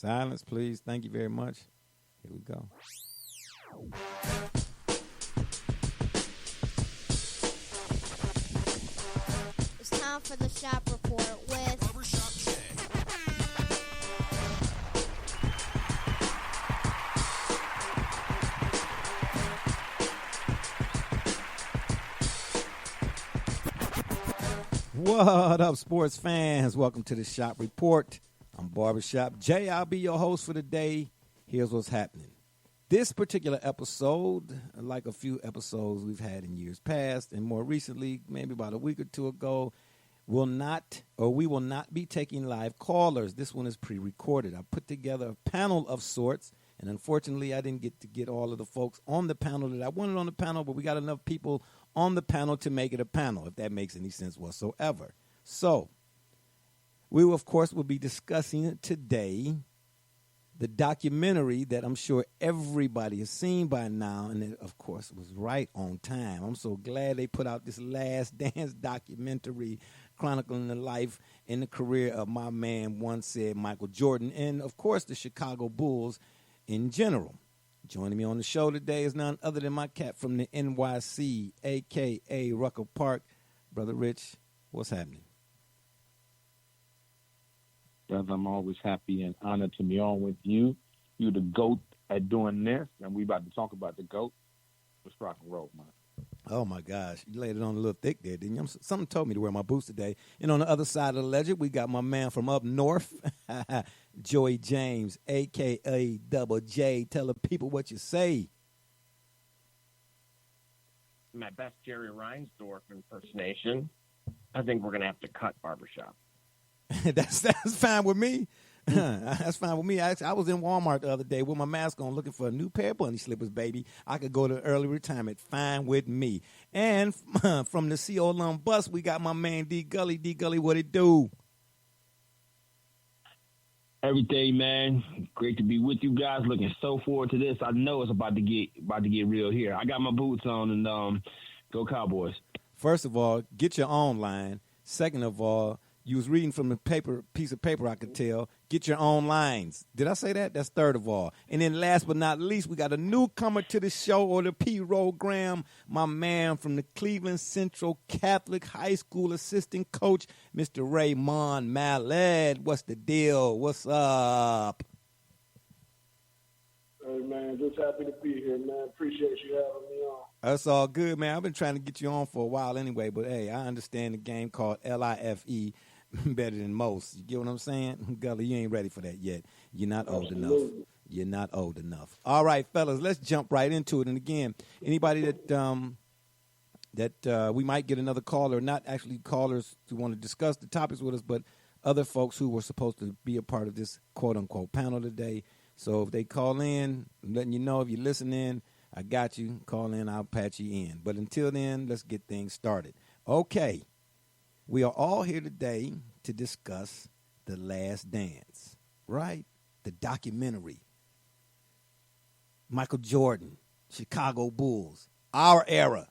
Silence, please. Thank you very much. Here we go. It's time for the shop report with Barbershop Jay. What up, sports fans? Welcome to the Shop Report. I'm Barbershop Jay. I'll be your host for the day. Here's what's happening. This particular episode, like a few episodes we've had in years past, and more recently, maybe about a week or two ago, we will not be taking live callers. This one is pre-recorded. I put together a panel of sorts, and unfortunately, I didn't get all of the folks on the panel that I wanted on the panel, but we got enough people on the panel to make it a panel, if that makes any sense whatsoever. So, we, of course, will be discussing today the documentary that I'm sure everybody has seen by now, and it, of course, was right on time. I'm so glad they put out this Last Dance documentary chronicling the life and the career of my man, once said Michael Jordan, and, of course, the Chicago Bulls in general. Joining me on the show today is none other than my cat from the NYC, a.k.a. Rucker Park. Brother Rich, what's happening? Brother, I'm always happy and honored to be on with you. You're the GOAT at doing this, and we about to talk about the GOAT. Let's rock and roll, man. Oh, my gosh. You laid it on a little thick there, didn't you? Something told me to wear my boots today. And on the other side of the ledger, we got my man from up north, Joey James, a.k.a. Double J. Tell the people what you say. My best Jerry Reinsdorf impersonation. I think we're going to have to cut Barbershop. That's fine with me. That's fine with me. I was in Walmart the other day with my mask on looking for a new pair of bunny slippers, baby. I could go to early retirement. Fine with me. And from the CO alum bus, we got my man D Gully. D Gully, what it do? Every day, man. Great to be with you guys. Looking so forward to this. I know it's about to get real here. I got my boots on, and go Cowboys. First of all, get your own line. Second of all, you was reading from the piece of paper, I could tell. Get your own lines. Did I say that? That's third of all. And then last but not least, we got a newcomer to the show, or the P-Rogram, my man from the Cleveland Central Catholic High School assistant coach, Mr. Raymond Mallet. What's the deal? What's up? Hey, man, just happy to be here, man. Appreciate you having me on. That's all good, man. I've been trying to get you on for a while anyway, but, hey, I understand the game called LIFE better than most. You get what I'm saying? Gully, you ain't ready for that yet. You're not old enough. You're not old enough. All right, fellas, let's jump right into it. And, again, anybody that we might get another caller, not actually callers who want to discuss the topics with us, but other folks who were supposed to be a part of this quote-unquote panel today. So if they call in, I'm letting you know if you're listening, I got you. Call in, I'll patch you in. But until then, let's get things started. Okay. We are all here today to discuss The Last Dance, right? The documentary. Michael Jordan, Chicago Bulls, our era.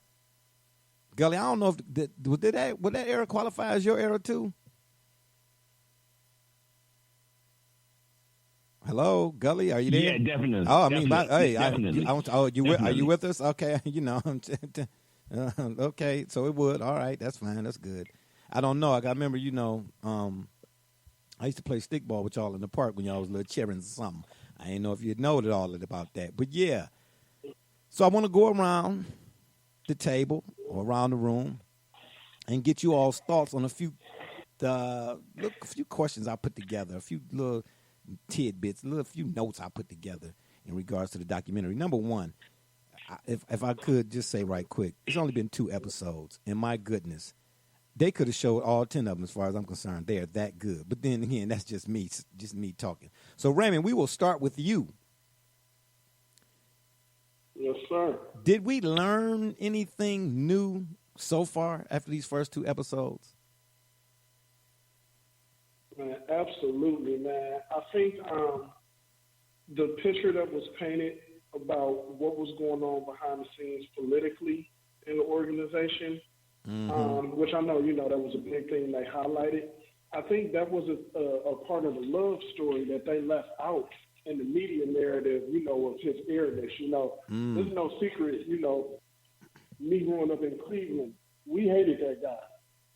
Gully, I don't know if would that era qualify as your era too? Hello, Gully, are you there? Yeah, definitely. Oh, Definitely. Are you with us? Okay, okay, so it would. All right, that's fine. That's good. I don't know. I remember, I used to play stickball with y'all in the park when y'all was little children or something. I didn't know if you'd know all about that. But, yeah. So I want to go around the table or around the room and get you all's thoughts on a few questions I put together, a few little tidbits, a few notes I put together in regards to the documentary. Number one, if I could just say right quick, it's only been 2 episodes, and my goodness, they could have showed all 10 of them as far as I'm concerned. They are that good. But then again, that's just me talking. So, Raymond, we will start with you. Yes, sir. Did we learn anything new so far after these first 2 episodes? Man, absolutely, man. I think the picture that was painted about what was going on behind the scenes politically in the organization, which I know, that was a big thing they highlighted. I think that was a part of the love story that they left out in the media narrative, of his airness. There's no secret, me growing up in Cleveland, we hated that guy.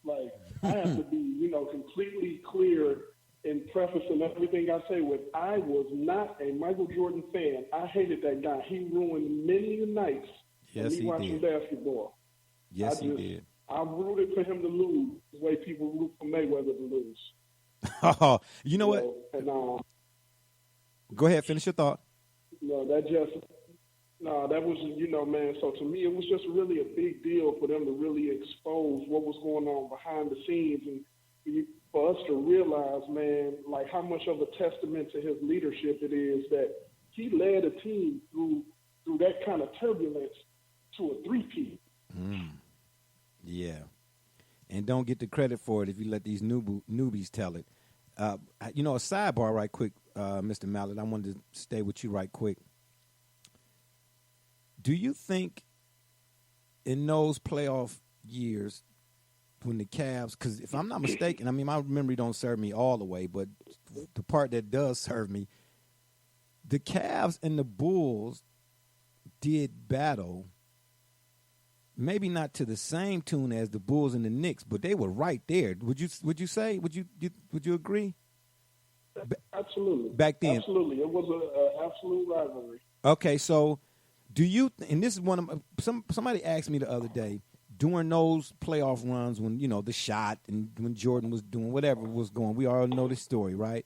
Like, I have to be, completely clear in prefacing everything I say with, I was not a Michael Jordan fan. I hated that guy. He ruined many nights of me watching basketball. Yes, he did. I rooted for him to lose the way people root for Mayweather to lose. Oh, you know what? And, go ahead, finish your thought. That was, man, so to me, it was just really a big deal for them to really expose what was going on behind the scenes and for us to realize, man, like how much of a testament to his leadership it is that he led a team through that kind of turbulence to a three-peat. Yeah. And don't get the credit for it if you let these newbies tell it. A sidebar right quick, Mr. Mallett, I wanted to stay with you right quick. Do you think in those playoff years when the Cavs, because if I'm not mistaken, I mean, my memory don't serve me all the way, but the part that does serve me, the Cavs and the Bulls did battle, maybe not to the same tune as the Bulls and the Knicks, but they were right there. Would you say? Would you agree? Absolutely. Back then. Absolutely. It was an absolute rivalry. Okay, so do you, and this is one of somebody asked me the other day, during those playoff runs when, the shot and when Jordan was doing whatever was going, we all know the story, right?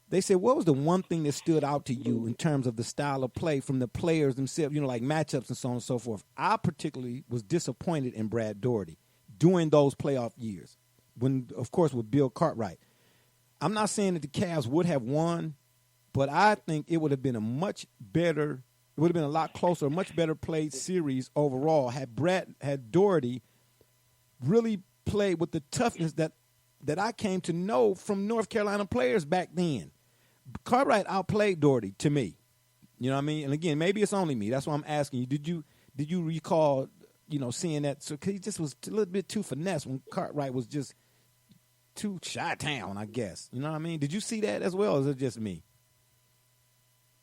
They said, what was the one thing that stood out to you in terms of the style of play from the players themselves, like matchups and so on and so forth? I particularly was disappointed in Brad Daugherty during those playoff years, when, of course, with Bill Cartwright. I'm not saying that the Cavs would have won, but I think it would have been it would have been a lot closer, a much better played series overall had Daugherty really played with the toughness that I came to know from North Carolina players back then. Cartwright outplayed Daugherty to me. You know what I mean? And again, maybe it's only me. That's why I'm asking you. Did you recall, seeing that? So, 'cause he just was a little bit too finesse when Cartwright was just too Chi-Town, I guess. You know what I mean? Did you see that as well, or is it just me?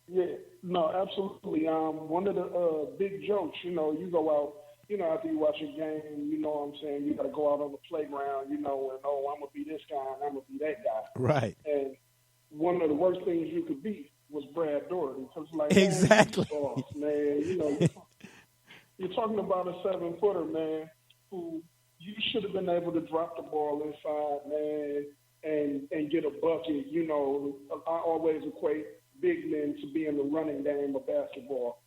Yeah, no, absolutely. One of the big jokes, you go out, after you watch a game, you know what I'm saying, you got to go out on the playground, and, I'm going to be this guy and I'm going to be that guy. Right. And one of the worst things you could be was Brad Daugherty. Because, like, exactly. Man, you're talking about a 7-footer, man, who you should have been able to drop the ball inside, man, and get a bucket. I always equate big men to be in the running game of basketball.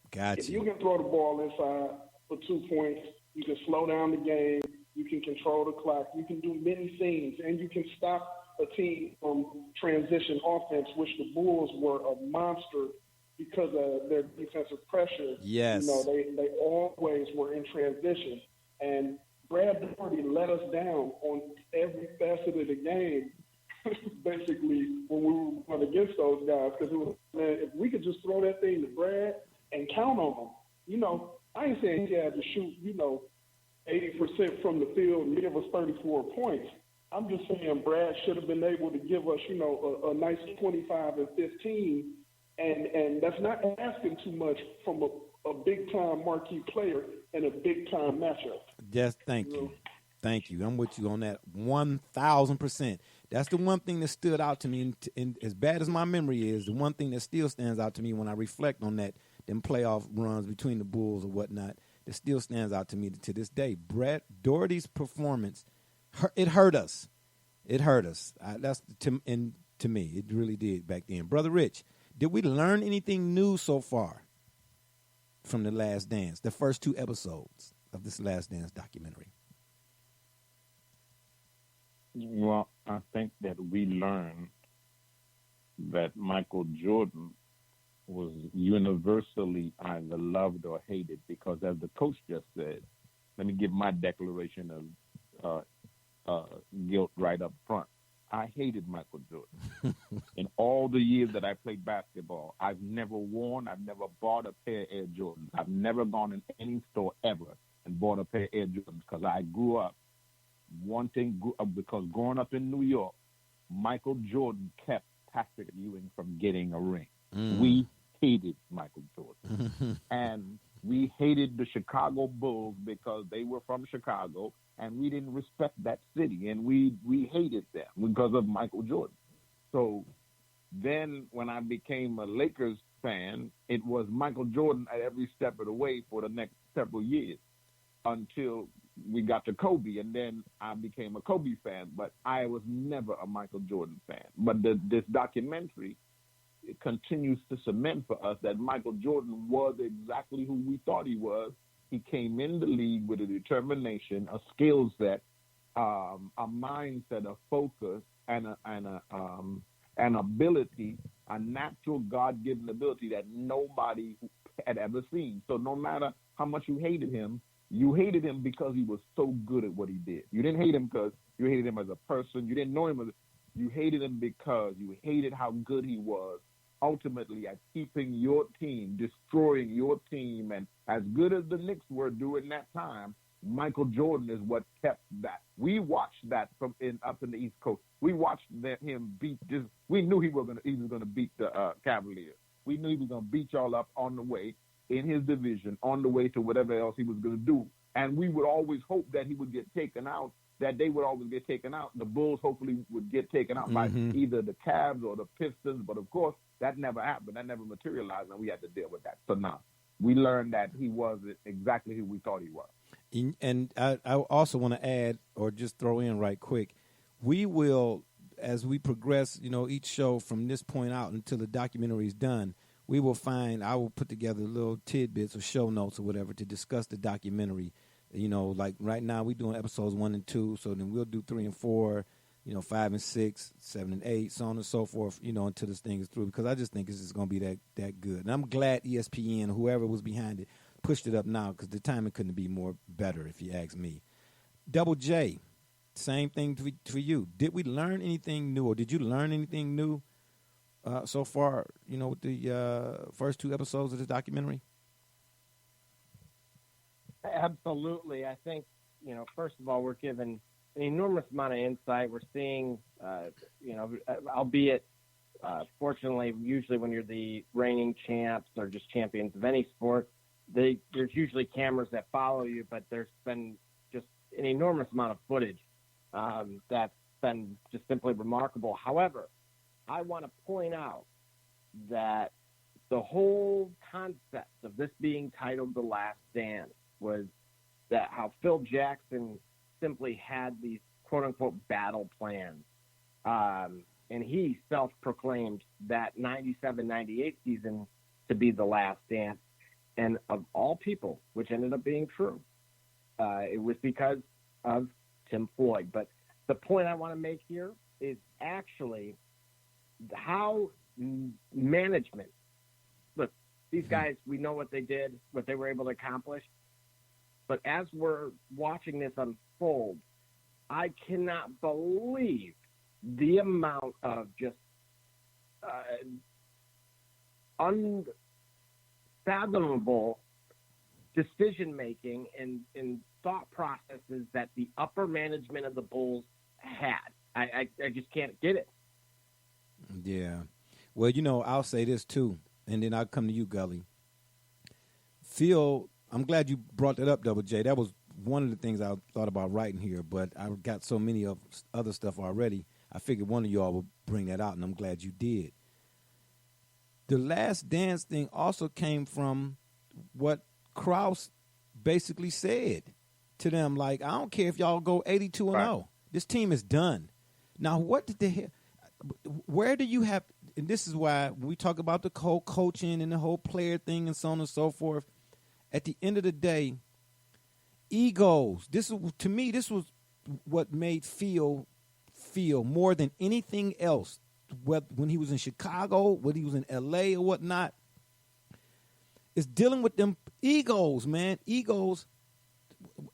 Gotcha. If you can throw the ball inside for 2 points, you can slow down the game, you can control the clock, you can do many things, and you can stop a team from transition offense, which the Bulls were a monster because of their defensive pressure. Yes. They always were in transition. And Brad Daugherty let us down on every facet of the game, basically, when we were going against those guys. Because it was, man, if we could just throw that thing to Brad and count on him, I ain't saying he had to shoot, 80% from the field and give us 34 points. I'm just saying Brad should have been able to give us, a nice 25 and 15. And that's not asking too much from a big-time marquee player and a big-time matchup. Yes, thank you. Thank you. I'm with you on that 1,000%. That's the one thing that stood out to me. And as bad as my memory is, the one thing that still stands out to me when I reflect on them playoff runs between the Bulls or whatnot, that still stands out to me to this day. Brad Daugherty's performance, it hurt us. It hurt us. To me, it really did back then. Brother Rich, did we learn anything new so far from The Last Dance, the first 2 episodes of this Last Dance documentary? Well, I think that we learned that Michael Jordan was universally either loved or hated because, as the coach just said, let me give my declaration of guilt right up front. I hated Michael Jordan. In all the years that I played basketball, I've never bought a pair of Air Jordans. I've never gone in any store ever and bought a pair of Air Jordans because I grew up because growing up in New York, Michael Jordan kept Patrick Ewing from getting a ring. We hated Michael Jordan. And we hated the Chicago Bulls because they were from Chicago, and we didn't respect that city, and we hated them because of Michael Jordan. So then when I became a Lakers fan, it was Michael Jordan at every step of the way for the next several years until we got to Kobe, and then I became a Kobe fan, but I was never a Michael Jordan fan. But this documentary, it continues to cement for us that Michael Jordan was exactly who we thought he was. He came in the league with a determination, a skill set, a mindset, a focus, and an ability, a natural God-given ability that nobody had ever seen. So no matter how much you hated him because he was so good at what he did. You didn't hate him because you hated him as a person. You didn't know him you hated him because you hated how good he was ultimately at keeping your team, destroying your team. And as good as the Knicks were during that time, Michael Jordan is what kept that. We watched that up in the East Coast. We watched him beat this. We knew he was going to beat the Cavaliers. We knew he was going to beat y'all up on the way in his division, on the way to whatever else he was going to do. And we would always hope that he would get taken out, that they would always get taken out. The Bulls hopefully would get taken out by either the Cavs or the Pistons. But, of course, that never happened. That never materialized, and we had to deal with that. So now we learned that he was exactly who we thought he was. And I also want to add or just throw in right quick, we will, as we progress, each show from this point out until the documentary is done, I will put together little tidbits or show notes or whatever to discuss the documentary. Like right now we're doing episodes 1 and 2, so then we'll do 3 and 4, 5 and 6, 7 and 8, so on and so forth, until this thing is through, because I just think it's just going to be that good. And I'm glad ESPN, whoever was behind it, pushed it up now, because the timing couldn't be more better, if you ask me. Double J, same thing for you. Did we learn anything new, or did you learn anything new so far, with the first 2 episodes of the documentary? Absolutely. I think, first of all, we're given an enormous amount of insight. We're seeing, albeit, fortunately, usually when you're the reigning champs or just champions of any sport, there's usually cameras that follow you, but there's been just an enormous amount of footage that's been just simply remarkable. However, I want to point out that the whole concept of this being titled The Last Stand was that how Phil Jackson simply had these quote-unquote battle plans. And he self-proclaimed that 97-98 season to be the last stand. And of all people, which ended up being true, it was because of Tim Floyd. But the point I want to make here is actually how management, look, these guys, we know what they did, what they were able to accomplish. But as we're watching this unfold, I cannot believe the amount of just unfathomable decision-making and thought processes that the upper management of the Bulls had. I just can't get it. Yeah. Well, I'll say this too, and then I'll come to you, Gully. Phil, I'm glad you brought that up, Double J. That was one of the things I thought about writing here, but I got so many of other stuff already. I figured one of y'all would bring that out, and I'm glad you did. The Last Dance thing also came from what Krause basically said to them, like, I don't care if y'all go 82-0. This team is done. Now, where do you have, and this is why when we talk about the whole coaching and the whole player thing and so on and so forth, at the end of the day, egos. To me, this was what made Phil feel more than anything else. When he was in Chicago, when he was in L.A. or whatnot, is dealing with them egos, man. Egos.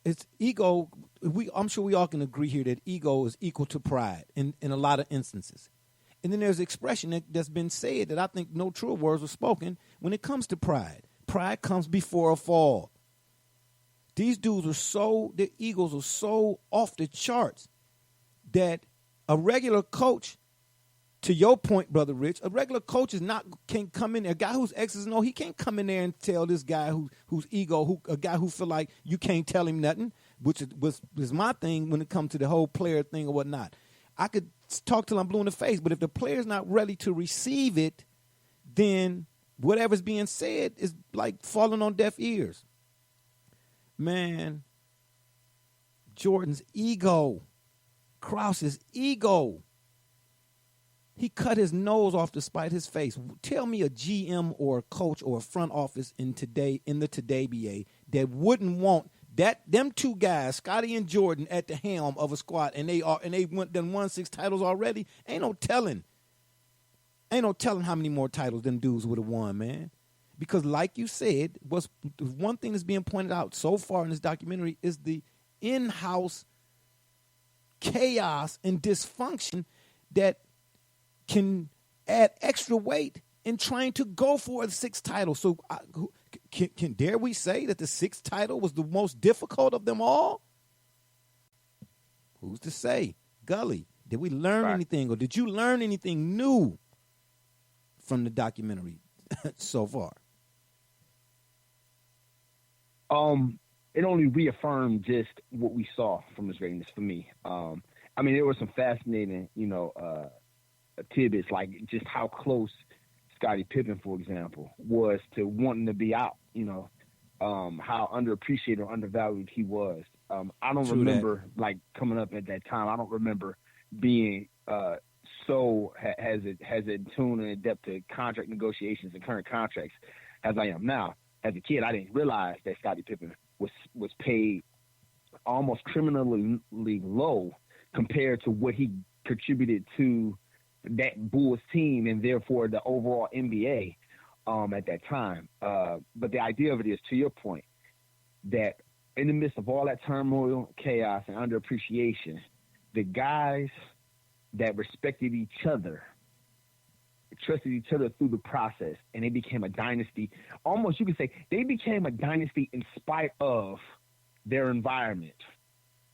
It's ego. I'm sure we all can agree here that ego is equal to pride in a lot of instances. And then there's an expression that's been said that I think no truer words were spoken when it comes to pride. Pride comes before a fall. These dudes the egos are so off the charts that a regular coach, to your point, Brother Rich, a regular coach can't come in there. A guy who's X's and O, he can't come in there and tell this guy who's ego, a guy who feel like you can't tell him nothing, which was my thing when it comes to the whole player thing or whatnot. I could talk till I'm blue in the face, but if the player's not ready to receive it, then whatever's being said is like falling on deaf ears. Man, Jordan's ego, Krause's ego. He cut his nose off to spite his face. Tell me a GM or a coach or a front office in the today BA that wouldn't want them two guys, Scottie and Jordan, at the helm of a squad, and they won 6 titles already. Ain't no telling how many more titles them dudes would have won, man. Because like you said, one thing that's being pointed out so far in this documentary is the in-house chaos and dysfunction that can add extra weight in trying to go for the 6th title. So can dare we say that the 6th title was the most difficult of them all? Who's to say? Gully, did we learn anything, or did you learn anything new from the documentary so far? It only reaffirmed just what we saw from his greatness for me. I mean, there were some fascinating, tidbits, like just how close Scottie Pippen, for example, was to wanting to be out, how underappreciated or undervalued he was. I don't remember, like, coming up at that time, I don't remember being so has it tuned and adept to contract negotiations and current contracts as I am now. As a kid, I didn't realize that Scottie Pippen was paid almost criminally low compared to what he contributed to that Bulls team and therefore the overall NBA at that time. But the idea of it is, to your point, that in the midst of all that turmoil, chaos, and underappreciation, the guys that respected each other, trusted each other through the process, and they became a dynasty. Almost, you could say, they became a dynasty in spite of their environment,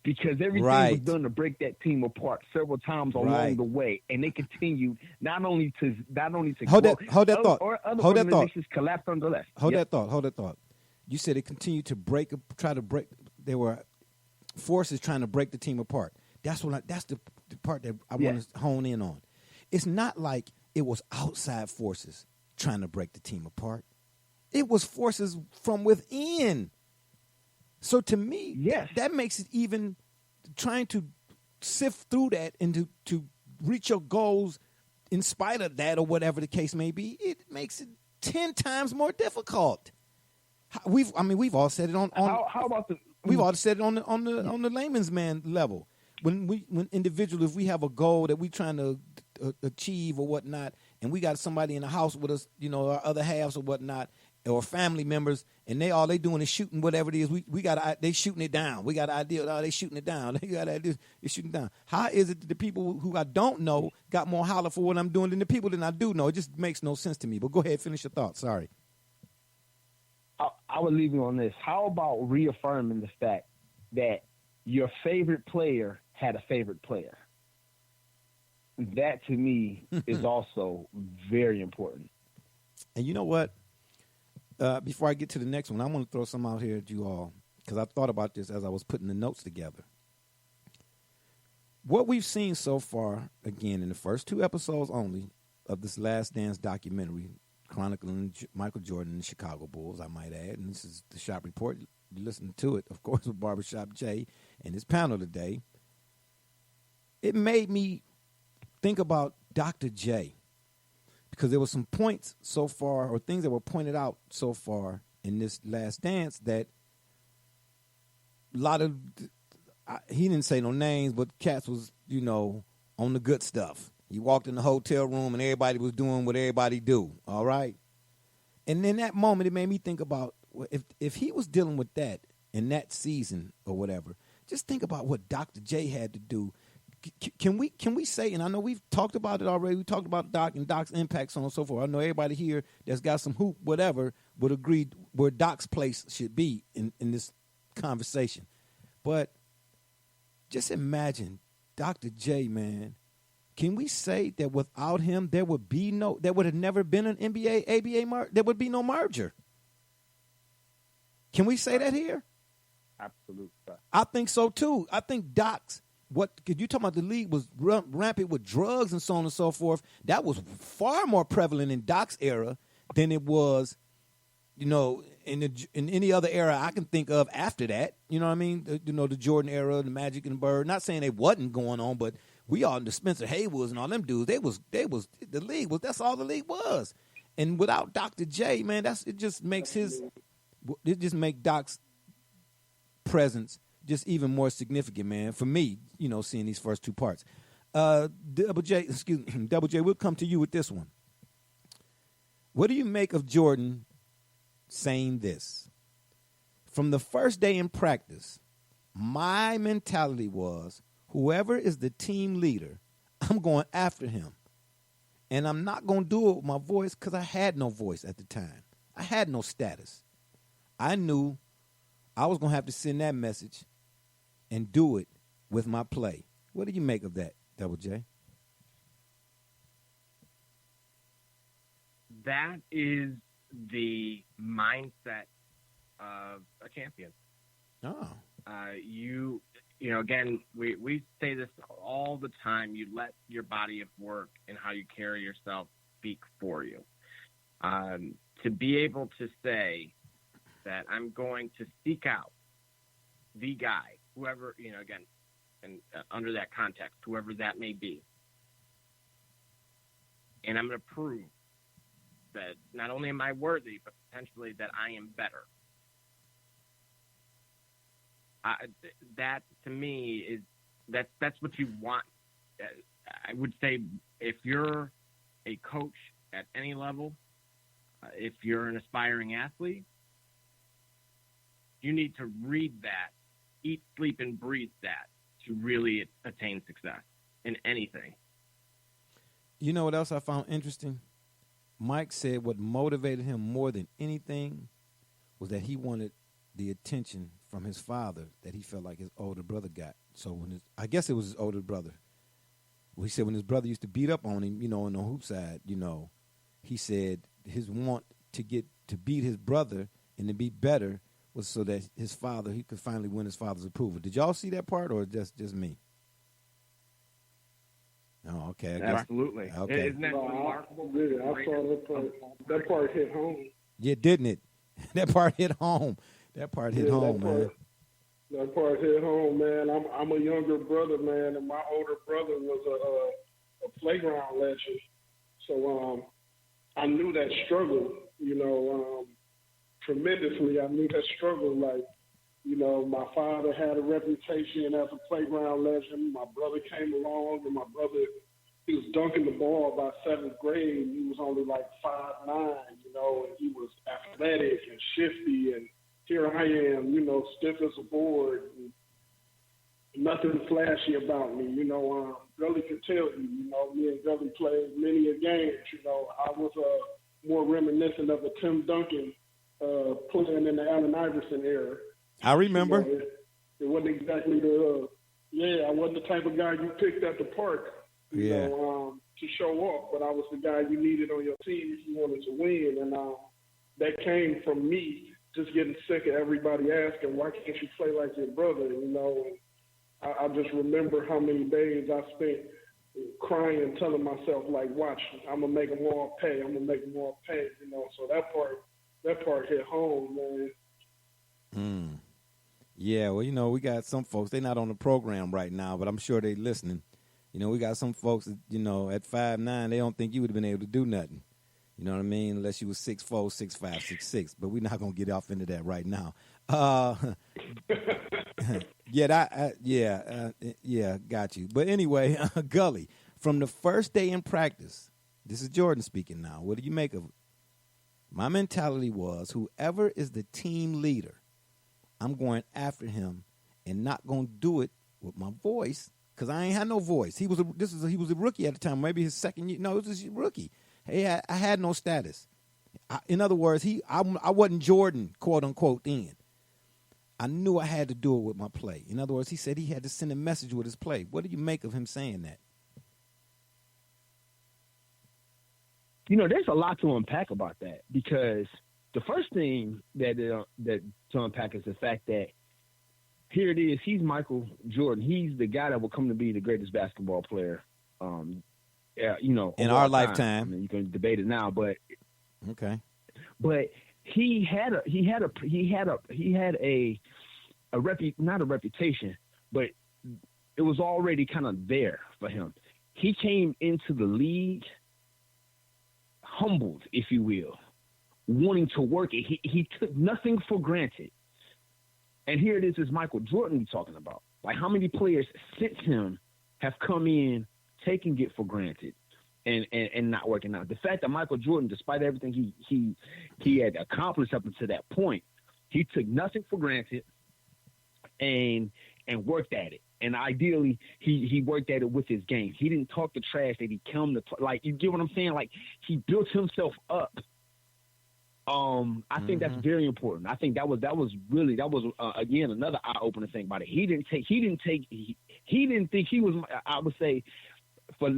because everything was done to break that team apart several times along the way, and they continued not only to hold grow, that thought. Or other hold that thought. collapsed under less. Hold that thought. You said it continued to try to break. There were forces trying to break the team apart. That's the part that I want to hone in on. It's not like it was outside forces trying to break the team apart. It was forces from within. So to me, that makes it even trying to sift through that and to reach your goals in spite of that or whatever the case may be, it makes it 10 times more difficult. We've all said it on how about we've all said it on the layman's man level. When individually, if we have a goal that we trying to achieve or whatnot, and we got somebody in the house with us, our other halves or whatnot, or family members, and they doing is shooting whatever it is. They shooting it down. We got an idea. They shooting it down. They got an idea. They shooting it down. How is it that the people who I don't know got more holler for what I'm doing than the people that I do know? It just makes no sense to me. But go ahead, finish your thoughts. Sorry. I would leave you on this. How about reaffirming the fact that your favorite player had a favorite player? That, to me, is also very important. And you know what? Before I get to the next one, I want to throw some out here at you all, because I thought about this as I was putting the notes together. What we've seen so far, again, in the first 2 episodes only of this Last Dance documentary, chronicling Michael Jordan and the Chicago Bulls, I might add, and this is the Shop Report. You listen to it, of course, with Barbershop Jay and his panel today. It made me think about Dr. J, because there were some points so far, or things that were pointed out so far in this Last Dance, that a lot of, he didn't say no names, but cats was, on the good stuff. He walked in the hotel room and everybody was doing what everybody do, all right? And in that moment, it made me think about, if he was dealing with that in that season or whatever, just think about what Dr. J had to do. Can we say, and I know we've talked about it already, we talked about Doc and Doc's impact, so on and so forth. I know everybody here that's got some hoop, whatever, would agree where Doc's place should be in this conversation. But just imagine Dr. J, man. Can we say that without him, there would have never been an NBA, ABA there would be no merger? Can we say that here? Absolutely. I think so too. I think Doc's because you talking about the league was rampant with drugs and so on and so forth. That was far more prevalent in Doc's era than it was, in any other era I can think of after that. You know what I mean? The Jordan era, the Magic and Bird. Not saying they wasn't going on, but we all the Spencer Haywoods and all them dudes. The league was. That's all the league was. And without Dr. J, man, it just make Doc's presence just even more significant, man. For me, seeing these first two parts. Double J, we'll come to you with this one. What do you make of Jordan saying this? From the first day in practice, my mentality was, whoever is the team leader, I'm going after him. And I'm not going to do it with my voice because I had no voice at the time. I had no status. I knew I was going to have to send that message and do it with my play. What do you make of that, Double J? That is the mindset of a champion. Oh. Again, we say this all the time. You let your body of work and how you carry yourself speak for you. To be able to say that I'm going to seek out the guy, whoever, again, and under that context, whoever that may be. And I'm going to prove that not only am I worthy, but potentially that I am better. That to me is that's what you want. I would say if you're a coach at any level, if you're an aspiring athlete, you need to read that, eat, sleep, and breathe that to really attain success in anything. You know what else I found interesting? Mike said what motivated him more than anything was that he wanted the attention from his father that he felt like his older brother got. So I guess it was his older brother. Well, he said when his brother used to beat up on him, on the hoop side, he said his want to beat his brother and to be better was so that he could finally win his father's approval. Did y'all see that part or just me? Oh, okay. I guess, absolutely. Okay. Isn't that remarkable? I saw that part. That part hit home. Yeah, didn't it? That part hit home. That part hit home, man. That part hit home, man. I'm a younger brother, man, and my older brother was a playground legend. So I knew that struggle, tremendously. I knew that struggle. Like, my father had a reputation as a playground legend. My brother came along, and he was dunking the ball by 7th grade. He was only like 5'9", and he was athletic and shifty. And here I am, stiff as a board. And nothing flashy about me. Gully could tell you, me and Gully played many a game. I was more reminiscent of a Tim Duncan playing in the Allen Iverson era. I remember. It wasn't exactly I wasn't the type of guy you picked at the park, to show off, but I was the guy you needed on your team if you wanted to win. And that came from me just getting sick of everybody asking, why can't you play like your brother? And I just remember how many days I spent crying, telling myself, like, watch, I'm going to make them all pay. I'm going to make them all pay, So that part hit home, man. Yeah, well, we got some folks, they're not on the program right now, but I'm sure they're listening. We got some folks that, at 5'9", they don't think you would have been able to do nothing. You know what I mean? Unless you was 6'4", 6'5", 6'6". But we're not going to get off into that right now. Got you. But anyway, Gully, from the first day in practice, this is Jordan speaking now. What do you make of it? My mentality was whoever is the team leader, I'm going after him and not going to do it with my voice because I ain't had no voice. He was a rookie at the time, maybe his second year. No, it was a rookie. Hey, I had no status. In other words, I wasn't Jordan, quote unquote. Then I knew I had to do it with my play. In other words, he said he had to send a message with his play. What do you make of him saying that? There's a lot to unpack about that, because the first thing that to unpack is the fact that here it is. He's Michael Jordan. He's the guy that will come to be the greatest basketball player, in our lifetime. I mean, you can debate it now, but okay. But he had not a reputation, but it was already kind of there for him. He came into the league humbled, if you will, wanting to work it. He took nothing for granted. And here it is Michael Jordan we're talking about. Like, how many players since him have come in taking it for granted and not working out? The fact that Michael Jordan, despite everything he had accomplished up until that point, he took nothing for granted and worked at it. And ideally, he worked at it with his game. He didn't talk the trash that he come to like. You get what I'm saying? Like, he built himself up. I think that's very important. I think that was again another eye-opening thing about it. He didn't think he was. I would say, for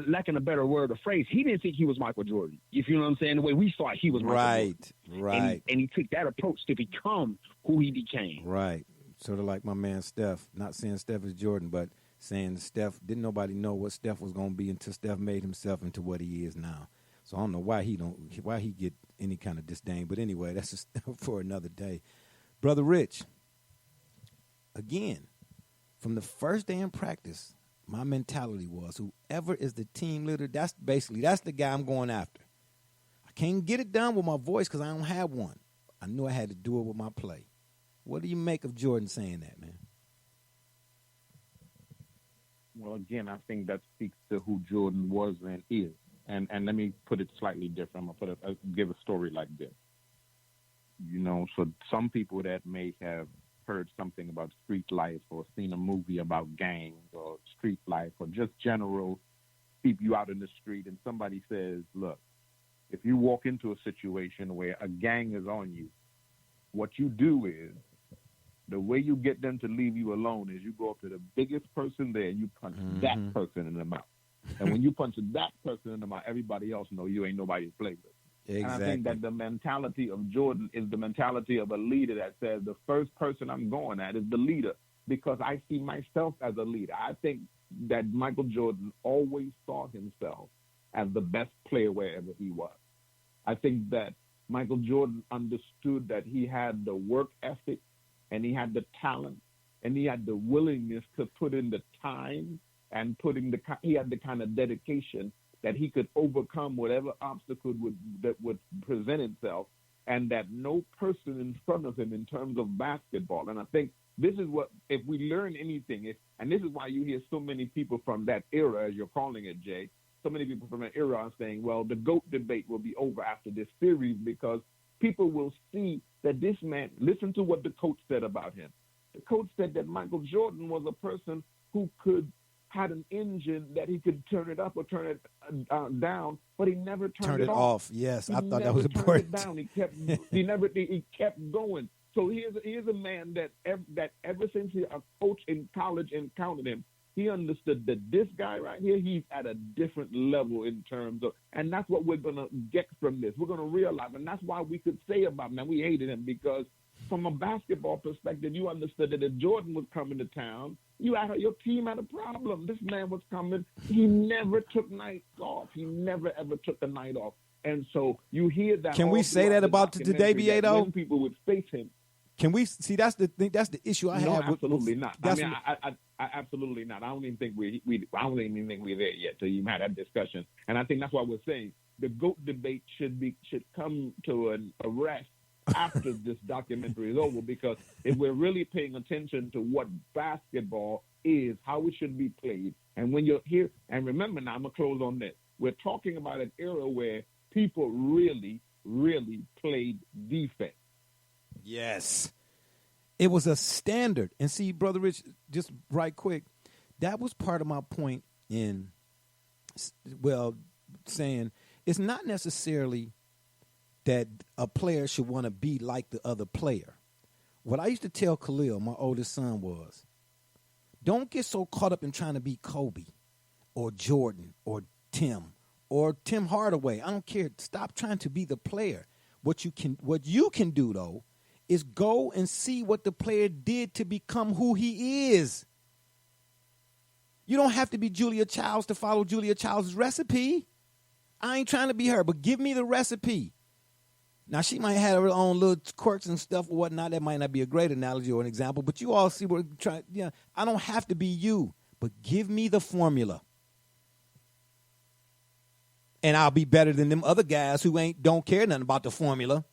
lacking a better word or phrase, he didn't think he was Michael Jordan. If you know what I'm saying, the way we thought he was Michael Jordan. Right. And he took that approach to become who he became. Right. Sort of like my man Steph. Not saying Steph is Jordan, but saying Steph, didn't nobody know what Steph was going to be until Steph made himself into what he is now. So I don't know why he get any kind of disdain. But anyway, that's just for another day. Brother Rich, again, from the first day in practice, my mentality was whoever is the team leader, that's the guy I'm going after. I can't get it done with my voice because I don't have one. I knew I had to do it with my play. What do you make of Jordan saying that, man? Well, again, I think that speaks to who Jordan was and is. And let me put it slightly different. I'm going to give a story like this. So some people that may have heard something about street life or seen a movie about gangs or street life or just general people you out in the street, and somebody says, look, if you walk into a situation where a gang is on you, what you do is, the way you get them to leave you alone is you go up to the biggest person there and you punch that person in the mouth. And when you punch that person in the mouth, everybody else know you ain't nobody to play with. Exactly. And I think that the mentality of Jordan is the mentality of a leader that says the first person I'm going at is the leader, because I see myself as a leader. I think that Michael Jordan always saw himself as the best player wherever he was. I think that Michael Jordan understood that he had the work ethic and he had the talent and he had the willingness to put in the time and he had the kind of dedication that he could overcome whatever obstacle that would present itself, and that no person in front of him in terms of basketball. And I think this is what, if we learn anything, and this is why you hear so many people from that era, as you're calling it, Jay, so many people from that era are saying, well, the GOAT debate will be over after this series, because people will see that this man, listen to what the coach said about him. The coach said that Michael Jordan was a person who had an engine that he could turn it up or turn it down, but he never turned it off. Yes, I thought that was important. He kept going. So here's a man that ever since a coach in college encountered him, he understood that this guy right here, he's at a different level in terms of, and that's what we're going to get from this. We're going to realize, and that's why we could say about him, and we hated him, because from a basketball perspective, you understood that if Jordan was coming to town, your team had a problem. This man was coming. He never took nights off. He never, ever took a night off. And so you hear that. Can we say that about today, Beato? When people would face him. Can we see? That's the thing. That's the issue I have. Absolutely not. I absolutely not. I don't even think I don't even think we're there yet to even have that discussion. And I think that's why we're saying the GOAT debate should come to an arrest after this documentary is over, because if we're really paying attention to what basketball is, how it should be played, and when you're here, and remember now, I'm going to close on this. We're talking about an era where people really, really played defense. Yes. It was a standard. And see, Brother Rich, just right quick, that was part of my point in, saying it's not necessarily that a player should want to be like the other player. What I used to tell Khalil, my oldest son, was, don't get so caught up in trying to be Kobe or Jordan or Tim Hardaway. I don't care. Stop trying to be the player. What you can do though is go and see what the player did to become who he is. You don't have to be Julia Childs to follow Julia Childs' recipe. I ain't trying to be her, but give me the recipe. Now, she might have her own little quirks and stuff or whatnot. That might not be a great analogy or an example, but you all see what I'm trying. Yeah, I don't have to be you, but give me the formula. And I'll be better than them other guys who don't care nothing about the formula.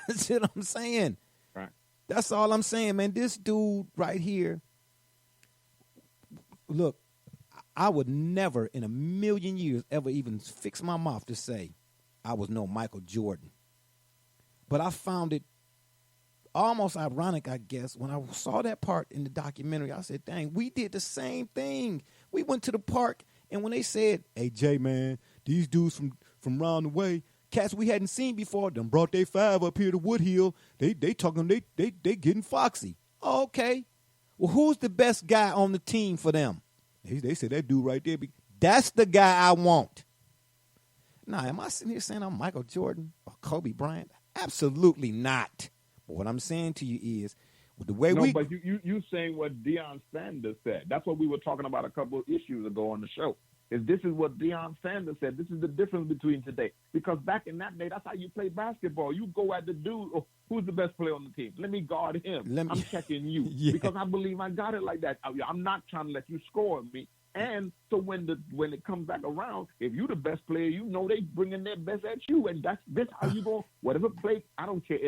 That's what I'm saying. Right. That's all I'm saying, man. This dude right here, look, I would never in a million years ever even fix my mouth to say I was no Michael Jordan. But I found it almost ironic, I guess, when I saw that part in the documentary. I said, dang, we did the same thing. We went to the park, and when they said, hey, Jay, man, these dudes from round the way, cats we hadn't seen before, done brought they 5 up here to Woodhill. They talking, they getting foxy. Oh, okay. Well, who's the best guy on the team for them? They said that dude right there. That's the guy I want. Now, am I sitting here saying I'm Michael Jordan or Kobe Bryant? Absolutely not. But what I'm saying to you is, with the way but you saying what Deion Sanders said. That's what we were talking about a couple of issues ago on the show. This is what Deion Sanders said. This is the difference between today. Because back in that day, that's how you play basketball. You go at the dude, who's the best player on the team? Let me guard him. I'm checking you. Yeah. Because I believe I got it like that. I'm not trying to let you score me. And so when it comes back around, if you the best player, you know they bringing their best at you, and that's how you go. Whatever play, I don't care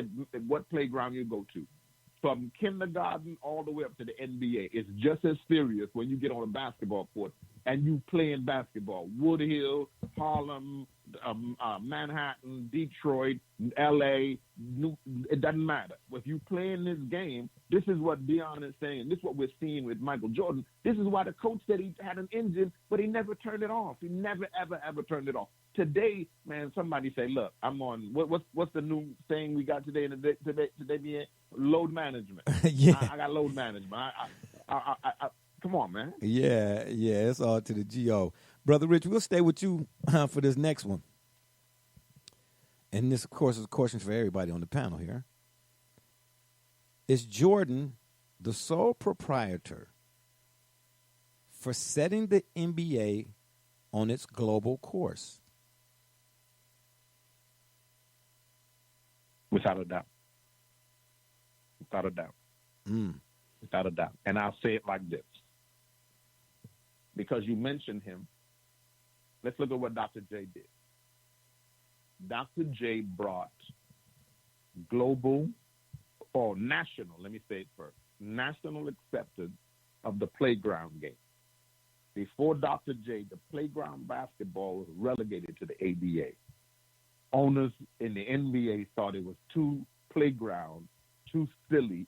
what playground you go to, from kindergarten all the way up to the NBA. It's just as serious when you get on a basketball court and you playing basketball. Woodhill, Harlem, Manhattan, Detroit, L.A., it doesn't matter. If you play in this game, this is what Deion is saying. This is what we're seeing with Michael Jordan. This is why the coach said he had an engine, but he never turned it off. He never, ever, ever turned it off. Today, man, somebody say, look, I'm on, what's the new saying we got today in today being load management. Yeah. I got load management. I come on, man. Yeah, it's all to the G.O. Brother Rich, we'll stay with you for this next one. And this, of course, is a question for everybody on the panel here. Is Jordan the sole proprietor for setting the NBA on its global course? Without a doubt. Without a doubt. Without a doubt. And I'll say it like this. Because you mentioned him, let's look at what Dr. J did. Dr. J brought global or national, let me say it first, national acceptance of the playground game. Before Dr. J, the playground basketball was relegated to the ABA. Owners in the NBA thought it was too playground, too silly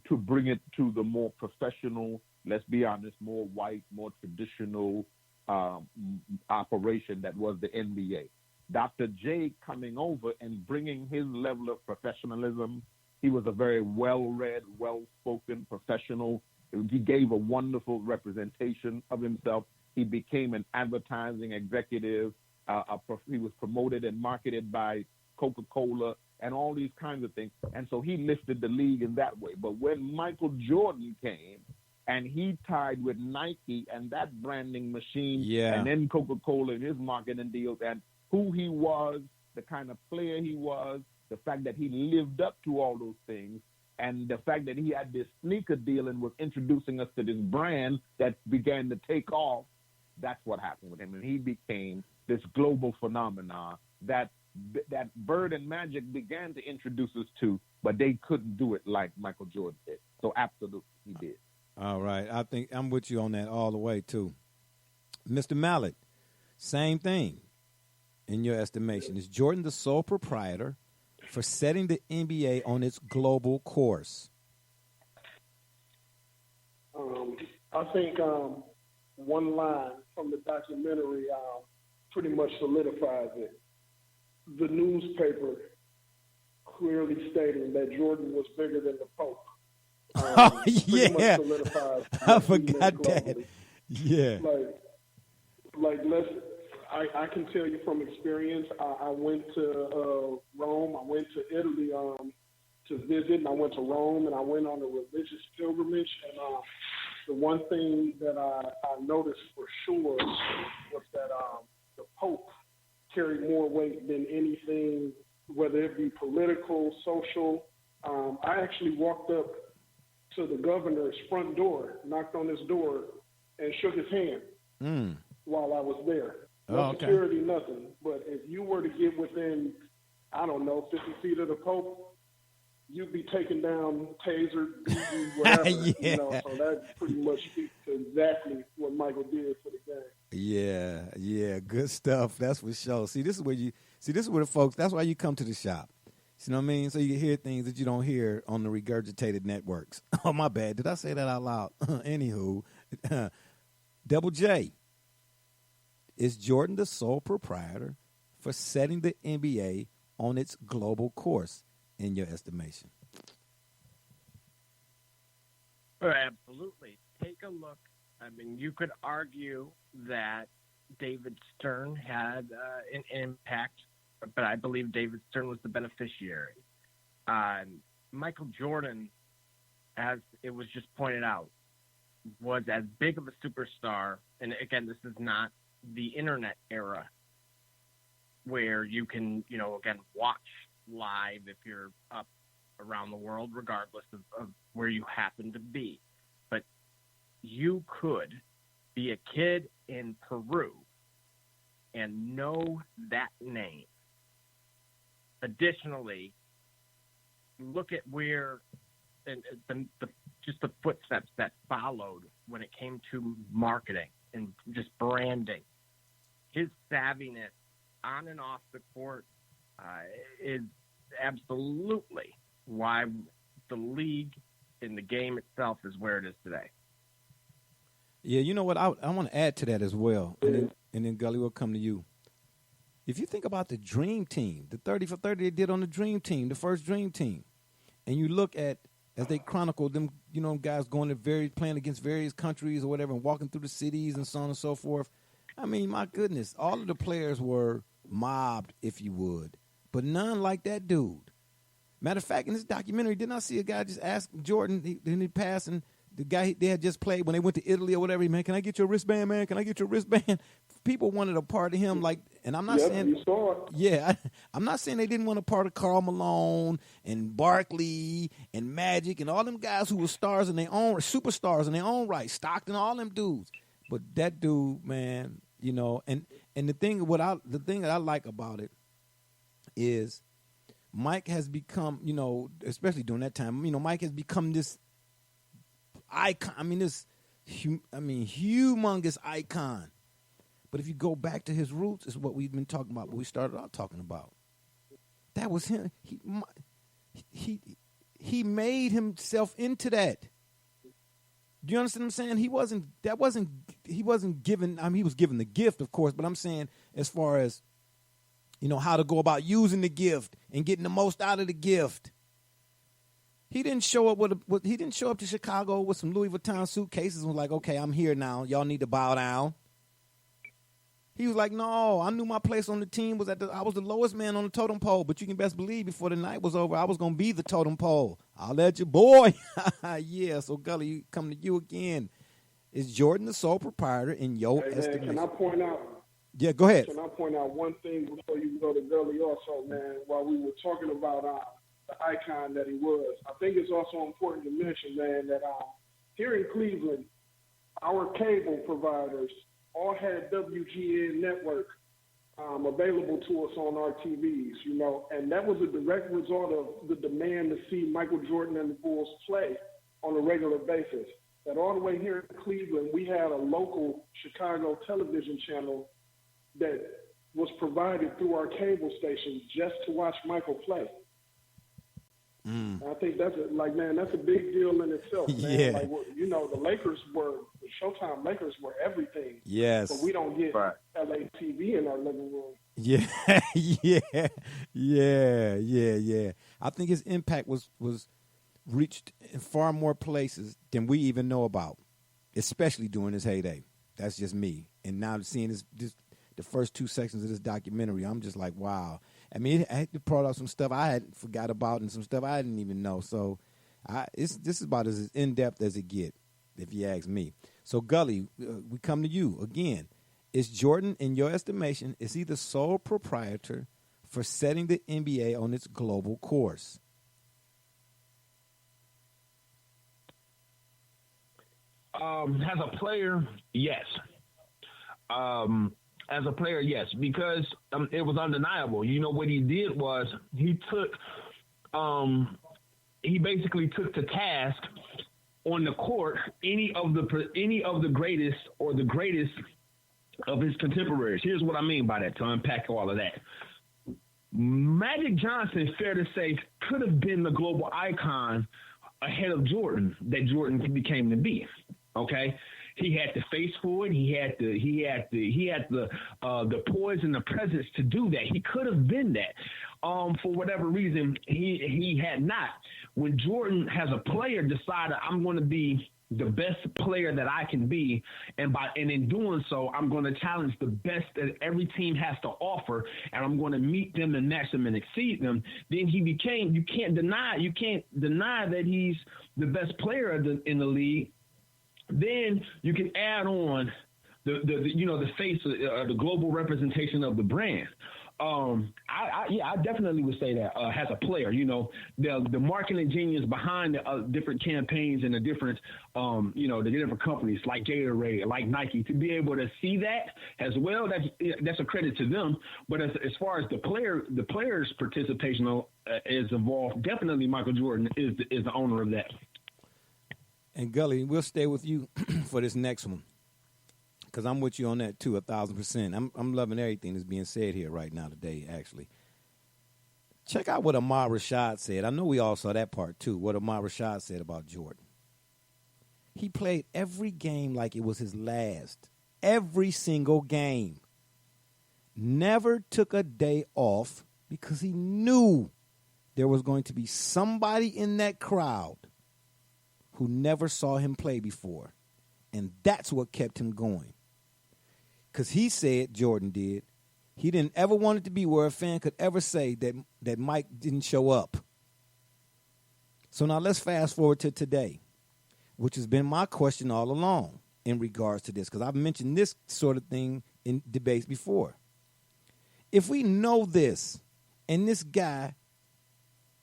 to bring it to the more professional, let's be honest, more white, more traditional operation that was the NBA. Dr. J coming over and bringing his level of professionalism. He was a very well-read, well-spoken professional. He gave a wonderful representation of himself. He became an advertising executive. He was promoted and marketed by Coca-Cola and all these kinds of things. And so he lifted the league in that way. But when Michael Jordan came and he tied with Nike and that branding machine, and then Coca-Cola and his marketing deals, and who he was, the kind of player he was, the fact that he lived up to all those things, and the fact that he had this sneaker deal and was introducing us to this brand that began to take off, that's what happened with him. And he became this global phenomenon that Bird and Magic began to introduce us to, but they couldn't do it like Michael Jordan did. So absolutely, he did. All right. I think I'm with you on that all the way, too. Mr. Mallett, same thing in your estimation. Is Jordan the sole proprietor for setting the NBA on its global course? I think one line from the documentary pretty much solidifies it. The newspaper clearly stating that Jordan was bigger than the Pope. Oh, Pretty much yeah. solidifies I what he forgot meant that. globally. Yeah. I can tell you from experience. I went to Rome. I went to Italy to visit, and I went to Rome, and I went on a religious pilgrimage. And the one thing that I noticed for sure was that the Pope carried more weight than anything, whether it be political, social. I actually walked up to the governor's front door, knocked on his door, and shook his hand while I was there. No security, nothing. But if you were to get within, 50 feet of the Pope, you'd be taken down, tasered, beaten, whatever. Yeah. So that pretty much speaks to exactly what Michael did for the game. Yeah, good stuff. That's for sure. This is where the folks. That's why you come to the shop. You know what I mean? So you can hear things that you don't hear on the regurgitated networks. Oh, my bad. Did I say that out loud? Anywho, Double J, is Jordan the sole proprietor for setting the NBA on its global course, in your estimation? Absolutely. Take a look. I mean, you could argue that David Stern had an impact, but I believe David Stern was the beneficiary. Michael Jordan, as it was just pointed out, was as big of a superstar. And again, this is not the internet era where you can, again, watch live if you're up around the world, regardless of where you happen to be. But you could be a kid in Peru and know that name. Additionally, look at where just the footsteps that followed when it came to marketing and just branding. His savviness on and off the court is absolutely why the league and the game itself is where it is today. Yeah, you know what? I want to add to that as well, and then Gully will come to you. If you think about the Dream Team, the 30 for 30 they did on the Dream Team, the first Dream Team, and you look at, as they chronicled them, guys going to playing against various countries or whatever and walking through the cities and so on and so forth. I mean, my goodness, all of the players were mobbed, if you would, but none like that dude. Matter of fact, in this documentary, didn't I see a guy just ask Jordan, he passed, and the guy they had just played when they went to Italy or whatever, man, can I get your wristband, man? Can I get your wristband? People wanted a part of him, and I'm not saying, you saw it. Yeah, I'm not saying they didn't want a part of Karl Malone and Barkley and Magic and all them guys who were stars in their own, superstars in their own right, Stockton, all them dudes. But that dude, man, and the thing that I like about it is Mike has become, especially during that time, Mike has become this icon. Humongous icon. But if you go back to his roots, it's what we've been talking about, what we started out talking about. That was him. He made himself into that. Do you understand what I'm saying? He wasn't given, he was given the gift, of course, but I'm saying as far as, how to go about using the gift and getting the most out of the gift. He didn't show up he didn't show up to Chicago with some Louis Vuitton suitcases and was like, okay, I'm here now. Y'all need to bow down. He was like, no, I knew my place on the team was I was the lowest man on the totem pole, but you can best believe before the night was over, I was going to be the totem pole. I'll let you, boy. Yeah, so Gully, come to you again. Is Jordan the sole proprietor in your estimation? Can I point out? Yeah, go ahead. Can I point out one thing before you go to Gully also, man, while we were talking about the icon that he was? I think it's also important to mention, man, that here in Cleveland, our cable providers all had WGN network available to us on our TVs, and that was a direct result of the demand to see Michael Jordan and the Bulls play on a regular basis. That all the way here in Cleveland, we had a local Chicago television channel that was provided through our cable stations just to watch Michael play. I think that's a big deal in itself, man. Yeah. The Showtime Lakers were everything. Yes. But we don't get LA TV in our living room. Yeah, yeah. I think his impact was reached in far more places than we even know about, especially during his heyday. That's just me. And now seeing the first 2 sections of this documentary, I'm just like, wow. I mean, I had to brought up some stuff I had forgot about and some stuff I didn't even know. So this is about as in-depth as it get, if you ask me. So, Gully, we come to you again. Is Jordan, in your estimation, is he the sole proprietor for setting the NBA on its global course? As a player, yes. As a player, yes, because it was undeniable. You know what he did was he basically took to task on the court any of the greatest or the greatest of his contemporaries. Here's what I mean by that, to unpack all of that. Magic Johnson, fair to say, could have been the global icon ahead of Jordan that Jordan became to be. Okay, he had the face for it. He had the poise and the presence to do that. He could have been that. For whatever reason, he had not. When Jordan, has a player, decided, I'm going to be the best player that I can be, and in doing so, I'm going to challenge the best that every team has to offer, and I'm going to meet them and match them and exceed them. Then he became. You can't deny that he's the best player in the league. Then you can add on the face of the global representation of the brand. I definitely would say that as a player, the marketing genius behind the different campaigns and the different, the different companies like Gatorade, like Nike, to be able to see that as well, that's a credit to them. But as far as the player's participation is involved, definitely Michael Jordan is the owner of that. And Gully, we'll stay with you for this next one, because I'm with you on that too, 1,000%. I'm loving everything that's being said here right now today, actually. Check out what Ahmad Rashad said. I know we all saw that part too, what Ahmad Rashad said about Jordan. He played every game like it was his last. Every single game. Never took a day off because he knew there was going to be somebody in that crowd who never saw him play before. And that's what kept him going. Because he said, Jordan did, he didn't ever want it to be where a fan could ever say that Mike didn't show up. So now let's fast forward to today, which has been my question all along in regards to this, because I've mentioned this sort of thing in debates before. If we know this, and this guy,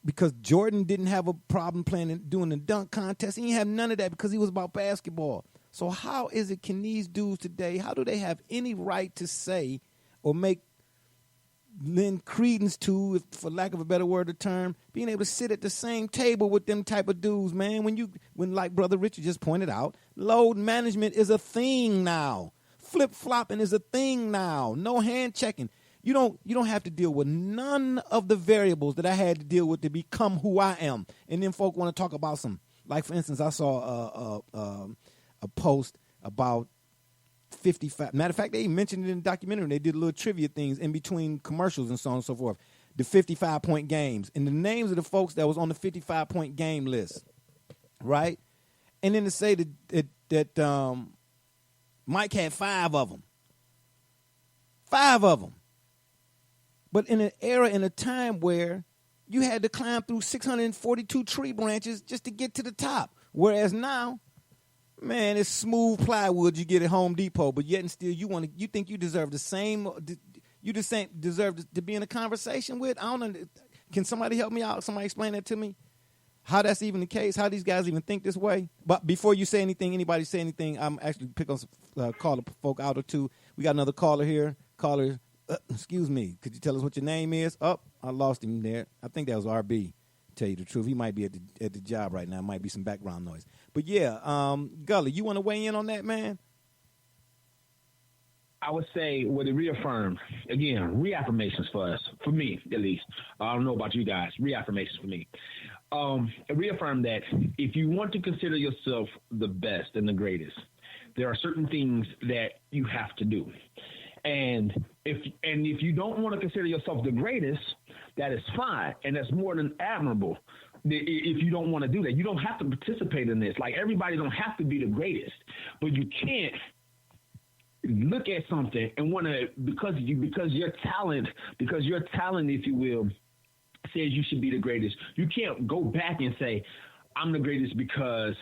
because Jordan didn't have a problem doing the dunk contest, he didn't have none of that because he was about basketball. So how is it, can these dudes today, how do they have any right to say or lend credence to, if, for lack of a better word or term, being able to sit at the same table with them type of dudes, man? When like Brother Richard just pointed out, load management is a thing now. Flip-flopping is a thing now. No hand checking. You don't have to deal with none of the variables that I had to deal with to become who I am. And then folk want to talk about some, like for instance, I saw a post about 55. Matter of fact, they mentioned it in the documentary. They did little trivia things in between commercials and so on and so forth. The 55-point games and the names of the folks that was on the 55-point game list, right? And then to say that Mike had 5 of them. 5 of them. But in an era, in a time where you had to climb through 642 tree branches just to get to the top. Whereas now, man, it's smooth plywood you get at Home Depot, but yet and still you think you deserve the same, you just deserve to be in a conversation with? I don't know. Can somebody help me out? Somebody explain that to me? How that's even the case? How these guys even think this way? But before you say anything, anybody say anything, I'm actually pick on some caller folk out or two. We got another caller here. Caller, excuse me. Could you tell us what your name is? Oh, I lost him there. I think that was RB. Tell you the truth, he might be at the job right now. Might be some background noise. But yeah, Gully, you want to weigh in on that, man? I would say what it reaffirmed, again, reaffirmations for us, for me at least. I don't know about you guys, reaffirmations for me. It reaffirmed that if you want to consider yourself the best and the greatest, there are certain things that you have to do. And if you don't want to consider yourself the greatest, that is fine, and that's more than admirable. If you don't want to do that, you don't have to participate in this. Like, everybody don't have to be the greatest, but you can't look at something and want to because your talent, if you will, says you should be the greatest. You can't go back and say, I'm the greatest because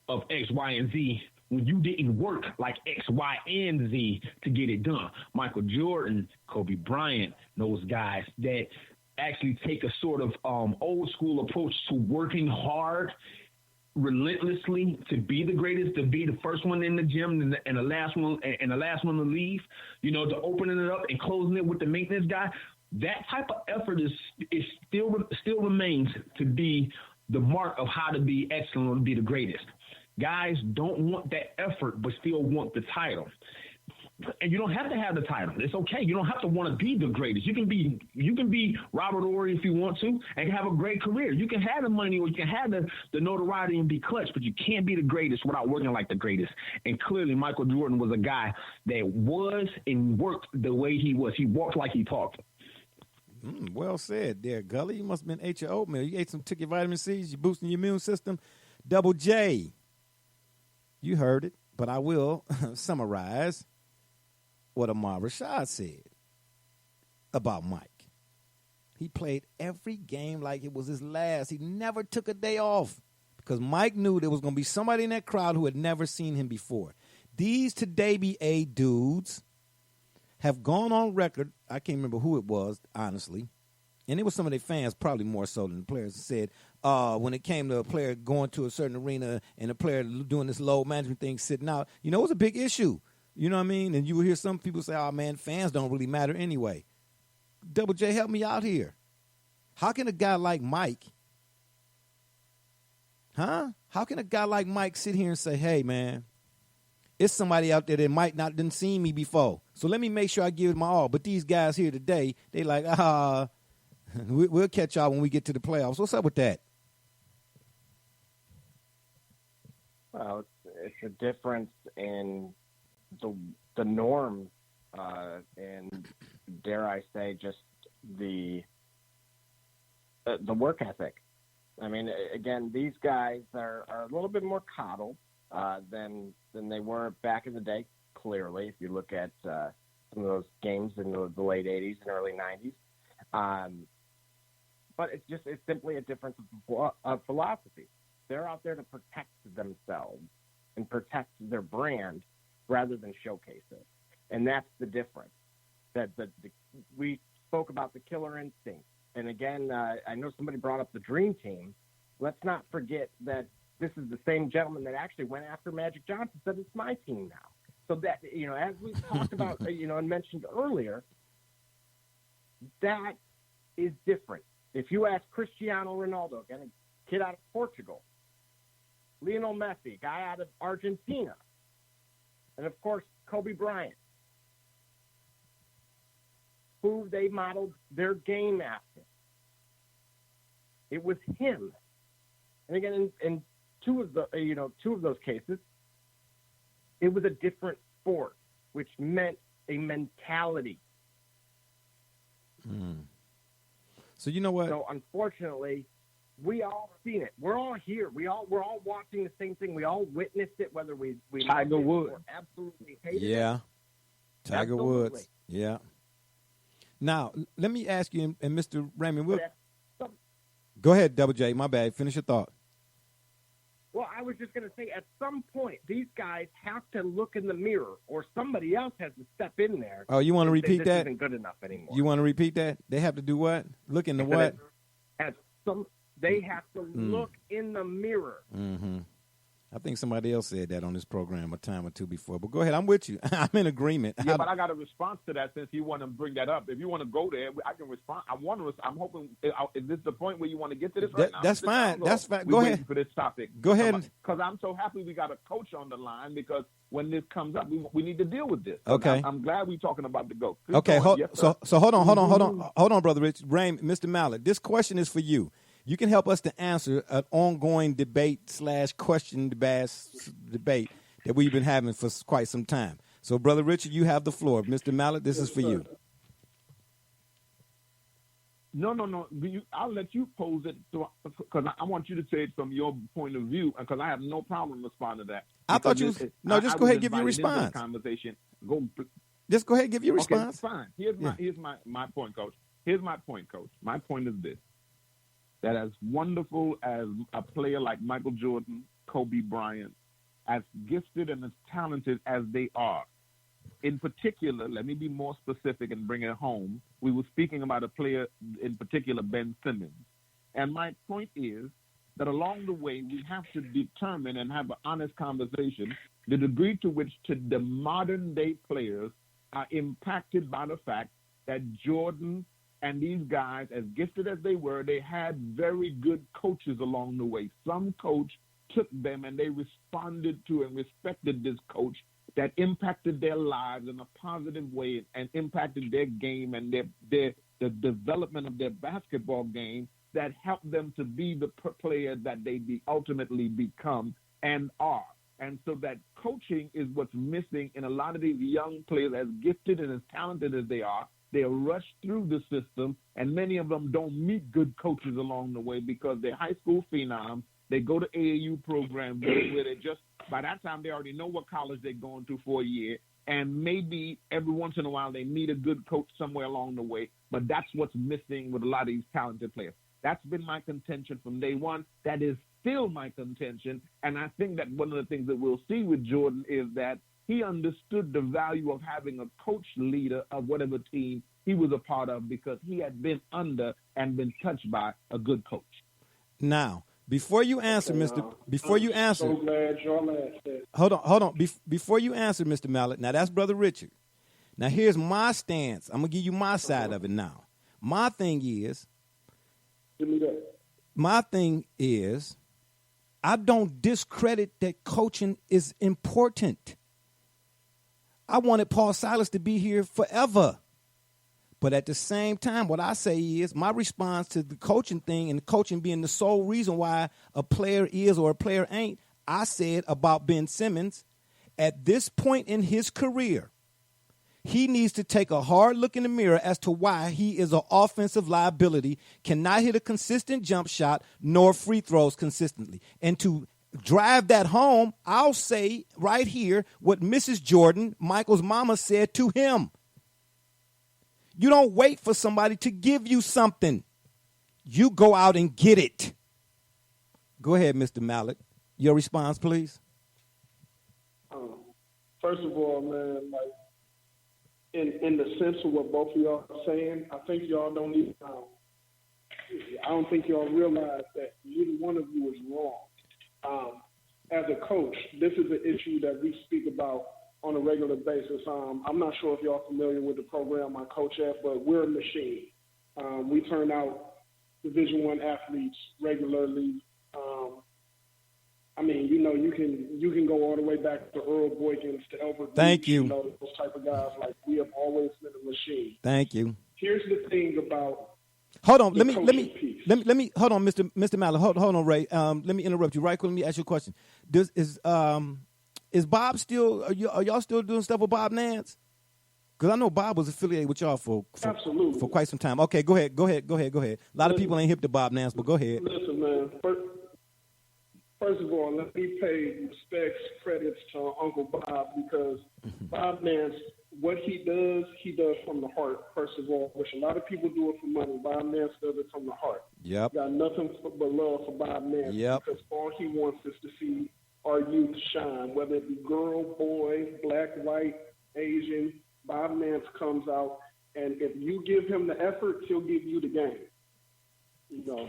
of X, Y, and Z, when you didn't work like X, Y, and Z to get it done. Michael Jordan, Kobe Bryant, those guys that actually take a sort of old school approach to working hard relentlessly to be the greatest, to be the first one in the gym and the last one to leave, to opening it up and closing it with the maintenance guy. That type of effort is still remains to be the mark of how to be excellent or to be the greatest. Guys don't want that effort but still want the title. And you don't have to have the title. It's okay. You don't have to want to be the greatest. You can be Robert Horry if you want to and have a great career. You can have the money or you can have the notoriety and be clutch, but you can't be the greatest without working like the greatest. And clearly Michael Jordan was a guy that was and worked the way he was. He walked like he talked. Well said there, Gully. You must have been ate your oatmeal. You took your vitamin C's, you boosting your immune system. Double J. You heard it, but I will summarize what Ahmad Rashad said about Mike. He played every game like it was his last. He never took a day off because Mike knew there was going to be somebody in that crowd who had never seen him before. These Today BA dudes have gone on record. I can't remember who it was, honestly. And it was some of their fans, probably more so than the players, said when it came to a player going to a certain arena and a player doing this load management thing, sitting out, it was a big issue. You know what I mean? And you will hear some people say, oh, man, fans don't really matter anyway. Double J, help me out here. How can a guy like Mike, How can a guy like Mike sit here and say, hey, man, it's somebody out there that might not done seen me before, so let me make sure I give it my all. But these guys here today, they like, we'll catch y'all when we get to the playoffs. What's up with that? Well, it's a difference in the norm, and dare I say, just the work ethic. I mean, again, these guys are a little bit more coddled than they were back in the day. Clearly, if you look at some of those games in the late '80s and early '90s, but it's simply a difference of philosophy. They're out there to protect themselves and protect their brand rather than showcase it. And that's the difference. We spoke about the killer instinct. And again, I know somebody brought up the Dream Team. Let's not forget that this is the same gentleman that actually went after Magic Johnson, said it's my team now. So that, as we talked about, and mentioned earlier, that is different. If you ask Cristiano Ronaldo, again, a kid out of Portugal, Lionel Messi, guy out of Argentina, and, of course, Kobe Bryant, who they modeled their game after. It was him. And again, in two of those cases, it was a different sport, which meant a mentality. So you know what? So unfortunately, we all seen it. We're all here. We're all watching the same thing. We all witnessed it, whether we Tiger Woods or absolutely hated it. Yeah, Tiger Absolutely. Woods. Yeah. Now let me ask you, and Mr. Raymond, go ahead, Double J. My bad. Finish your thought. Well, I was just going to say, at some point, these guys have to look in the mirror, or somebody else has to step in there. Oh, you want to repeat that? This isn't good enough anymore. You want to repeat that? They have to do what? Look in the what? They have to look in the mirror. Mm-hmm. I think somebody else said that on this program a time or two before. But go ahead. I'm with you. I'm in agreement. Yeah, but I got a response to that since you want to bring that up. If you want to go there, I can respond. I'm hoping, is this the point where you want to get to this right now? That's fine. That's fine. Go ahead. For this topic. Go ahead. Because I'm so happy we got a coach on the line, because when this comes up, we need to deal with this. Okay. I'm glad we're talking about the GOAT. Okay. So hold on, Brother Rich. Mr. Mallett, this question is for you. You can help us to answer an ongoing debate / question debate that we've been having for quite some time. So, Brother Richard, you have the floor. Mr. Mallett, this is for you. No. I'll let you pose it because I want you to say it from your point of view because I have no problem responding to that. I thought you was, no. Just go ahead and give your response. Conversation. Just go ahead and give your response. Okay, fine. Here's my point, Coach. Here's my point, Coach. My point is this: that as wonderful as a player like Michael Jordan, Kobe Bryant, as gifted and as talented as they are, in particular, let me be more specific and bring it home. We were speaking about a player in particular, Ben Simmons. And my point is that along the way, we have to determine and have an honest conversation the degree to which the modern day players are impacted by the fact that Jordan and these guys, as gifted as they were, they had very good coaches along the way. Some coach took them and they responded to and respected this coach that impacted their lives in a positive way and impacted their game and the development of their basketball game that helped them to be the player that they ultimately become and are. And so that coaching is what's missing in a lot of these young players, as gifted and as talented as they are. They're rushed through the system, and many of them don't meet good coaches along the way because they're high school phenoms. They go to AAU programs where they just, by that time, they already know what college they're going to for a year. And maybe every once in a while they meet a good coach somewhere along the way. But that's what's missing with a lot of these talented players. That's been my contention from day one. That is still my contention. And I think that one of the things that we'll see with Jordan is that he understood the value of having a coach leader of whatever team he was a part of because he had been under and been touched by a good coach. Now, before you answer, before you answer, so glad y'all asked that. Hold on. Before you answer, Mr. Mallett, now that's Brother Richard. Now here's my stance. I'm gonna give you my side of it now. My thing is, Give me that. my thing is, I don't discredit that coaching is important. I wanted Paul Silas to be here forever. But at the same time, what I say is my response to the coaching thing and coaching being the sole reason why a player is or a player ain't, I said about Ben Simmons, at this point in his career, he needs to take a hard look in the mirror as to why he is an offensive liability, cannot hit a consistent jump shot, nor free throws consistently. And to drive that home, I'll say right here what Mrs. Jordan, Michael's mama, said to him. You don't wait for somebody to give you something. You go out and get it. Go ahead, Mr. Mallett. Your response, please. First of all, man, like in the sense of what both of y'all are saying, I think y'all don't need. I don't think y'all realize that neither one of you is wrong. As a coach, this is an issue that we speak about on a regular basis. I'm not sure if y'all familiar with the program I coach at, but we're a machine. We turn out Division I athletes regularly. I mean, you can go all the way back to Earl Boykins, to Albert. Thank you. Those type of guys. Like, we have always been a machine. Thank you. Here's the thing about. Hold on. Let me hold on, Mr. Mallett. Hold on, Ray. Let me interrupt you right quick. Let me ask you a question. Is Bob still? Are y'all still doing stuff with Bob Nance? Because I know Bob was affiliated with y'all for quite some time. Okay, go ahead. A lot of people ain't hip to Bob Nance, but go ahead. Listen, man. First of all, let me pay respects, credits to Uncle Bob, because Bob Nance, what he does from the heart, first of all, which a lot of people do it for money. Bob Nance does it from the heart. Yep. Got nothing but love for Bob Nance. Yep. Because all he wants is to see our youth shine, whether it be girl, boy, black, white, Asian. Bob Nance comes out, and if you give him the effort, he'll give you the game.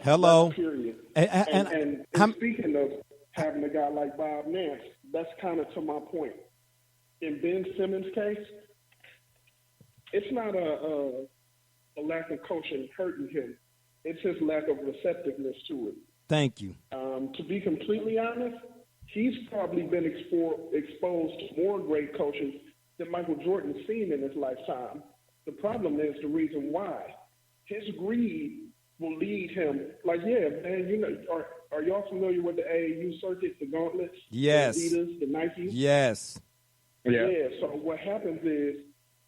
Hello. Period. And speaking of having a guy like Bob Nance, that's kind of to my point. In Ben Simmons' case, it's not a lack of coaching hurting him. It's his lack of receptiveness to it. Thank you. To be completely honest, he's probably been exposed to more great coaches than Michael Jordan's seen in his lifetime. The problem is the reason why. His greed will lead him. Like, yeah, man, are y'all familiar with the AAU circuit, the gauntlets? Yes. The Adidas, the Nikes? Yes. Yeah. So what happens is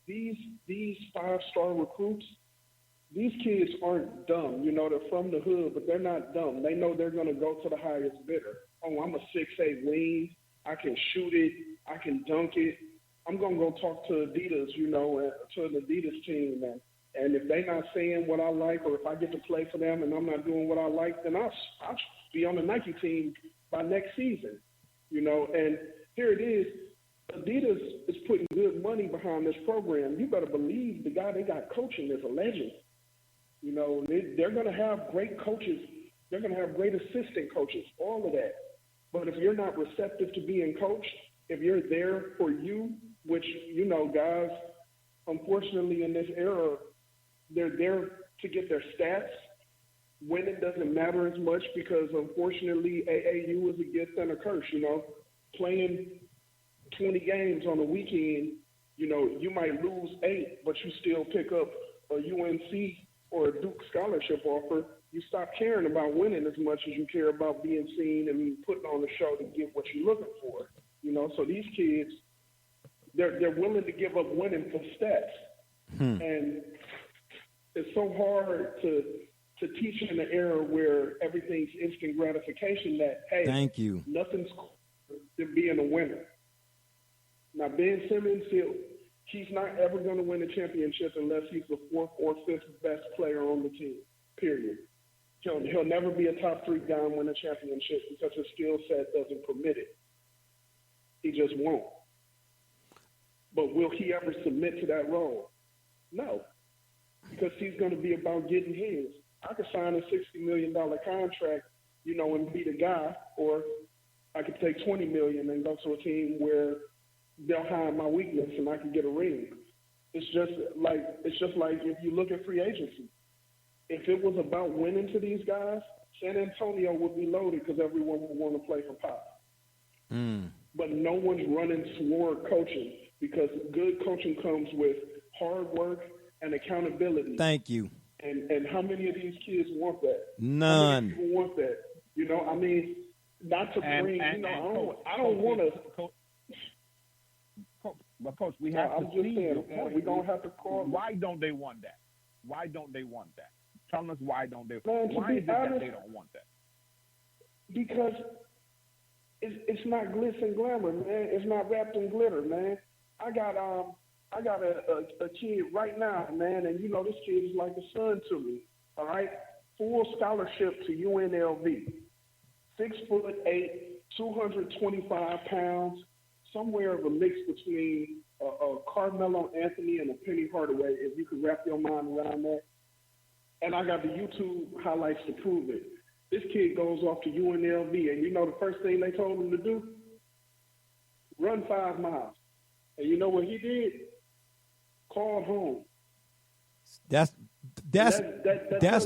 these 5-star recruits, these kids aren't dumb. You know, they're from the hood, but they're not dumb. They know they're going to go to the highest bidder. Oh, I'm a 6'8" wing. I can shoot it. I can dunk it. I'm going to go talk to Adidas, you know, to an Adidas team. And if they're not saying what I like, or if I get to play for them and I'm not doing what I like, then I'll be on the Nike team by next season, you know. And here it is. Adidas is putting good money behind this program. You better believe the guy they got coaching is a legend. You know, they're going to have great coaches. They're going to have great assistant coaches, all of that. But if you're not receptive to being coached, if you're there for you, which, you know, guys, unfortunately in this era, they're there to get their stats. Winning doesn't matter as much because, unfortunately, AAU is a gift and a curse, you know. Playing 20 games on a weekend, you know, you might lose 8, but you still pick up a UNC or a Duke scholarship offer. You stop caring about winning as much as you care about being seen and putting on a show to get what you're looking for. You know, so these kids, they're willing to give up winning for stats. And it's so hard to teach in an era where everything's instant gratification that, hey, thank you, nothing's cooler than being a winner. Now, Ben Simmons, he's not ever going to win a championship unless he's the 4th or 5th best player on the team, period. He'll never be a top 3 guy and win a championship because his skill set doesn't permit it. He just won't. But will he ever submit to that role? No, because he's going to be about getting his. I could sign a $60 million contract, you know, and be the guy, or I could take $20 million and go to a team where they'll hide my weakness and I can get a ring. It's just like if you look at free agency. If it was about winning to these guys, San Antonio would be loaded because everyone would want to play for Pop. But no one's running toward coaching because good coaching comes with hard work and accountability. Thank you. And how many of these kids want that? None. How many people want that? You know, I mean, not to bring, I don't want to. But Coach, we have to see your point. We're going to have to call. Why don't they want that? Why don't they want that? Tell us why don't they? Man, why is it that they don't want that? Because it's not glitz and glamour, man. It's not wrapped in glitter, man. I got a kid right now, man, and you know this kid is like a son to me. All right, full scholarship to UNLV, 6'8", 225 pounds, somewhere of a mix between a Carmelo Anthony and a Penny Hardaway, if you could wrap your mind around that. And I got the YouTube highlights to prove it. This kid goes off to UNLV, and you know the first thing they told him to do? Run 5 miles. And you know what he did? Called home. That's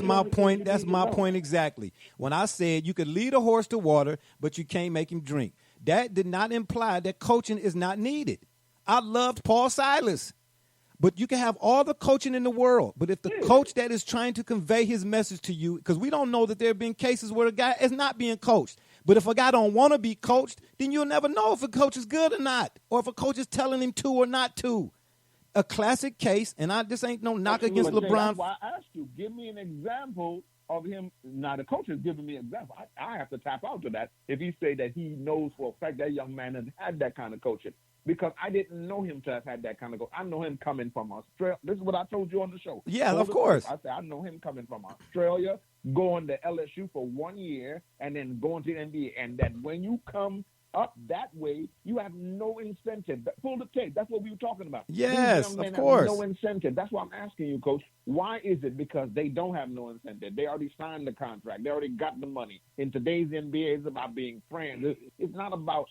my point. That's my point exactly. When I said you could lead a horse to water, but you can't make him drink. That did not imply that coaching is not needed. I loved Paul Silas. But you can have all the coaching in the world. But if the coach that is trying to convey his message to you, because we don't know that there have been cases where a guy is not being coached. But if a guy don't want to be coached, then you'll never know if a coach is good or not, or if a coach is telling him to or not to. A classic case, and this ain't no knock against LeBron. That's why I asked you, give me an example of him. Now, the coach is giving me an example. I have to tap out to that if he say that he knows for a fact that young man has had that kind of coaching. Because I didn't know him to have had that kind of I know him coming from Australia. This is what I told you on the show. Yeah, of course. I said I know him coming from Australia, going to LSU for 1 year, and then going to the NBA. And that when you come up that way, you have no incentive. Pull the tape. That's what we were talking about. Yes, of course. No incentive. That's why I'm asking you, Coach. Why is it? Because they don't have no incentive. They already signed the contract. They already got the money. In today's NBA, it's about being friends. It's not about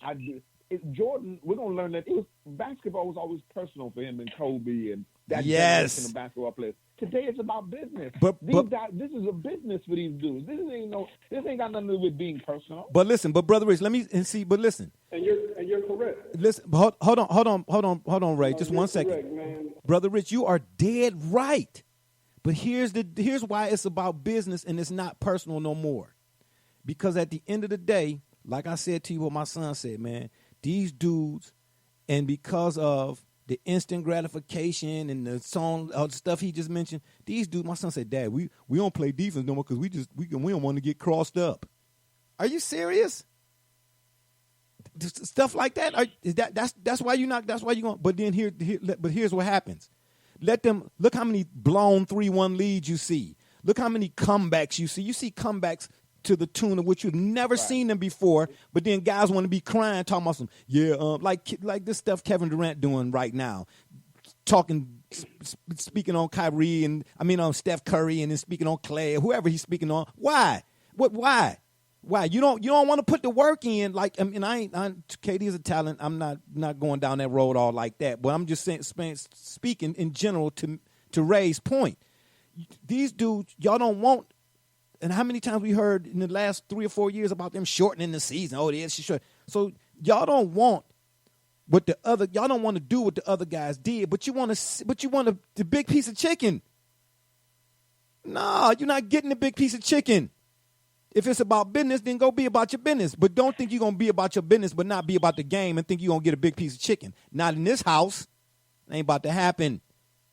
Jordan, we're going to learn that basketball was always personal for him and Kobe and that generation of basketball players. Today it's about business. But this is a business for these dudes. This ain't got nothing to do with being personal. But listen, Brother Rich, but listen. And you're correct. Listen, hold on, Ray. Just 1 second. Correct, man. Brother Rich, you are dead right. But here's why it's about business and it's not personal no more. Because at the end of the day, like I said to you, what my son said, man, these dudes And because of the instant gratification and the song, all the stuff he just mentioned, these dudes, my son said, Dad, we don't play defense no more because we don't want to get crossed up. Are you serious? Stuff like that. That's why you're not. That's why you're going. But then here's what happens. Let them look how many blown 3-1 leads you see. Look how many comebacks you see. You see comebacks to the tune of which you've never seen them before. But then guys want to be crying, talking about some like this stuff Kevin Durant doing right now, speaking on Kyrie and on Steph Curry and then speaking on Clay or whoever he's speaking on. Why? Why? Why you don't want to put the work in? KD is a talent. I'm not going down that road all like that. But I'm just saying, speaking in general to Ray's point. These dudes, y'all don't want. And how many times we heard in the last 3 or 4 years about them shortening the season? Oh, it's short. So y'all don't want y'all don't want to do what the other guys did, but you want the big piece of chicken. No, you're not getting the big piece of chicken. If it's about business, then go be about your business. But don't think you're going to be about your business but not be about the game and think you're going to get a big piece of chicken. Not in this house. It ain't about to happen.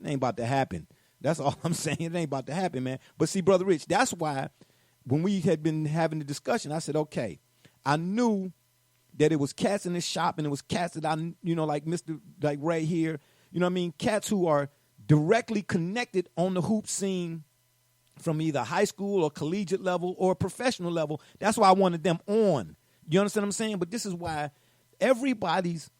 It ain't about to happen. That's all I'm saying. It ain't about to happen, man. But see, Brother Rich, that's why when we had been having the discussion, I said, okay, I knew that it was cats in the shop and it was cats that like Ray here, cats who are directly connected on the hoop scene from either high school or collegiate level or professional level. That's why I wanted them on. You understand what I'm saying? But this is why everybody's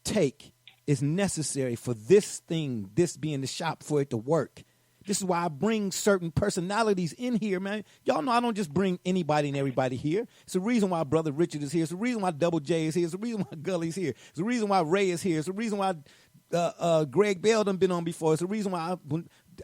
take is necessary for this being the shop, for it to work. This is why I bring certain personalities in here, man. Y'all know I don't just bring anybody and everybody here. It's the reason why Brother Richard is here. It's the reason why Double J is here. It's the reason why Gully's here. It's the reason why Ray is here. It's the reason why Greg Bell done been on before. It's the reason why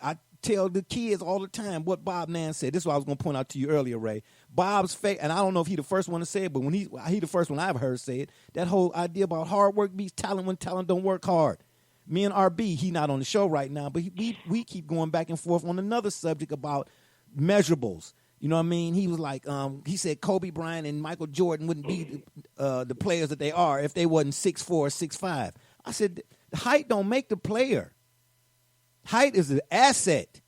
I tell the kids all the time what Bob Nan said. This is what I was going to point out to you earlier, Ray. Bob's fate, and I don't know if he the first one to say it, but when he the first one I've heard say it, that whole idea about hard work beats talent when talent don't work hard. Me and RB, he not on the show right now, but we keep going back and forth on another subject about measurables. You know what I mean? He was like, he said Kobe Bryant and Michael Jordan wouldn't be the players that they are if they wasn't 6'4" or 6'5". I said, height don't make the player. Height is an asset.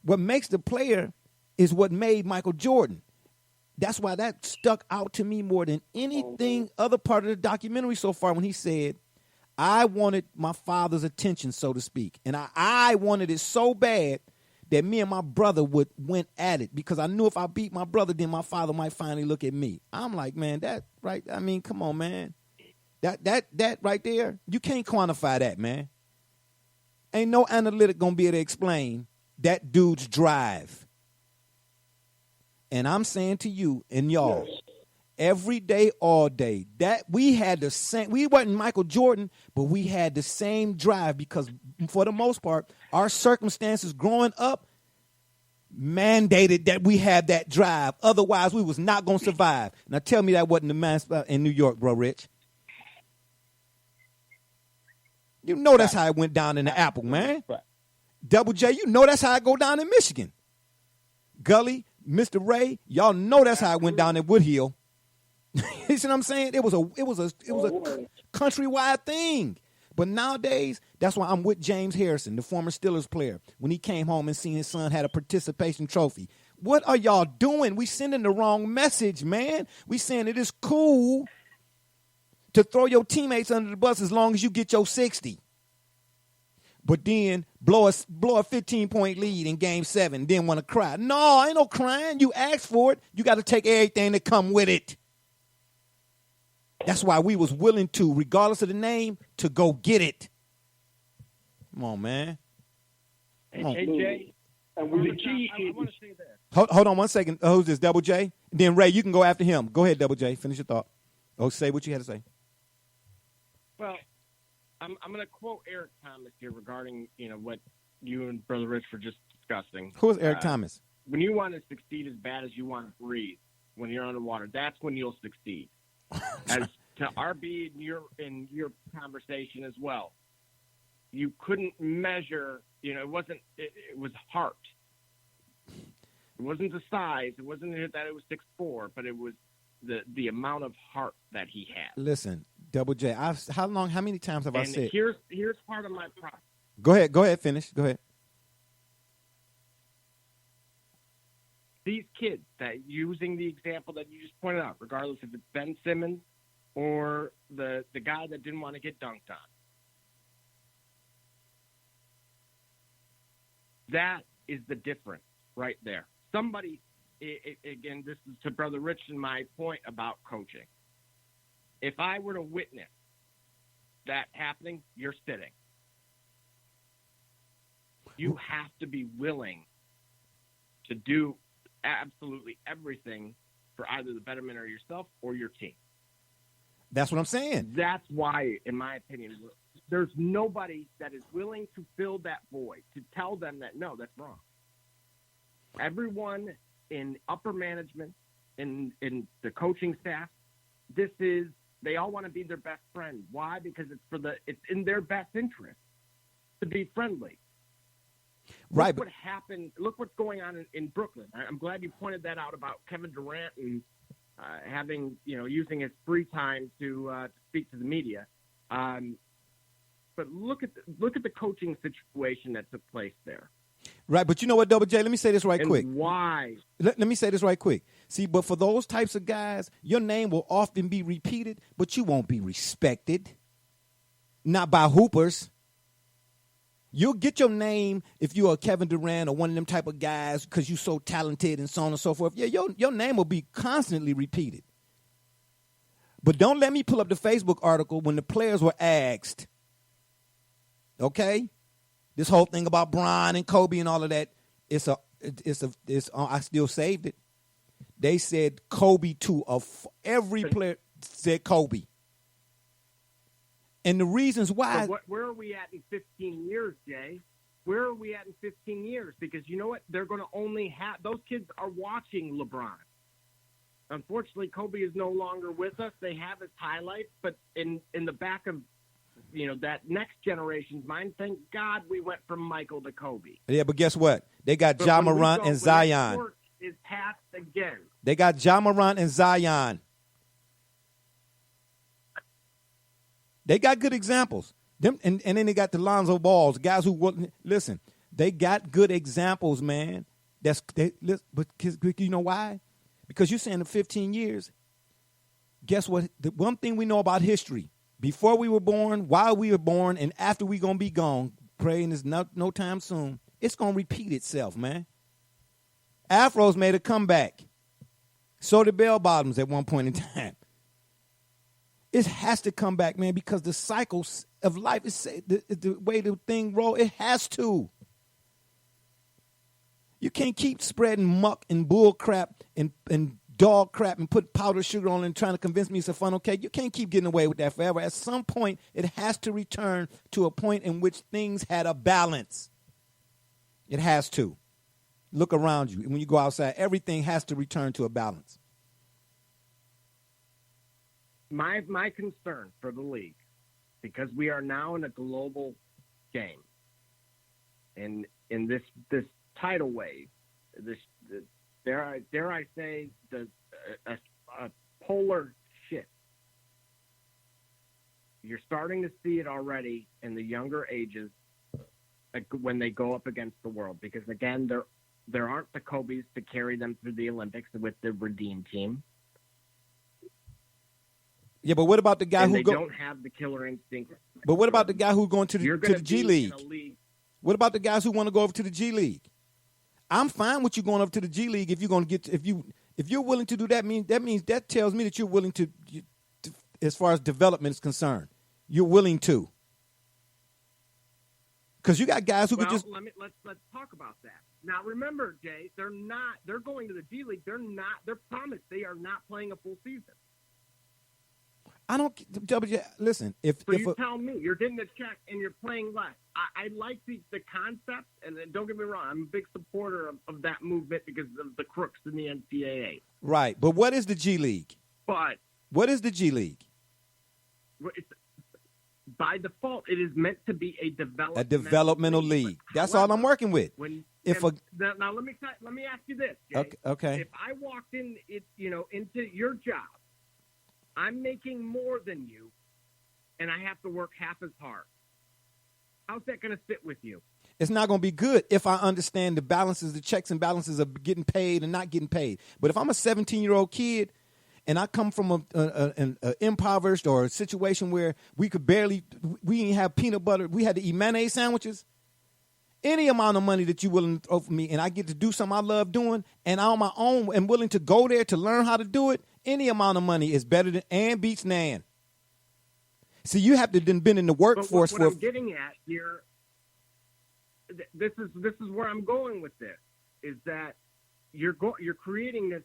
What makes the player is what made Michael Jordan. That's why that stuck out to me more than anything other part of the documentary so far when he said, I wanted my father's attention, so to speak. And I wanted it so bad that me and my brother went at it because I knew if I beat my brother, then my father might finally look at me. I'm like, man, that right. I mean, come on, man. That right there, you can't quantify that, man. Ain't no analytic going to be able to explain that dude's drive. And I'm saying to you and y'all, every day, all day, that we had the same, we wasn't Michael Jordan, but we had the same drive because for the most part, our circumstances growing up mandated that we had that drive. Otherwise, we was not going to survive. Now tell me that wasn't the man in New York, bro, Rich. You know that's how it went down in the Apple, man. Double J, you know that's how it go down in Michigan. Gully, Mr. Ray, y'all know that's how it went down in Woodhill. You see what I'm saying? It was a countrywide thing. But nowadays, that's why I'm with James Harrison, the former Steelers player, when he came home and seen his son had a participation trophy. What are y'all doing? We sending the wrong message, man. We saying it is cool to throw your teammates under the bus as long as you get your 60. But then blow a 15-point lead in Game 7, then want to cry. No, ain't no crying. You asked for it. You got to take everything that come with it. That's why we was willing to, regardless of the name, to go get it. Come on, man. Come on. Hey, Jay. And the key I want to say this. Hold on 1 second. Who's this, Double J? Then, Ray, you can go after him. Go ahead, Double J. Finish your thought. Oh, say what you had to say. Well, I'm going to quote Eric Thomas here regarding, what you and Brother Rich were just discussing. Who is Eric Thomas? When you want to succeed as bad as you want to breathe, when you're underwater, that's when you'll succeed. As to RB in your conversation as well, you couldn't measure. It was heart. It wasn't the size. It wasn't that it was 6'4", but it was the amount of heart that he has. Listen, Double J, how many times have I And said? here's part of my problem. Go ahead, finish. Go ahead. These kids that using the example that you just pointed out, regardless if it's Ben Simmons or the guy that didn't want to get dunked on. That is the difference right there. Somebody, again, this is to Brother Rich and my point about coaching. If I were to witness that happening, you're sitting. You have to be willing to do absolutely everything for either the betterment of yourself or your team. That's what I'm saying. That's why, in my opinion, there's nobody that is willing to fill that void, to tell them that, no, that's wrong. Everyone in upper management, in the coaching staff, they all want to be their best friend. Why? Because it's in their best interest to be friendly. Right. Look what happened. Look what's going on in Brooklyn. I'm glad you pointed that out about Kevin Durant and using his free time to speak to the media. But look at the coaching situation that took place there. Right, but you know what, Double J? Let me say this right quick. Why? Let me say this right quick. See, but for those types of guys, your name will often be repeated, but you won't be respected. Not by hoopers. You'll get your name if you're a Kevin Durant or one of them type of guys because you're so talented and so on and so forth. Yeah, your name will be constantly repeated. But don't let me pull up the Facebook article when the players were asked, okay, this whole thing about Bron and Kobe and all of that, I still saved it. They said Kobe to every player said Kobe. And the reasons why. So where are we at in 15 years, Jay? Where are we at in 15 years? Because you know what? They're going to only have – those kids are watching LeBron. Unfortunately, Kobe is no longer with us. They have his highlights, but in the back of, that next generation's mind, thank God we went from Michael to Kobe. Yeah, but guess what? They got Ja Morant and Zion. That torch is passed again. They got Ja Morant and Zion. They got good examples. Them and then they got the Lonzo Balls, guys who listen. They got good examples, man. But you know why? Because you're saying in 15 years. Guess what? The one thing we know about history: before we were born, while we were born, and after we gonna be gone, praying is no time soon. It's gonna repeat itself, man. Afros made a comeback. So did bell bottoms at one point in time. It has to come back, man, because the cycles of life is the way the thing roll. It has to. You can't keep spreading muck and bull crap and dog crap and put powdered sugar on it and trying to convince me it's a funnel cake. You can't keep getting away with that forever. At some point, it has to return to a point in which things had a balance. It has to. Look around you. When you go outside, everything has to return to a balance. My concern for the league, because we are now in a global game, and in this tidal wave, dare I say a polar shift. You're starting to see it already in the younger ages when they go up against the world, because again there aren't the Kobes to carry them through the Olympics with the Redeem team. Yeah, but what about the guy who don't have the killer instinct? But what about the guy who's going to the G League? What about the guys who want to go over to the G League? I'm fine with you going over to the G League if you're going to get if you're willing to do that. That tells me that you're willing to as far as development is concerned, you're willing to. Because you got guys who could just let's talk about that. Now remember, Jay, they're going to the G League. They're promised they are not playing a full season. I don't. Listen, you tell me you're getting a check and you're playing less. I like the concept, and don't get me wrong, I'm a big supporter of that movement because of the crooks in the NCAA. Right, but what is the G League? But what is the G League? By default, it is meant to be a developmental league. That's all I'm working with. now let me ask you this, Jay. Okay. If I walked into your job, I'm making more than you, and I have to work half as hard. How's that going to sit with you? It's not going to be good if I understand the balances, the checks and balances of getting paid and not getting paid. But if I'm a 17-year-old kid and I come from an impoverished or a situation where we didn't have peanut butter, we had to eat mayonnaise sandwiches, any amount of money that you're willing to throw for me and I get to do something I love doing and I'm on my own and willing to go there to learn how to do it, any amount of money is better than and beats Nan. See, you have to been in the workforce what I'm getting at here, this is where I'm going with this, is that you're creating this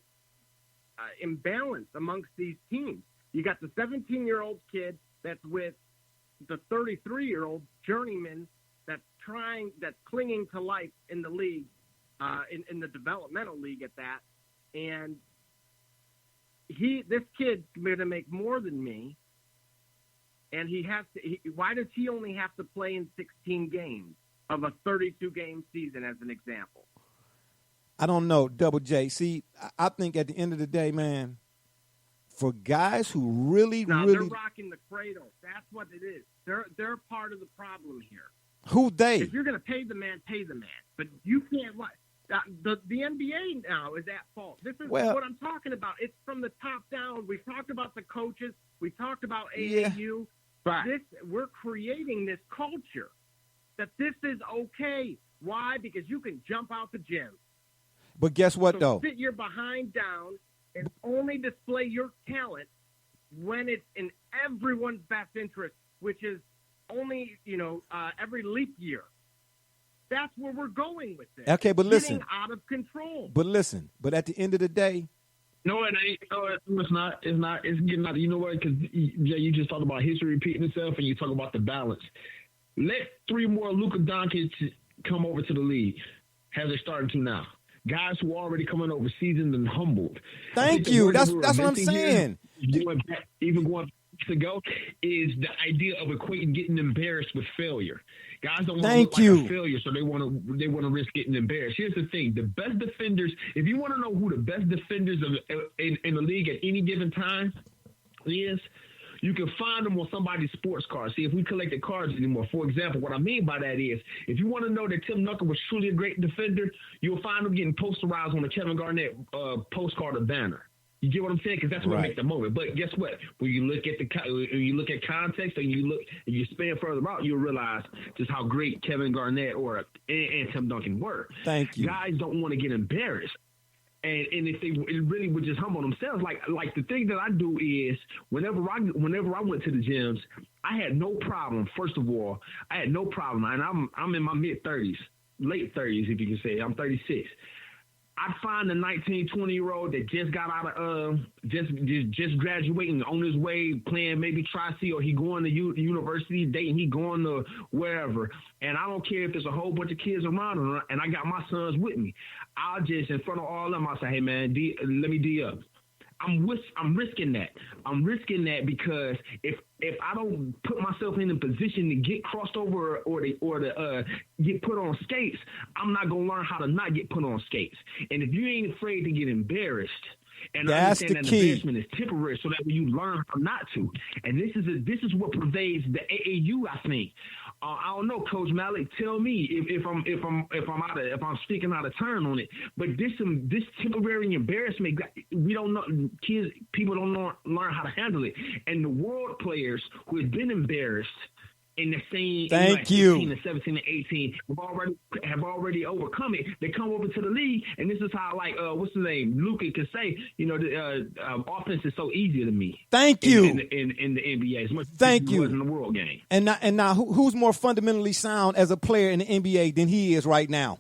imbalance amongst these teams. You got the 17-year-old kid that's with the 33-year-old journeyman that's clinging to life in the league, in the developmental league at that, and this kid's going to make more than me, and why does he only have to play in 16 games of a 32-game season, as an example? I don't know, Double J. See, I think at the end of the day, man, for guys who really they're rocking the cradle. That's what it is. They're part of the problem here. Who they? If you're going to pay the man, pay the man. But you can't. The NBA now is at fault. This is what I'm talking about. It's from the top down. We talked about the coaches. We talked about AAU. Right. We're creating this culture that this is okay. Why? Because you can jump out the gym. But guess what, though? Sit your behind down and only display your talent when it's in everyone's best interest, which is only, every leap year. That's where we're going with this. Okay, but listen. Getting out of control. But at the end of the day. No, it ain't. No, it's not. It's not. It's getting out. You know what? Because you just talked about history repeating itself, and you talk about the balance. Let 3 more Luka Doncic come over to the league, as they're starting to now. Guys who are already coming over seasoned and humbled. Thank you. That's what I'm saying. Even going to go is the idea of equating getting embarrassed with failure. Guys don't want to look like a failure, so they want to risk getting embarrassed. Here's the thing: the best defenders. If you want to know who the best defenders in the league at any given time is, you can find them on somebody's sports card. See, if we collected cards anymore. For example, what I mean by that is, if you want to know that Tim Duncan was truly a great defender, you'll find him getting posterized on the Kevin Garnett postcard or banner. You get what I'm saying? Because that's what makes the moment. But guess what? When you look at context and you span further out, you'll realize just how great Kevin Garnett and Tim Duncan were. Thank you. Guys don't want to get embarrassed. And if they really would just humble themselves, like the thing that I do is whenever I went to the gyms, I had no problem. First of all, I had no problem, and I'm in my mid-30s, late 30s, if you can say. I'm 36. I'd find a 19, 20-year-old that just got out of just graduating, on his way playing maybe Tri-C, or he going to university, dating, he going to wherever. And I don't care if there's a whole bunch of kids around him, and I got my sons with me. I'll just, in front of all of them, I'll say, hey, man, let me D up. I'm risking that. I'm risking that because if I don't put myself in a position to get crossed over or to get put on skates, I'm not gonna learn how to not get put on skates. And if you ain't afraid to get embarrassed and understand that embarrassment is temporary, so that when you learn how not to. And this is what pervades the AAU, I think. I don't know, Coach Malik. Tell me if I'm speaking out of turn on it. But this temporary embarrassment, we don't know. People don't learn how to handle it. And the world players who have been embarrassed in the same 16 to 17 to 18 have already overcome it. They come over to the league, and this is how, what's his name, Luka could say, the offense is so easy to me. Thank you. In the NBA, as much Thank as you. it was in the world game. And now, who's more fundamentally sound as a player in the NBA than he is right now?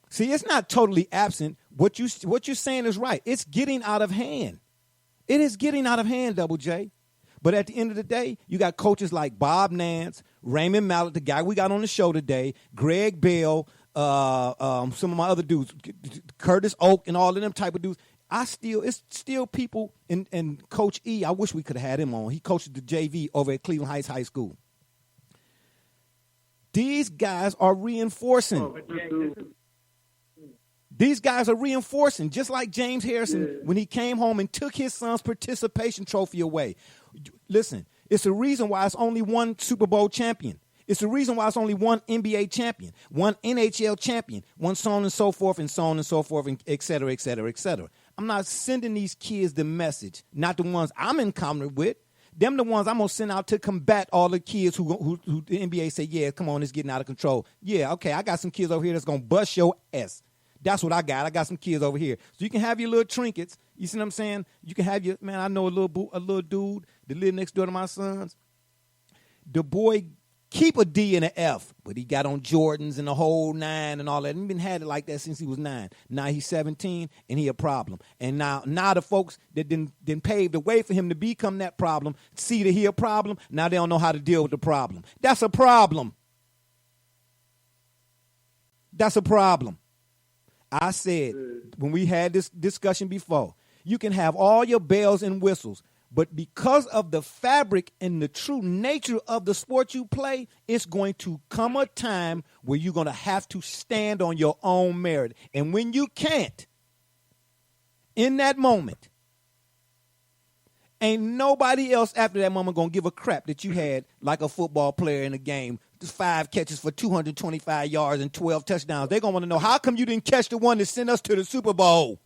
See, it's not totally absent. What you're saying is right. It's getting out of hand. It is getting out of hand, Double J. But at the end of the day, you got coaches like Bob Nance, Raymond Mallett, the guy we got on the show today, Greg Bell, some of my other dudes, Curtis Oak, and all of them type of dudes. It's still people, and Coach E, I wish we could have had him on. He coached the JV over at Cleveland Heights High School. These guys are reinforcing. These guys are reinforcing, just like James Harrison when he came home and took his son's participation trophy away. Listen, it's the reason why it's only one Super Bowl champion. It's the reason why it's only one NBA champion, one NHL champion, one so on and so forth, and et cetera, et cetera, et cetera. I'm not sending these kids the message, not the ones I'm in common with. Them the ones I'm going to send out to combat all the kids who the NBA say, yeah, come on, it's getting out of control. Yeah, okay, I got some kids over here that's going to bust your ass. That's what I got. I got some kids over here. So you can have your little trinkets. You see what I'm saying? You can have your, man, I know a little dude that live next door to my sons. The boy keep a D and an F, but he got on Jordans and the whole 9 and all that. He been had it like that since he was 9. Now he's 17 and he a problem. And now the folks that didn't pave the way for him to become that problem see that he a problem. Now they don't know how to deal with the problem. That's a problem. That's a problem. I said when we had this discussion before, you can have all your bells and whistles, but because of the fabric and the true nature of the sport you play, it's going to come a time where you're going to have to stand on your own merit. And when you can't, in that moment, ain't nobody else after that moment going to give a crap that you had like a football player in a game, 5 catches for 225 yards and 12 touchdowns. They're going to want to know, how come you didn't catch the one that sent us to the Super Bowl?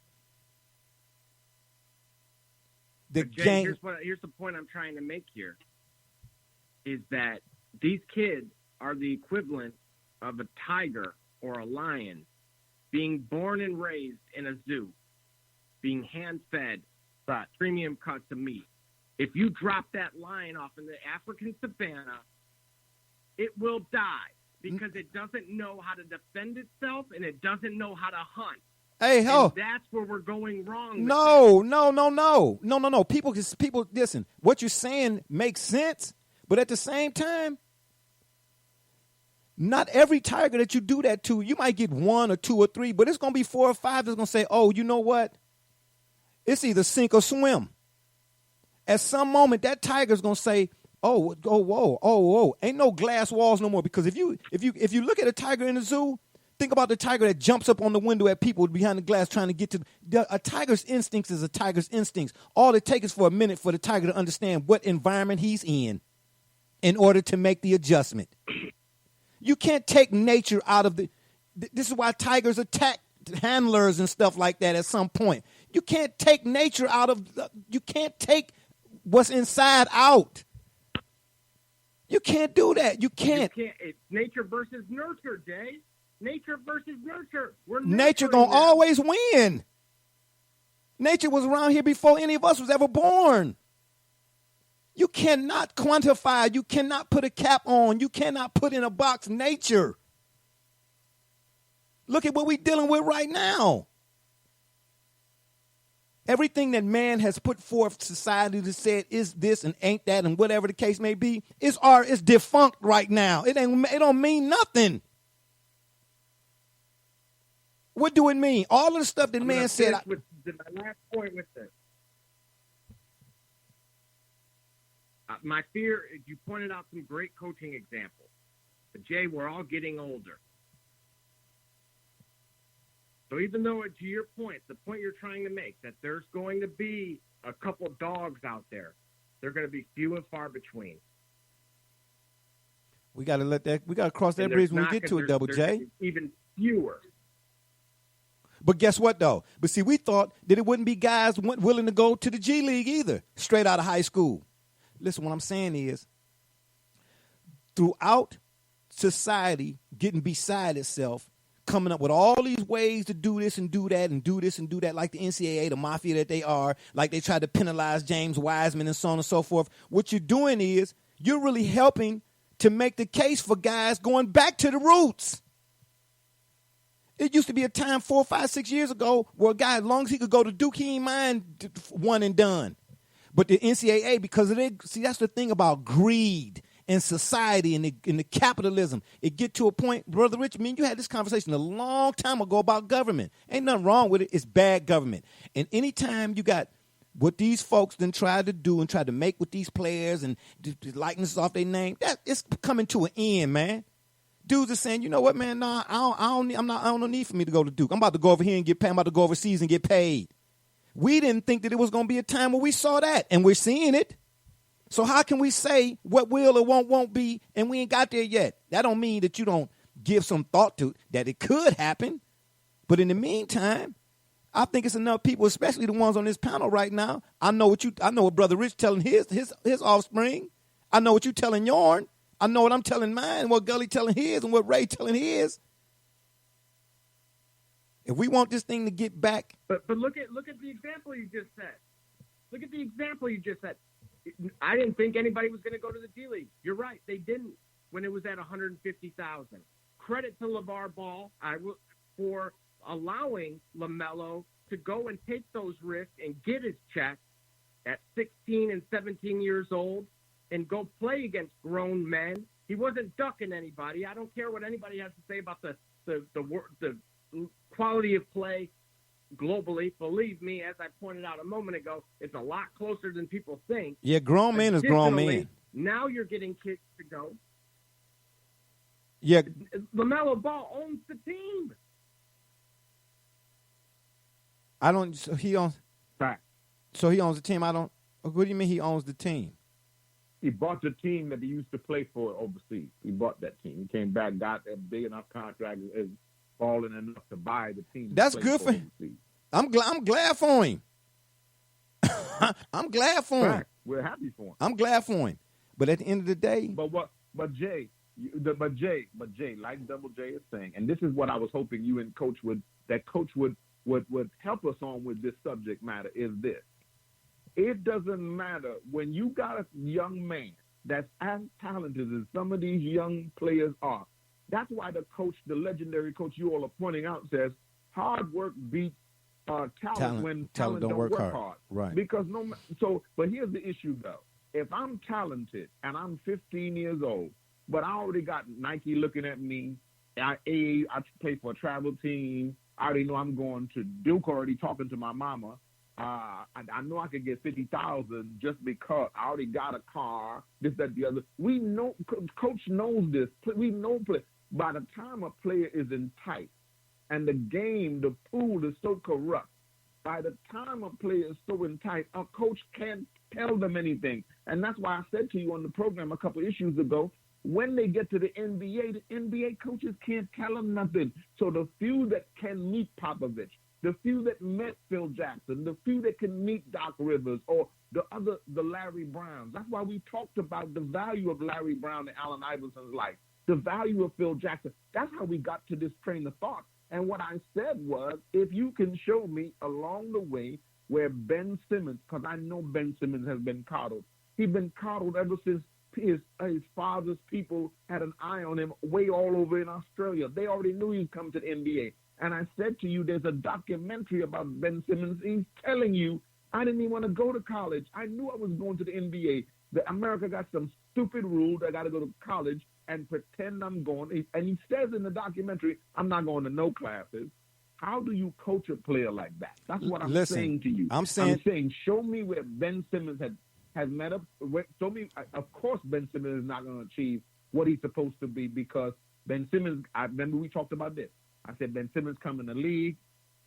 Jay, here's the point I'm trying to make here, is that these kids are the equivalent of a tiger or a lion being born and raised in a zoo, being hand-fed premium cuts of meat. If you drop that lion off in the African savannah, it will die because it doesn't know how to defend itself and it doesn't know how to hunt. Hey, and that's where we're going wrong. No. People, listen, what you're saying makes sense, but at the same time, not every tiger that you do that to, you might get 1 or 2 or 3, but it's going to be 4 or 5 that's going to say, oh, you know what? It's either sink or swim. At some moment, that tiger's going to say, whoa, ain't no glass walls no more. Because if you look at a tiger in the zoo, think about the tiger that jumps up on the window at people behind the glass trying to get to a tiger's instincts is a tiger's instincts. All it takes is for a minute for the tiger to understand what environment he's in order to make the adjustment. You can't take nature out of this is why tigers attack handlers and stuff like that at some point. You can't take nature out of you can't take what's inside out. You can't do that. You can't. It's nature versus nurture, Jay. Nature versus nurture. Nature gonna always win. Nature was around here before any of us was ever born. You cannot quantify. You cannot put a cap on. You cannot put in a box nature. Look at what we're dealing with right now. Everything that man has put forth, society has said is this and ain't that and whatever the case may be, is defunct right now. It don't mean nothing. What do it mean? All of the stuff that man said. My last point with this. My fear is you pointed out some great coaching examples. But Jay, we're all getting older. So even though, to your point, the point you're trying to make, that there's going to be a couple dogs out there, they're going to be few and far between. We got to cross that bridge when we get to it, Double J. Even fewer. But guess what, though? But see, we thought that it wouldn't be guys willing to go to the G League either, straight out of high school. Listen, what I'm saying is, throughout society getting beside itself, coming up with all these ways to do this and do that and do this and do that, like the NCAA, the mafia that they are, like they tried to penalize James Wiseman and so on and so forth. What you're doing is you're really helping to make the case for guys going back to the roots. It used to be a time 4, 5, 6 years ago where a guy, as long as he could go to Duke, he ain't mind one and done. But the NCAA, because of it, see, that's the thing about greed and society and the capitalism. It get to a point, Brother Rich, I mean, you had this conversation a long time ago about government. Ain't nothing wrong with it. It's bad government. And anytime you got what these folks then tried to do and tried to make with these players and the likeness off their name, that it's coming to an end, man. Dudes are saying, you know what, man? Nah, I don't no need for me to go to Duke. I'm about to go over here and get paid. I'm about to go overseas and get paid. We didn't think that it was going to be a time where we saw that, and we're seeing it. So how can we say what will or won't be, and we ain't got there yet? That don't mean that you don't give some thought to that it could happen. But in the meantime, I think it's enough people, especially the ones on this panel right now. I know what Brother Rich telling his offspring. I know what you telling yourn. I know what I'm telling mine, what Gully telling his, and what Ray telling his. If we want this thing to get back. But look at the example you just set. Look at the example you just set. I didn't think anybody was going to go to the G League. You're right. They didn't when it was at 150,000. Credit to LeVar Ball for allowing LaMelo to go and take those risks and get his check at 16 and 17 years old and go play against grown men. He wasn't ducking anybody. I don't care what anybody has to say about the quality of play globally. Believe me, as I pointed out a moment ago, it's a lot closer than people think. Yeah, grown men is grown men. Now you're getting kids to go. Yeah. LaMelo Ball owns the team. So he owns. Right. So he owns the team. What do you mean he owns the team? He bought the team that he used to play for overseas. He bought that team. He came back, got a big enough contract, is falling enough to buy the team. That's good for him. I'm glad for him. I'm glad for him. We're happy for him. I'm glad for him. But at the end of the day, But Jay, like Double J is saying, and this is what I was hoping you and Coach would help us on with this subject matter, is this. It doesn't matter when you got a young man that's as talented as some of these young players are. That's why the legendary coach you all are pointing out says hard work beats talent when talent don't work hard. Right. Because but here's the issue though. If I'm talented and I'm 15 years old, but I already got Nike looking at me, I play for a travel team, I already know I'm going to Duke, already talking to my mama. I know I could get 50,000 just because I already got a car, this, that, the other. We know, Coach knows this. We know by the time a player is enticed and the game, the pool is so corrupt, by the time a player is so enticed, a coach can't tell them anything. And that's why I said to you on the program a couple issues ago, when they get to the NBA coaches can't tell them nothing. So the few that can meet Popovich, the few that met Phil Jackson, the few that can meet Doc Rivers or the Larry Browns. That's why we talked about the value of Larry Brown and Allen Iverson's life, the value of Phil Jackson. That's how we got to this train of thought. And what I said was, if you can show me along the way where Ben Simmons, because I know Ben Simmons has been coddled. He's been coddled ever since his father's people had an eye on him way all over in Australia. They already knew he'd come to the NBA. And I said to you, there's a documentary about Ben Simmons. He's telling you, I didn't even want to go to college. I knew I was going to the NBA. America got some stupid rule that I got to go to college and pretend I'm going. And he says in the documentary, I'm not going to no classes. How do you coach a player like that? That's what I'm saying to you. I'm saying, show me where Ben Simmons has met up. Show me, of course, Ben Simmons is not going to achieve what he's supposed to be because Ben Simmons, I remember we talked about this. I said, Ben Simmons come in the league.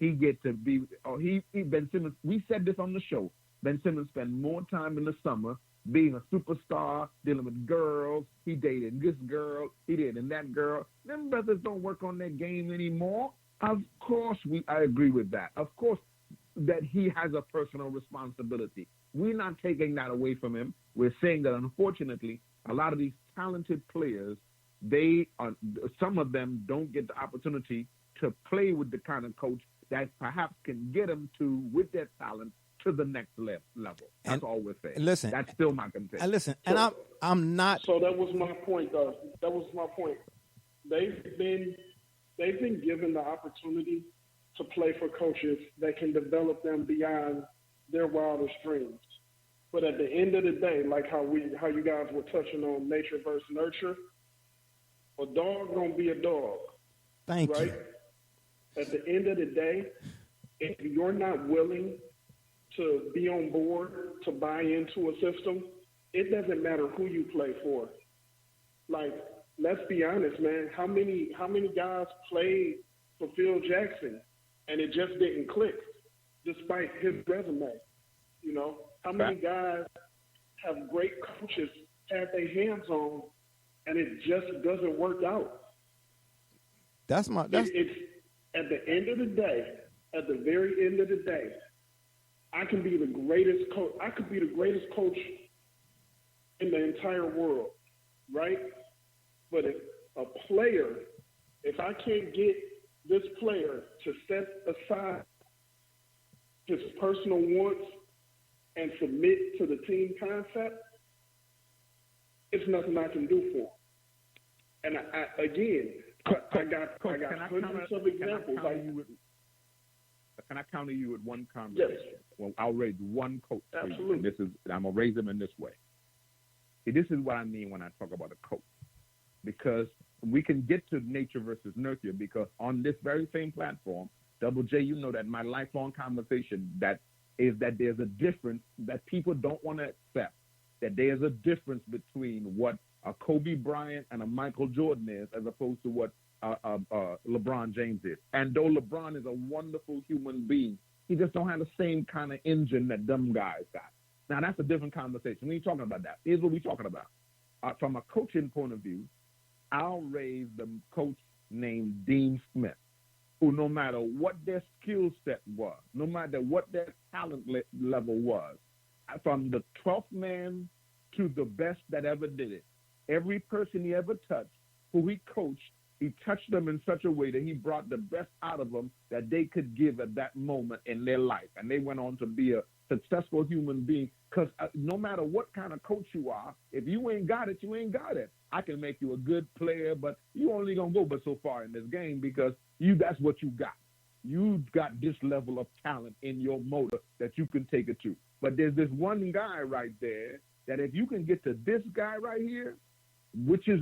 He get to be, Ben Simmons, we said this on the show. Ben Simmons spent more time in the summer being a superstar, dealing with girls. He dated this girl. He dated that girl. Them brothers don't work on their game anymore. Of course, I agree with that. Of course, that he has a personal responsibility. We're not taking that away from him. We're saying that, unfortunately, a lot of these talented players, some of them don't get the opportunity to play with the kind of coach that perhaps can get them with their talent to the next level. That's all we're saying. Listen, that's still my contention. And listen, and I'm not. So that was my point, though. That was my point. They've been given the opportunity to play for coaches that can develop them beyond their wildest dreams. But at the end of the day, like how you guys were touching on nature versus nurture, a dog gonna be a dog. Thank you. At the end of the day, if you're not willing to be on board, to buy into a system, it doesn't matter who you play for. Like, let's be honest, man. How many guys played for Phil Jackson and it just didn't click, despite his resume? You know, how many guys have great coaches had their hands on and it just doesn't work out? It's at the end of the day, at the very end of the day, I can be the greatest coach. I could be the greatest coach in the entire world, right? But if I can't get this player to set aside his personal wants and submit to the team concept, it's nothing I can do for him. And I got hundreds of examples. Can I counter you with one conversation? Yes. Well, I'll raise one coach. Absolutely. I'm gonna raise him in this way. See, this is what I mean when I talk about a coach, because we can get to nature versus nurture. Because on this very same platform, Double J, you know that my lifelong conversation that is that there's a difference that people don't want to accept. That there's a difference between what a Kobe Bryant and a Michael Jordan is, as opposed to what LeBron James is. And though LeBron is a wonderful human being, he just don't have the same kind of engine that them guys got. Now, that's a different conversation. We ain't talking about that. Here's what we're talking about. From a coaching point of view, I'll raise the coach named Dean Smith, who no matter what their skill set was, no matter what their talent level was, from the 12th man to the best that ever did it, every person he ever touched, who he coached, he touched them in such a way that he brought the best out of them that they could give at that moment in their life. And they went on to be a successful human being. Because no matter what kind of coach you are, if you ain't got it, you ain't got it. I can make you a good player, but you only going to go but so far in this game because that's what you got. You've got this level of talent in your motor that you can take it to. But there's this one guy right there that if you can get to this guy right here, which is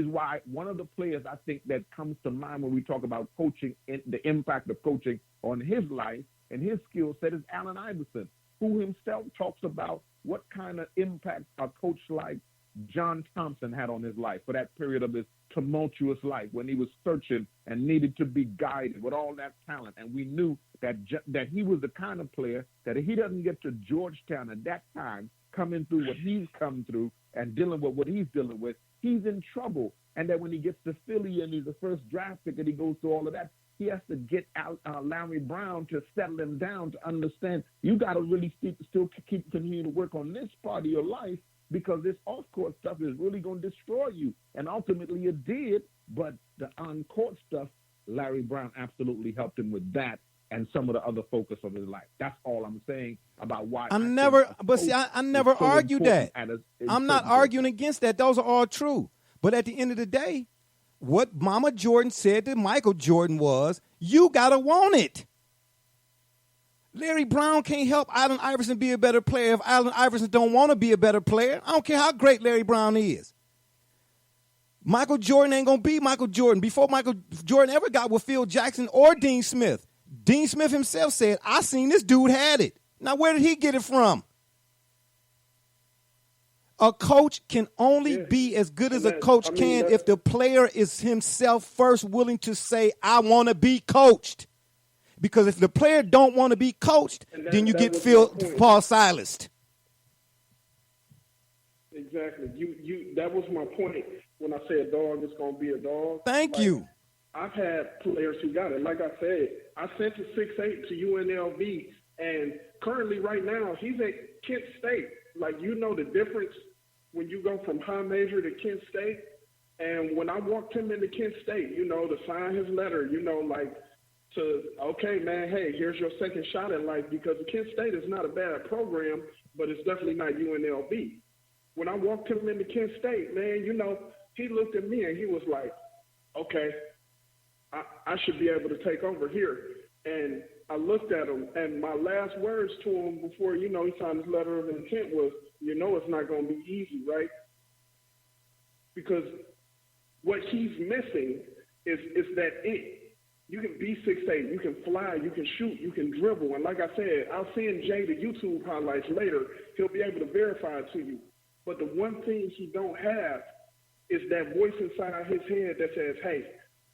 why one of the players I think that comes to mind when we talk about coaching, the impact of coaching on his life and his skill set is Allen Iverson, who himself talks about what kind of impact a coach like John Thompson had on his life for that period of his tumultuous life when he was searching and needed to be guided with all that talent. And we knew that he was the kind of player that if he doesn't get to Georgetown at that time, coming through what he's come through and dealing with what he's dealing with, he's in trouble. And that when he gets to Philly and he's the first draft pick and he goes through all of that, he has to get out Larry Brown to settle him down to understand you got to really still continue to work on this part of your life because this off-court stuff is really going to destroy you. And ultimately it did, but the on-court stuff, Larry Brown absolutely helped him with that and some of the other focus of his life. That's all I'm saying about why. I never argued that. I'm not arguing against that. Those are all true. But at the end of the day, what Mama Jordan said to Michael Jordan was, you got to want it. Larry Brown can't help Allen Iverson be a better player if Allen Iverson don't want to be a better player. I don't care how great Larry Brown is. Michael Jordan ain't going to be Michael Jordan. Before Michael Jordan ever got with Phil Jackson or Dean Smith, Dean Smith himself said, I seen this dude had it. Now, where did he get it from? A coach can only be as good as a coach can if the player is himself first willing to say, I want to be coached. Because if the player don't want to be coached, then you get Paul Silas. Exactly. That was my point when I said dog is going to be a dog. Thank you. I've had players who got it. Like I said, I sent a 6'8" to UNLV, and currently right now he's at Kent State. Like, you know the difference when you go from high major to Kent State. And when I walked him into Kent State, to sign his letter, okay, man, hey, here's your second shot at life, because Kent State is not a bad program, but it's definitely not UNLV. When I walked him into Kent State, man, he looked at me and he was like, okay, I should be able to take over here. And I looked at him, and my last words to him before, he signed his letter of intent was, it's not going to be easy, right? Because what he's missing is that it. You can be 6'8", you can fly, you can shoot, you can dribble. And like I said, I'll send Jay the YouTube highlights later. He'll be able to verify it to you. But the one thing he don't have It's that voice inside his head that says, "Hey,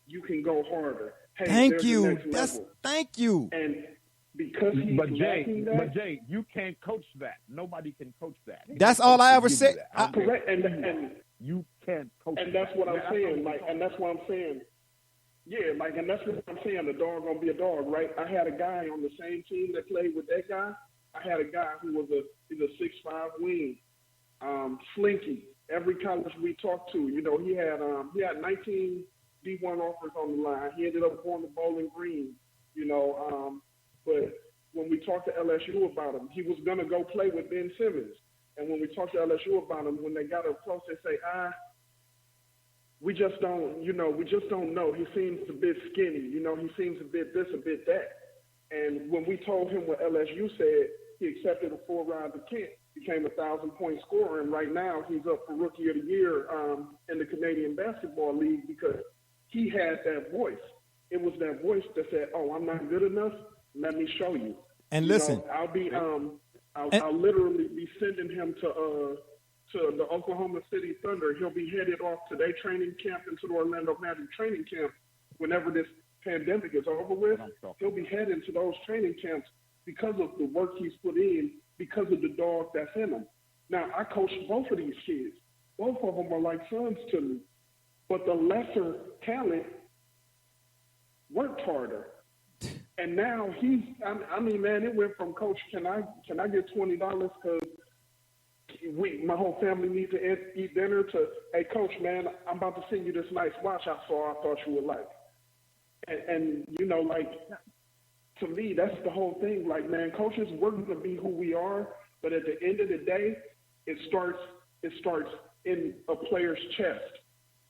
you can go harder. Hey, Thank there's the you. next level." Thank you. And because he's But lacking that, but Jay, you can't coach that. Nobody can coach that. That's all I ever said. correct, and You can't coach and that's what I'm that. saying. Like, and that's what I'm saying. Yeah, like, and that's what I'm saying. The dog gonna be a dog, right? I had a guy on the same team that played with that guy. I had a guy who was he's a 6'5" wing, slinky. Every college we talked to, you know, he had 19 D1 offers on the line. He ended up going to Bowling Green, you know. But when we talked to LSU about him, he was gonna go play with Ben Simmons. And when we talked to LSU about him, when they got up close, they say, we just don't know. He seems a bit skinny, you know, he seems a bit this, a bit that. And when we told him what LSU said, he accepted a full ride to Kent, became a 1,000-point scorer, and right now he's up for Rookie of the Year in the Canadian Basketball League because he had that voice. It was that voice that said, "Oh, I'm not good enough. Let me show you." And listen, I'll literally be sending him to the Oklahoma City Thunder. He'll be headed off to their training camp into the Orlando Magic training camp whenever this pandemic is over with. He'll be heading to those training camps because of the work he's put in, because of the dog that's in him. Now, I coached both of these kids. Both of them are like sons to me. But the lesser talent worked harder. And now man, it went from, "Coach, can I get $20 because my whole family needs to eat dinner," to, "Hey, Coach, man, I'm about to send you this nice watch I saw I thought you would like." And you know, like, to me, that's the whole thing. Like, man, coaches, we're going to be who we are, but at the end of the day, it starts in a player's chest.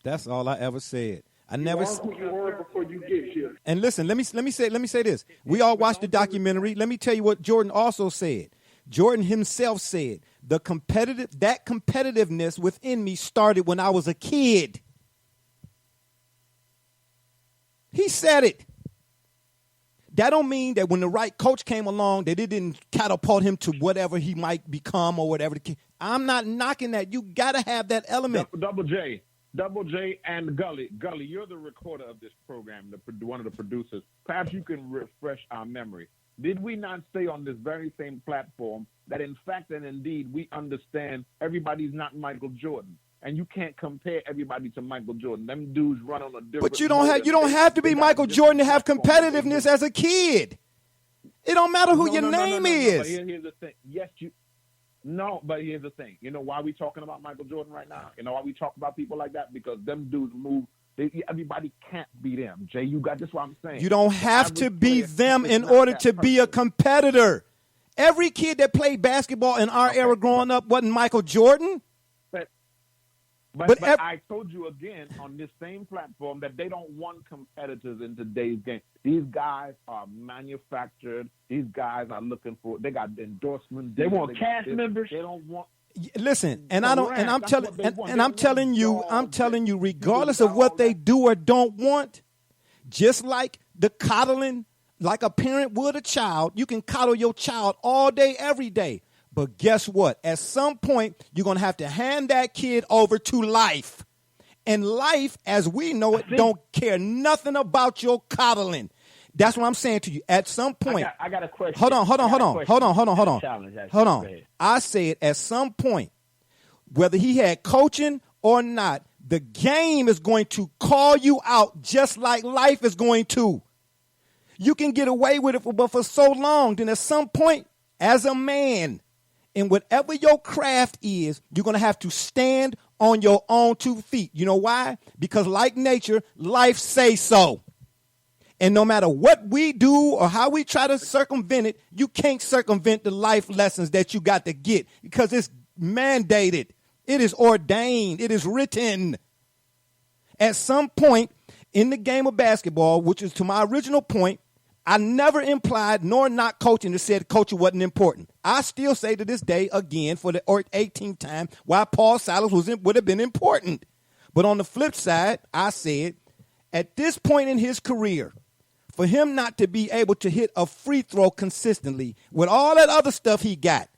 that's all I ever said. I You never. are who you are before you get here. And listen, let me say this. We all watched the documentary. Let me tell you what Jordan also said. Jordan himself said that competitiveness within me started when I was a kid. He said it. That don't mean that when the right coach came along that it didn't catapult him to whatever he might become or whatever. I'm not knocking that. You got to have that element. Double J and Gully, you're the recorder of this program, one of the producers. Perhaps you can refresh our memory. Did we not say on this very same platform that in fact and indeed we understand everybody's not Michael Jordan, and you can't compare everybody to Michael Jordan? Them dudes run on a different. But you don't have to be Michael Jordan to have competitiveness as a kid. It don't matter who your name is. But here's the thing. Yes, No, but here's the thing. You know why we talking about Michael Jordan right now? You know why we talk about people like that? Because them dudes move. Everybody can't be them. Jay, you got this. What I'm saying. You don't have to be them in order to be a competitor. Every kid that played basketball in our era growing up wasn't Michael Jordan. But I told you again on this same platform that they don't want competitors in today's game. These guys are manufactured. These guys are looking for. They got endorsements. They want cast members. They don't want. Listen, and I'm telling you, regardless of what they do or don't want, just like the coddling, like a parent would a child, you can coddle your child all day, every day. But guess what? At some point, you're going to have to hand that kid over to life. And life, as we know it, don't care nothing about your coddling. That's what I'm saying to you. At some point. I got a question. Hold on. I said at some point, whether he had coaching or not, the game is going to call you out just like life is going to. You can get away with it but for so long. Then at some point, as a man, and whatever your craft is, you're going to have to stand on your own 2 feet. You know why? Because like nature, life says so. And no matter what we do or how we try to circumvent it, you can't circumvent the life lessons that you got to get because it's mandated. It is ordained. It is written. At some point in the game of basketball, which is to my original point, I never implied nor not coaching that said coaching wasn't important. I still say to this day, again, for the 18th time, why Paul Silas would have been important. But on the flip side, I said, at this point in his career, for him not to be able to hit a free throw consistently with all that other stuff he got,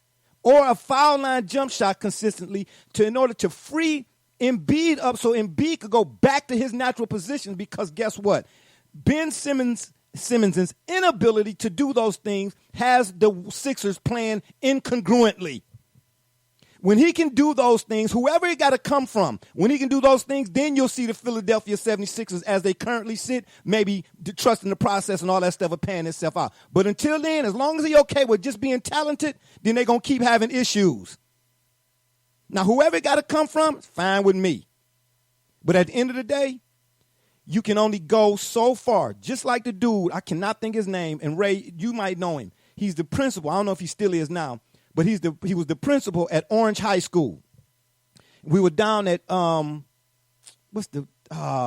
or a foul line jump shot consistently in order to free Embiid up so Embiid could go back to his natural position, because guess what? Ben Simmons' inability to do those things has the Sixers playing incongruently. When he can do those things, whoever it got to come from, when he can do those things, then you'll see the Philadelphia 76ers as they currently sit, maybe trusting the process and all that stuff are panning itself out. But until then, as long as he's okay with just being talented, then they're going to keep having issues. Now, whoever it got to come from, it's fine with me. But at the end of the day, you can only go so far. Just like the dude, I cannot think his name, and Ray, you might know him. He's the principal. I don't know if he still is now, but he was the principal at Orange High School. We were down at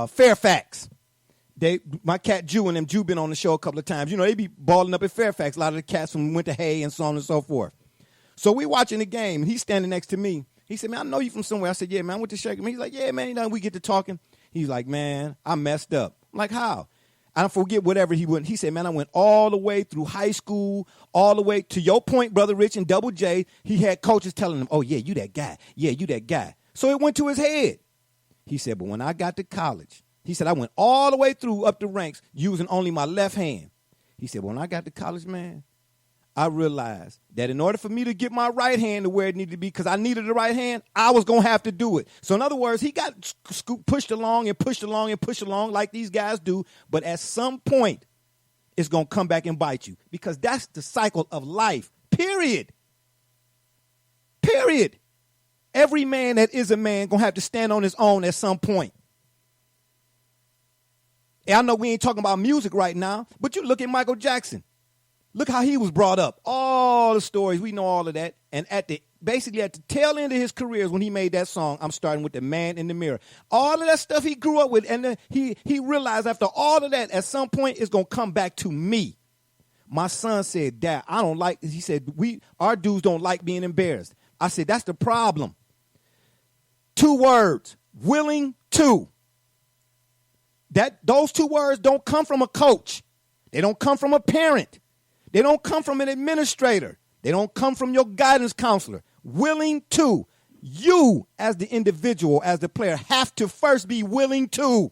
Fairfax. My cat Jew and them, Jew been on the show a couple of times. You know, they be balling up at Fairfax. A lot of the cats from Winter Hay and so on and so forth. So we watching the game, and he's standing next to me. He said, man, I know you from somewhere. I said, yeah, man, I went to Shaker. He's like, yeah, man. We get to talking. He's like, man, I messed up. I'm like, how? I don't forget whatever he went. He said, man, I went all the way through high school, all the way to your point, Brother Rich and Double J. He had coaches telling him, oh, yeah, you that guy. Yeah, you that guy. So it went to his head. He said, but when I got to college, he said, I went all the way through up the ranks using only my left hand. He said, when I got to college, man, I realized that in order for me to get my right hand to where it needed to be, because I needed the right hand, I was going to have to do it. So in other words, he got pushed along and pushed along and pushed along like these guys do. But at some point, it's going to come back and bite you, because that's the cycle of life, period. Period. Every man that is a man going to have to stand on his own at some point. And I know we ain't talking about music right now, but you look at Michael Jackson. Look how he was brought up. All the stories, we know all of that. And basically at the tail end of his career is when he made that song, I'm Starting with the Man in the Mirror. All of that stuff he grew up with, and then he realized after all of that, at some point, it's going to come back to me. My son said, Dad, I don't like, he said, our dudes don't like being embarrassed. I said, that's the problem. 2 words, willing to. Those 2 words don't come from a coach. They don't come from a parent. They don't come from an administrator. They don't come from your guidance counselor. Willing to. You, as the individual, as the player, have to first be willing to.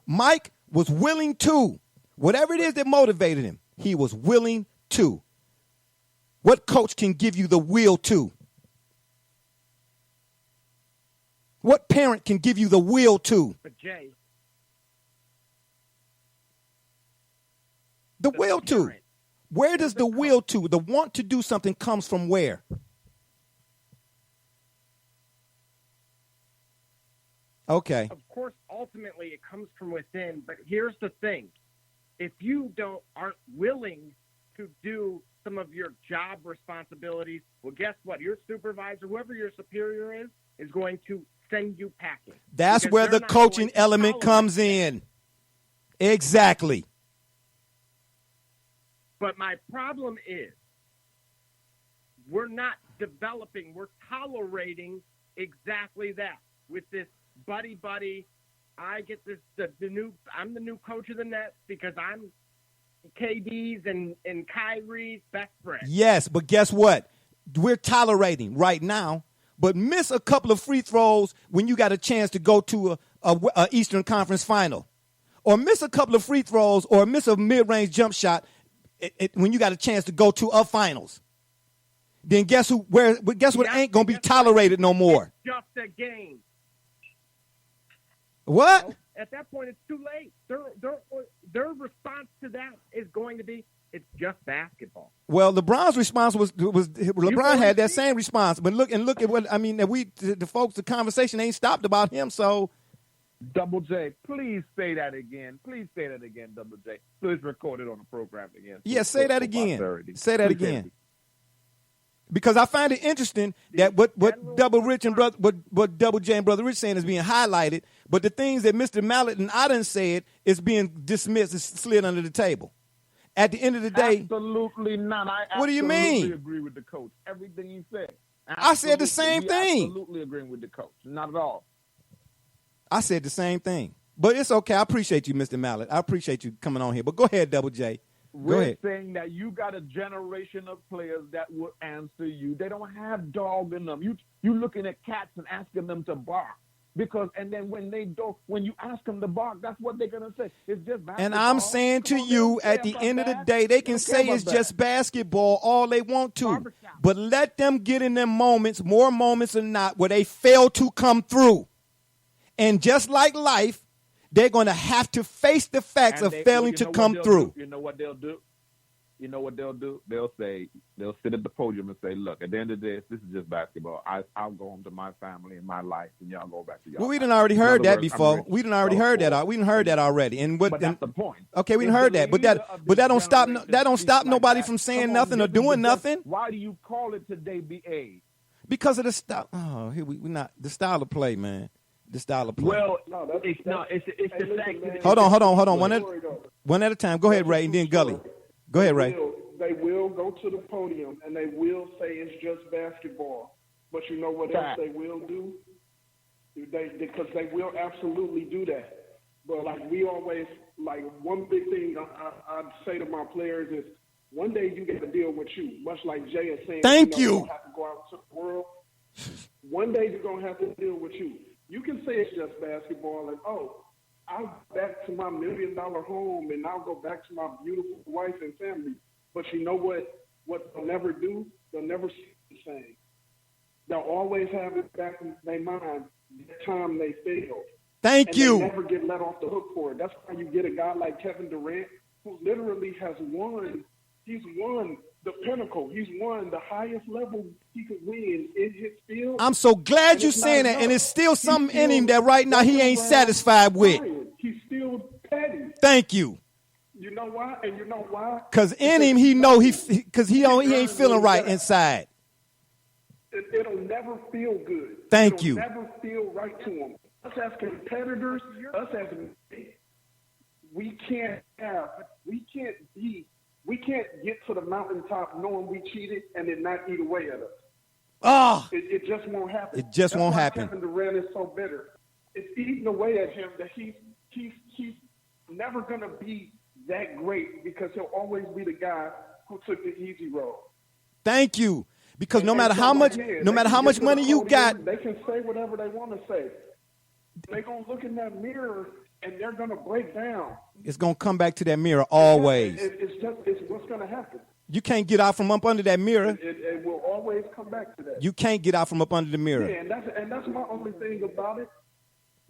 Mike was willing to. Whatever it is that motivated him, he was willing to. What coach can give you the will to? What parent can give you the will to? But Jay, the will to. Where does the will to, the want to do something comes from where? Okay. Of course, ultimately it comes from within, but here's the thing. If you aren't willing to do some of your job responsibilities, well, guess what? Your supervisor, whoever your superior is going to send you packing. That's where the coaching element comes in. Exactly. But my problem is we're not developing, we're tolerating exactly that with this buddy. I get I'm the new coach of the Nets because I'm KD's and Kyrie's best friend. Yes, but guess what? We're tolerating right now, but miss a couple of free throws when you got a chance to go to a Eastern Conference final. Or miss a couple of free throws or miss a mid-range jump shot when you got a chance to go to a finals. Then guess what ain't going to be tolerated no more? It's just a game. What? You know, at that point, it's too late. Their response to that is going to be, it's just basketball. Well, LeBron's response was LeBron had that same response. But look at what, I mean, the conversation ain't stopped about him, so. Double J, please say that again. Please say that again, Double J. Please record it on the program again. Yeah, say that again. Say that again. Because I find it interesting that what Double Rich and what Double J and Brother Rich saying is being highlighted, but the things that Mr. Mallett and I done said is being dismissed, is slid under the table. At the end of the day, absolutely not. What do you mean? I agree with the coach. Everything he said. I said the same thing. Absolutely agreeing with the coach. Not at all. I said the same thing. But it's okay. I appreciate you, Mr. Mallett. I appreciate you coming on here. But go ahead, Double J. We're ahead. saying that you got a generation of players that will answer you. They don't have dog in them. You looking at cats and asking them to bark. And then when you ask them to bark, that's what they're gonna say. It's just basketball. And I'm saying to you, at the end of the day, they can say it's just basketball all they want to. But let them get in them moments, more moments than not, where they fail to come through. And just like life, they're going to have to face the facts of failing to come through. You know what they'll do? They'll sit at the podium and say, look, at the end of this is just basketball. I'll go home to my family and my life, and y'all go back to y'all. Well, we done already heard that before. We done already heard that. We done heard that already. But that's the point. Okay, we done heard that. But that don't stop. That don't stop nobody from saying nothing or doing nothing. Why do you call it today BA? Because of the style. Oh, here we not the style of play, man. The style of play. Well, it's the fact that Hold on. One at a time. Go ahead, Ray, and then Gully. Go ahead, Ray. They will go to the podium and they will say it's just basketball. But you know what else they will do? Because they will absolutely do that. But like we always, like one big thing I'd say to my players is, one day you got to deal with you. Much like Jay is saying, Thank you. You don't have to go out to the world. One day you're gonna have to deal with you. You can say it's just basketball, and I'll go back to my $1 million home, and I'll go back to my beautiful wife and family. But you know what? What they'll never do? They'll never see the same. They'll always have it back in their mind the time they failed. Thank you. They never get let off the hook for it. That's why you get a guy like Kevin Durant, who literally has won. He's won the pinnacle. He's won the highest level he could win in his field. I'm so glad you're saying that, and it's still something in him that right now he ain't satisfied with. He's still petty. Thank you. You know why? And you know why? Because in him, he know he ain't feeling right inside. It'll never feel good. Thank you. It'll never feel right to him. Us as competitors, we can't get to the mountaintop knowing we cheated and it not eat away at us. Oh, it just won't happen. It just won't happen. Kevin Durant is so bitter. It's eating away at him that he's never gonna be that great because he'll always be the guy who took the easy road. Thank you. Because no matter how much money you got, they can say whatever they want to say. They're gonna look in that mirror and they're gonna break down. It's gonna come back to that mirror always. It's what's gonna happen. You can't get out from up under that mirror. It will always come back to that. You can't get out from up under the mirror. Yeah, and that's my only thing about it.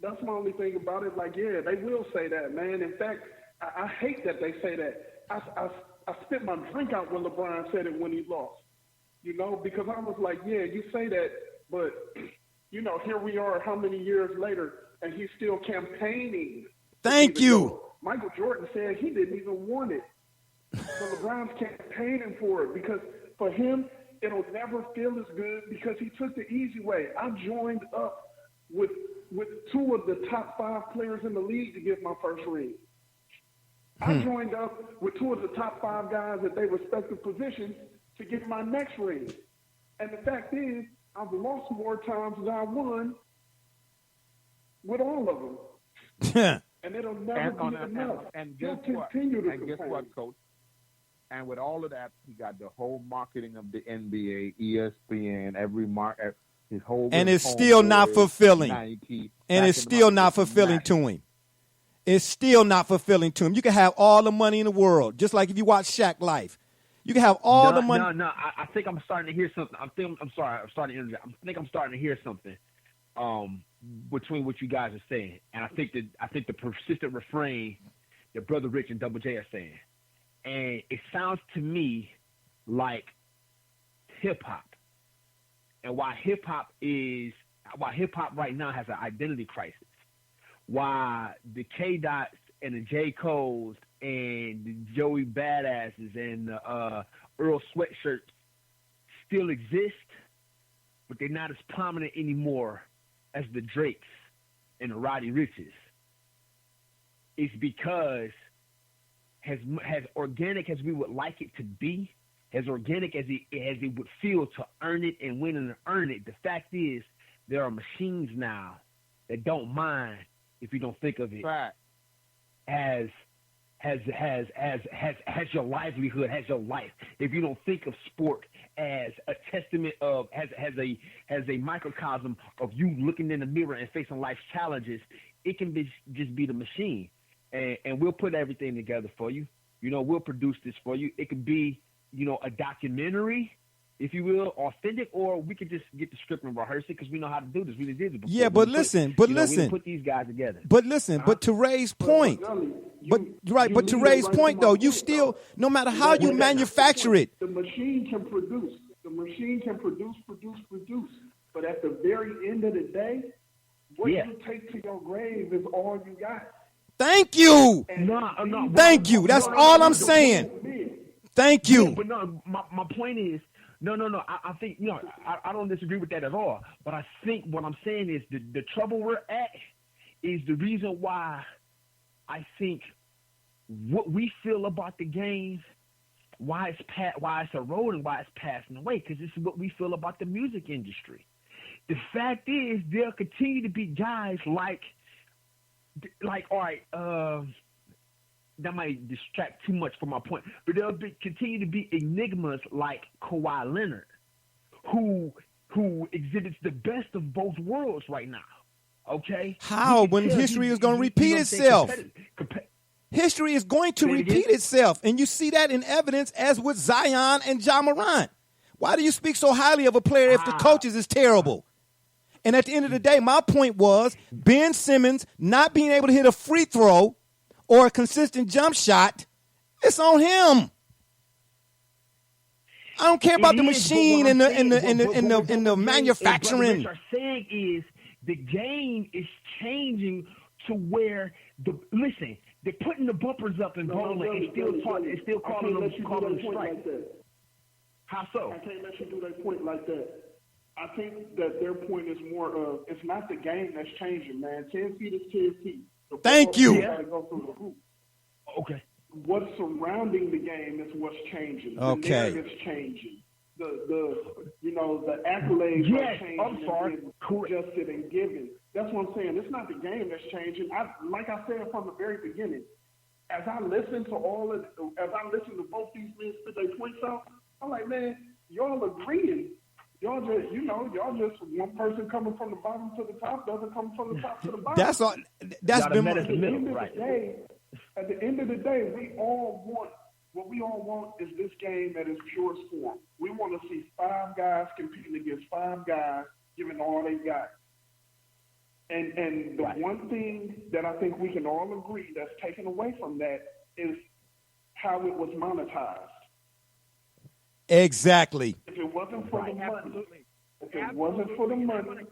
That's my only thing about it. Like, yeah, they will say that, man. In fact, I hate that they say that. I spit my drink out when LeBron said it when he lost. You know, because I was like, yeah, you say that, but, you know, here we are how many years later, and he's still campaigning. Thank you. Michael Jordan said he didn't even want it. So LeBron's campaigning for it because for him, it'll never feel as good because he took the easy way. I joined up with two of the top 5 players in the league to get my first ring. I joined up with 2 of the top 5 guys at their respective positions to get my next ring. And the fact is, I've lost more times than I won with all of them. And it'll never be enough. And guess what, Coach? And with all of that, he got the whole marketing of the NBA, ESPN, his whole. And it's still not fulfilling. And it's still not fulfilling to him. It's still not fulfilling to him. You can have all the money in the world, just like if you watch Shaq Life. You can have all the money. No. I think I'm starting to hear something. I think I'm starting to hear something between what you guys are saying, and I think the persistent refrain that Brother Rich and Double J are saying, and it sounds to me like hip hop, and why hip hop right now has an identity crisis. Why the K Dots and the J Coles and the Joey Badasses and the Earl Sweatshirts still exist, but they're not as prominent anymore as the Drakes and the Roddy Riches. It's because as organic as we would like it to be, as organic as it would feel to earn it and win and earn it, the fact is there are machines now that don't mind if you don't think of it as has your livelihood, has your life, if you don't think of sport as a testament of has a microcosm of you looking in the mirror and facing life's challenges, it can just be the machine. And we'll put everything together for you. We'll produce this for you. It could be, a documentary, if you will, authentic, or we could just get the script and rehearse it because we know how to do this. We did it before. Yeah, but listen. We put these guys together. But listen, but to Ray's point, but to Ray's point though, you still, no matter how you manufacture it, the machine can produce. The machine can produce. But at the very end of the day, what you take to your grave is all you got. Thank you. Thank you. That's all I'm saying. Thank you. Yeah, but no, my point is, no. I think, I don't disagree with that at all. But I think what I'm saying is the trouble we're at is the reason why I think what we feel about the game, why it's eroding, why it's passing away, because this is what we feel about the music industry. The fact is, there'll continue to be guys like, all right, that might distract too much from my point, but there'll continue to be enigmas like Kawhi Leonard, who exhibits the best of both worlds right now. Okay, how when history is going to repeat itself? History is going to repeat itself, and you see that in evidence as with Zion and Ja Morant. Why do you speak so highly of a player if the coaches is terrible? And at the end of the day, my point was Ben Simmons not being able to hit a free throw or a consistent jump shot. It's on him. I don't care about the machine and the manufacturing. What you're saying is the game is changing to where they're putting the bumpers up and bowling and still calling them strikes. How so? I can't let you do that point like that. I think that their point is more of it's not the game that's changing, man. 10 feet is 10 feet. Thank you. Gotta go through the hoop. Okay. What's surrounding the game is what's changing. Okay. The narrative's changing. The accolades are changing. I'm sorry. Adjusted and given. That's what I'm saying. It's not the game that's changing. Like I said from the very beginning, as I listen to both these men spit their points out, I'm like, man, y'all agreeing. Y'all just one person coming from the bottom to the top, the other coming from the top to the bottom. That's all. That's been at the end of the day, we all want is this game at its purest form. We want to see 5 guys competing against 5 guys, giving all they got. And the one thing that I think we can all agree that's taken away from that is how it was monetized. Exactly. If it wasn't for the money,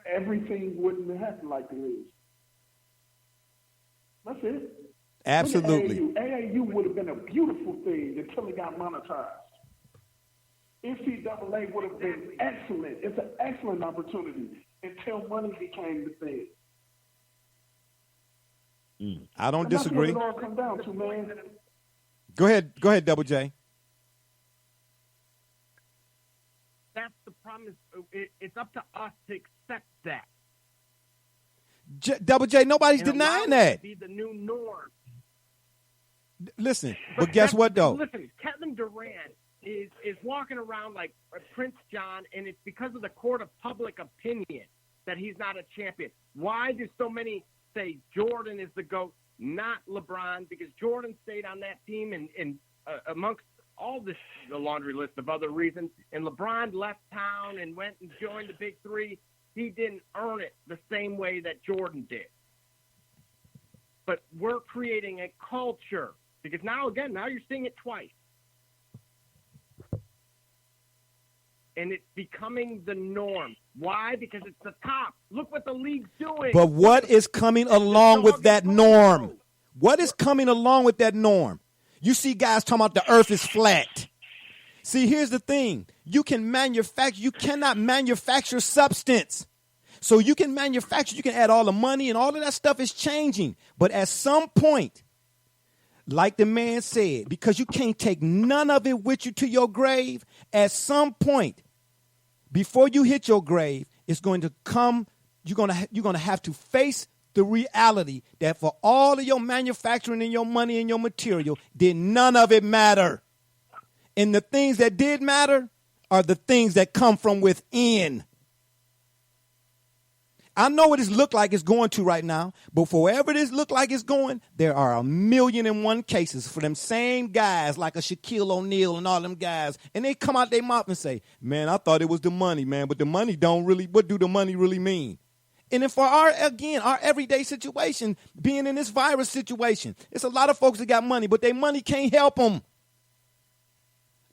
everything wouldn't happen like it is. That's it. Absolutely. AAU would have been a beautiful thing until it got monetized. NCAA would have been excellent. It's an excellent opportunity until money became the thing. I don't disagree. That's what it all comes down to, man. Go ahead, Double J. That's the problem. It's up to us to accept that. Double J, nobody's denying that. Be the new norm. Listen, but guess what though? Listen, Kevin Durant is walking around like Prince John, and it's because of the court of public opinion that he's not a champion. Why do so many say Jordan is the GOAT, not LeBron? Because Jordan stayed on that team and amongst all the laundry list of other reasons, and LeBron left town and went and joined the Big Three. He didn't earn it the same way that Jordan did. But we're creating a culture because now you're seeing it twice. And it's becoming the norm. Why? Because it's the top. Look what the league's doing. But what is coming along with that norm? What is coming along with that norm? You see guys talking about the earth is flat. See, here's the thing. You cannot manufacture substance. So you can manufacture, you can add all the money and all of that stuff is changing. But at some point, like the man said, because you can't take none of it with you to your grave, at some point, before you hit your grave, it's going to come, you're going to have to face the reality that for all of your manufacturing and your money and your material, did none of it matter. And the things that did matter are the things that come from within. I know what it look like it's going to right now, but for wherever this look like it's going, there are 1,000,001 cases for them same guys like a Shaquille O'Neal and all them guys, and they come out their mouth and say, man, I thought it was the money, man, but the money don't really, what do the money really mean? And then for our everyday situation, being in this virus situation, it's a lot of folks that got money, but their money can't help them.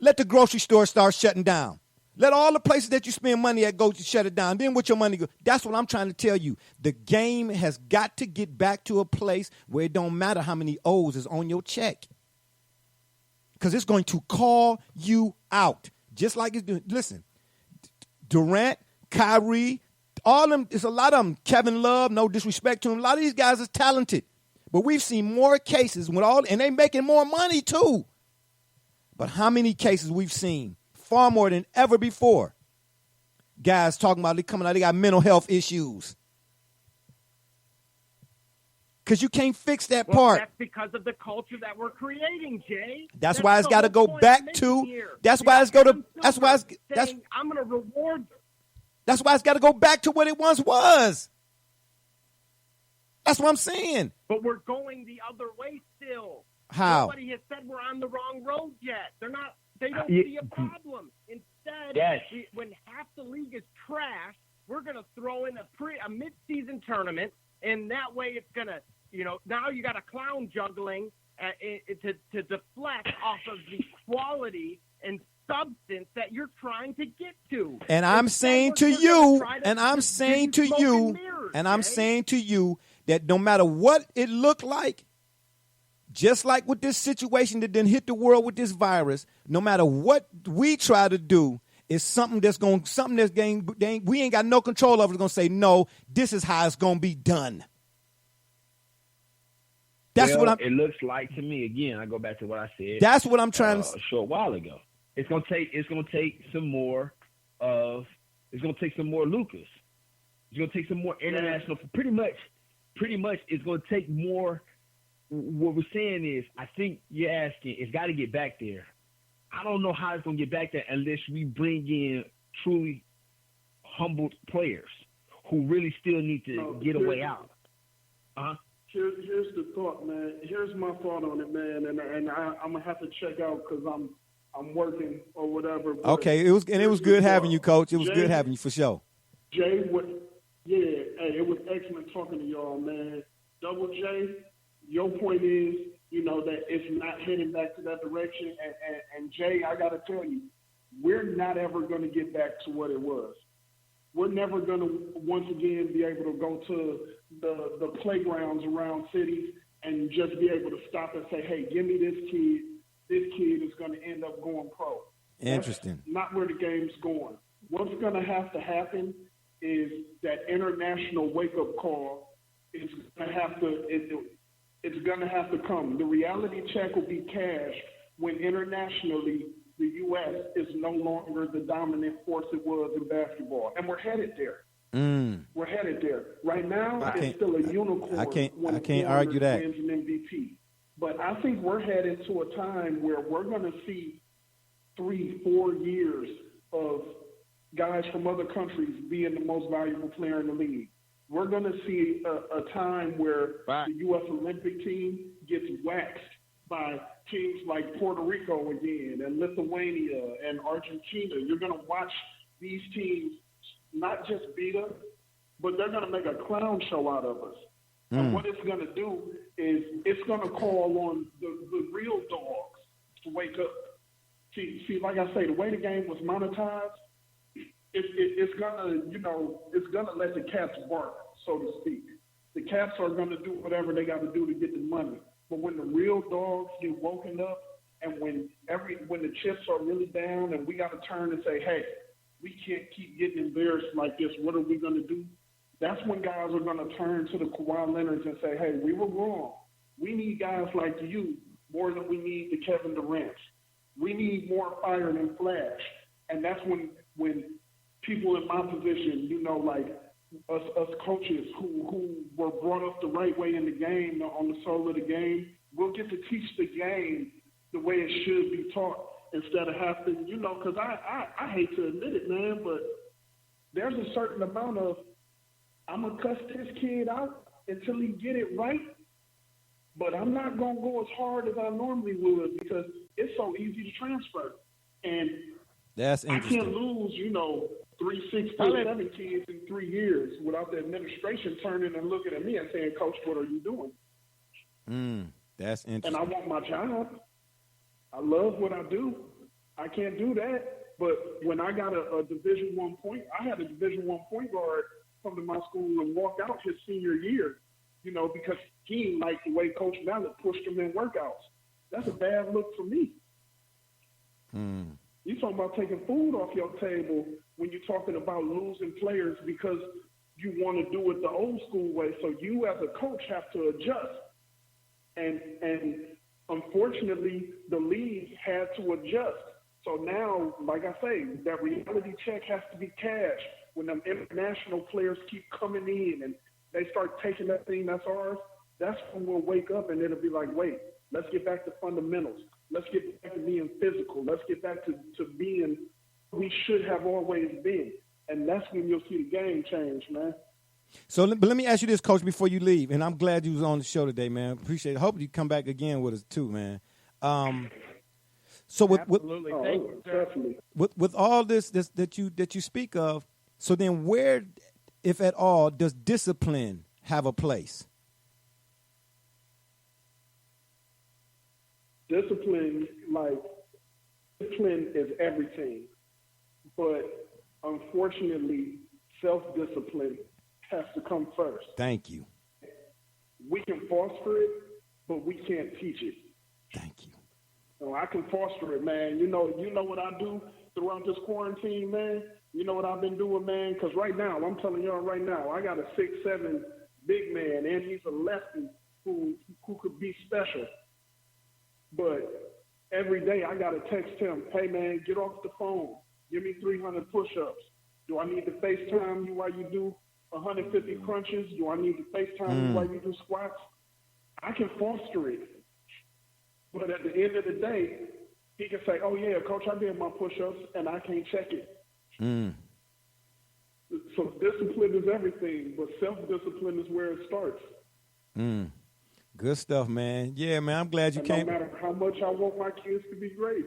Let the grocery store start shutting down. Let all the places that you spend money at go to shut it down. Then what your money go? That's what I'm trying to tell you. The game has got to get back to a place where it don't matter how many O's is on your check. Because it's going to call you out. Just like it's doing. Listen, Durant, Kyrie, all them, it's a lot of them. Kevin Love, no disrespect to him. A lot of these guys is talented. But we've seen more cases with all, and they making more money too. But how many cases we've seen? Far more than ever before. Guys talking about they coming out, they got mental health issues. Because you can't fix that part. That's because of the culture that we're creating, Jay. That's why it's got to go back to. That's why it's go to. That's why it's. That's. I'm going to reward. That's why it's got to go back to what it once was. That's what I'm saying. But we're going the other way still. How? Nobody has said we're on the wrong road yet. They're not. They don't see a problem. Instead, when half the league is trash, we're going to throw in a mid-season tournament, and that way it's going to, now you got a clown juggling to deflect off of the quality and substance that you're trying to get to. And I'm saying to you, that no matter what it looked like, just like with this situation that didn't hit the world with this virus, no matter what we try to do, it's something that's we ain't got no control over. It's going to say, no, this is how it's going to be done. That's what it looks like to me. Again, I go back to what I said. That's what I'm trying to a short while ago. It's going to take some more Lucas. It's going to take some more international. Pretty much it's going to take more. What we're saying is, I think you're asking, it's got to get back there. I don't know how it's going to get back there unless we bring in truly humbled players who really still need to get a way out. Here's the thought, man. Here's my thought on it, man. And I'm gonna have to check out because I'm working or whatever. Okay, it was good having you, Coach. It was good having you for sure. Jay, it was excellent talking to y'all, man. Double J. Your point is, that it's not heading back to that direction. And Jay, I got to tell you, we're not ever going to get back to what it was. We're never going to, once again, be able to go to the playgrounds around cities and just be able to stop and say, hey, give me this kid. This kid is going to end up going pro. Interesting. That's not where the game's going. What's going to have to happen is that international wake-up call is going to have to it's going to have to come. The reality check will be cash when internationally the U.S. is no longer the dominant force it was in basketball. And we're headed there. We're headed there. Right now, it's still a unicorn. I can't argue that. Wins an MVP. But I think we're headed to a time where we're going to see 3-4 years of guys from other countries being the most valuable player in the league. We're going to see a time where the U.S. Olympic team gets waxed by teams like Puerto Rico again and Lithuania and Argentina. You're going to watch these teams not just beat us, but they're going to make a clown show out of us. And what it's going to do is it's going to call on the real dogs to wake up. See, like I say, the way the game was monetized, it's gonna let the cats bark, so to speak. The cats are gonna do whatever they got to do to get the money. But when the real dogs get woken up, and when the chips are really down, and we got to turn and say, hey, we can't keep getting embarrassed like this. What are we gonna do? That's when guys are gonna turn to the Kawhi Leonards and say, hey, we were wrong. We need guys like you more than we need the Kevin Durants. We need more fire than flash, and that's when people in my position, like us coaches who were brought up the right way in the game, on the soul of the game, we'll get to teach the game the way it should be taught instead of having, because I hate to admit it, man, but there's a certain amount of, I'm going to cuss this kid out until he get it right, but I'm not going to go as hard as I normally would because it's so easy to transfer. And that's interesting. I can't lose, 3, 6, 7 kids in 3 years without the administration turning and looking at me and saying, Coach, what are you doing? That's interesting. And I want my job. I love what I do. I can't do that. But when I got a Division I point, I had a Division I point guard come to my school and walk out his senior year, because he didn't like the way Coach Mallett pushed him in workouts. That's a bad look for me. You talking about taking food off your table when you're talking about losing players because you want to do it the old school way. So you as a coach have to adjust. And unfortunately, the league had to adjust. So now, like I say, that reality check has to be cashed. When them international players keep coming in and they start taking that thing that's ours, that's when we'll wake up and it'll be like, wait, let's get back to fundamentals. Let's get back to being physical. Let's get back to being we should have always been. And that's when you'll see the game change, man. So, but let me ask you this, Coach, before you leave, and I'm glad you was on the show today, man. Appreciate it. Hope you come back again with us too, man. So Absolutely. Thank you, sir. with all this that you speak of, so then where, if at all, does discipline have a place? Discipline is everything. But unfortunately, self-discipline has to come first. Thank you. We can foster it, but we can't teach it. Thank you. So I can foster it, man. You know what I do throughout this quarantine, man? You know what I've been doing, man? Because right now, I'm telling y'all right now, I got a 6'7" big man, and he's a lefty who could be special. But every day I got to text him, hey, man, get off the phone. Give me 300 push-ups. Do I need to FaceTime you while you do 150 crunches? Do I need to FaceTime you while you do squats? I can foster it. But at the end of the day, he can say, oh, yeah, Coach, I did my push-ups, and I can't check it. So discipline is everything, but self-discipline is where it starts. Good stuff, man. Yeah, man, I'm glad you came. No matter how much I want my kids to be great.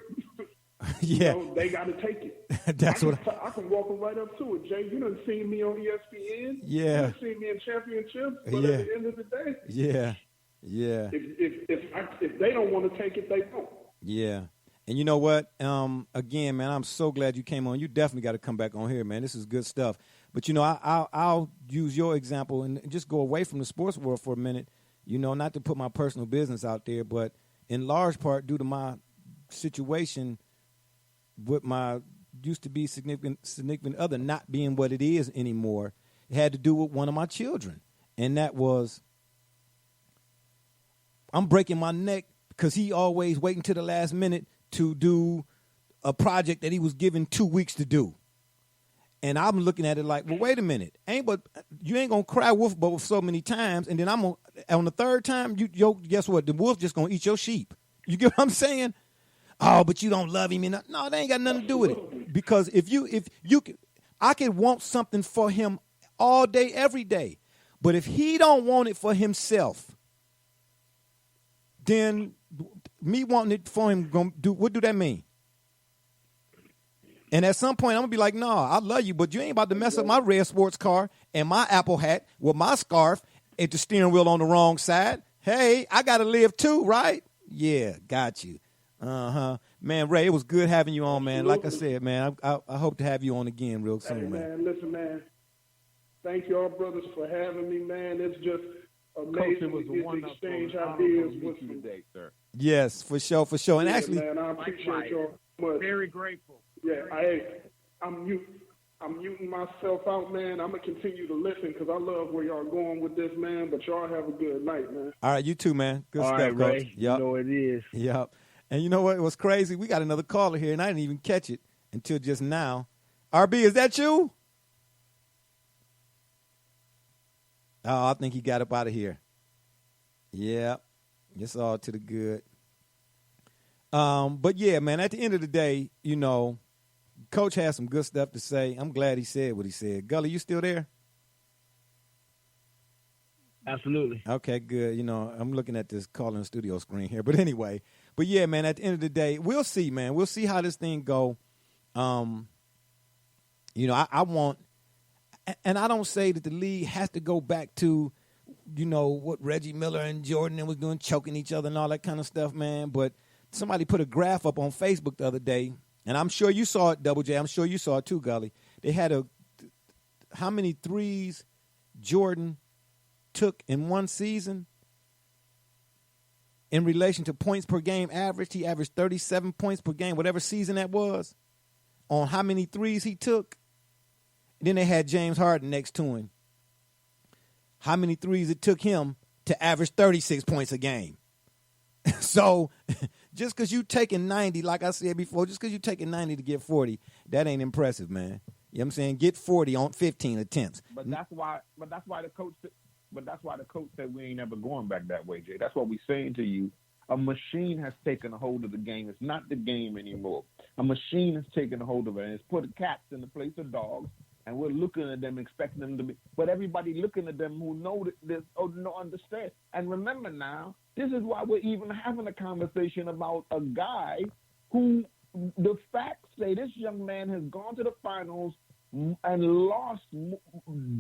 Yeah. They got to take it. That's I can walk them right up to it, Jay. You done seen me on ESPN. Yeah. You done seen me in championships. But at the end of the day. Yeah. Yeah. If they don't want to take it, they don't. Yeah. And you know what? Again, man, I'm so glad you came on. You definitely got to come back on here, man. This is good stuff. But, I'll use your example and just go away from the sports world for a minute. Not to put my personal business out there, but in large part due to my situation with my used to be significant other not being what it is anymore, it had to do with one of my children. And that was, I'm breaking my neck because he always waiting to the last minute to do a project that he was given 2 weeks to do. And I'm looking at it like, well, wait a minute. You ain't going to cry wolf but so many times, and then on the third time, guess what? The wolf just going to eat your sheep. You get what I'm saying? Oh, but you don't love him enough. No, that ain't got nothing to do with it. Because I could want something for him all day, every day. But if he don't want it for himself, then me wanting it for him, what do that mean? And at some point, I'm going to be like, no, I love you, but you ain't about to mess up my red sports car and my Apple hat with my scarf and the steering wheel on the wrong side. Hey, I got to live too, right? Yeah, got you. Man, Ray, it was good having you on, man. Like I said, man, I hope to have you on again real soon, man. Listen, man. Thank y'all, brothers, for having me, man. It's just amazing to exchange ideas with you today, sir. Yes, for sure. And actually, man, I appreciate y'all much. Very grateful. Yeah, I'm muting myself out, man. I'm going to continue to listen because I love where y'all going with this, man. But y'all have a good night, man. All right, you too, man. Good stuff, right, Coach. Ray. You know it is. Yep. And you know what? It was crazy. We got another caller here, and I didn't even catch it until just now. RB, is that you? Oh, I think he got up out of here. Yeah, it's all to the good. But yeah, man, at the end of the day, Coach has some good stuff to say. I'm glad he said what he said. Gully, you still there? Absolutely. Okay, good. I'm looking at this calling studio screen here. But anyway, yeah, man, at the end of the day, we'll see, man. We'll see how this thing go. I want, and I don't say that the league has to go back to, what Reggie Miller and Jordan was doing, choking each other and all that kind of stuff, man. But somebody put a graph up on Facebook the other day, and I'm sure you saw it, Double J. I'm sure you saw it too, Gully. They had how many threes Jordan took in one season in relation to points per game average. He averaged 37 points per game, whatever season that was, on how many threes he took. And then they had James Harden next to him. How many threes it took him to average 36 points a game. So just because you taking 90, like I said before, just because you taking 90 to get 40, that ain't impressive, man. You know what I'm saying? Get 40 on 15 attempts. But that's why the coach said we ain't ever going back that way, Jay. That's what we're saying to you. A machine has taken a hold of the game. It's not the game anymore. A machine has taken a hold of it, and it's put cats in the place of dogs, and we're looking at them, expecting them to be. But everybody looking at them who know this or don't understand. And remember now, this is why we're even having a conversation about a guy who the facts say this young man has gone to the finals and lost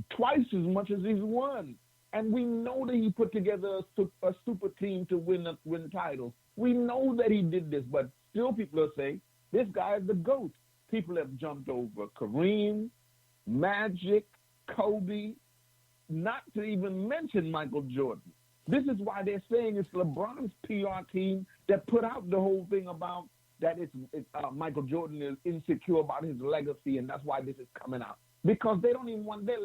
twice as much as he's won. And we know that he put together a super team to win titles. We know that he did this, but still people are saying, this guy is the GOAT. People have jumped over Kareem, Magic, Kobe, not to even mention Michael Jordan. This is why they're saying it's LeBron's PR team that put out the whole thing about that Michael Jordan is insecure about his legacy, and that's why this is coming out. Because they don't even want their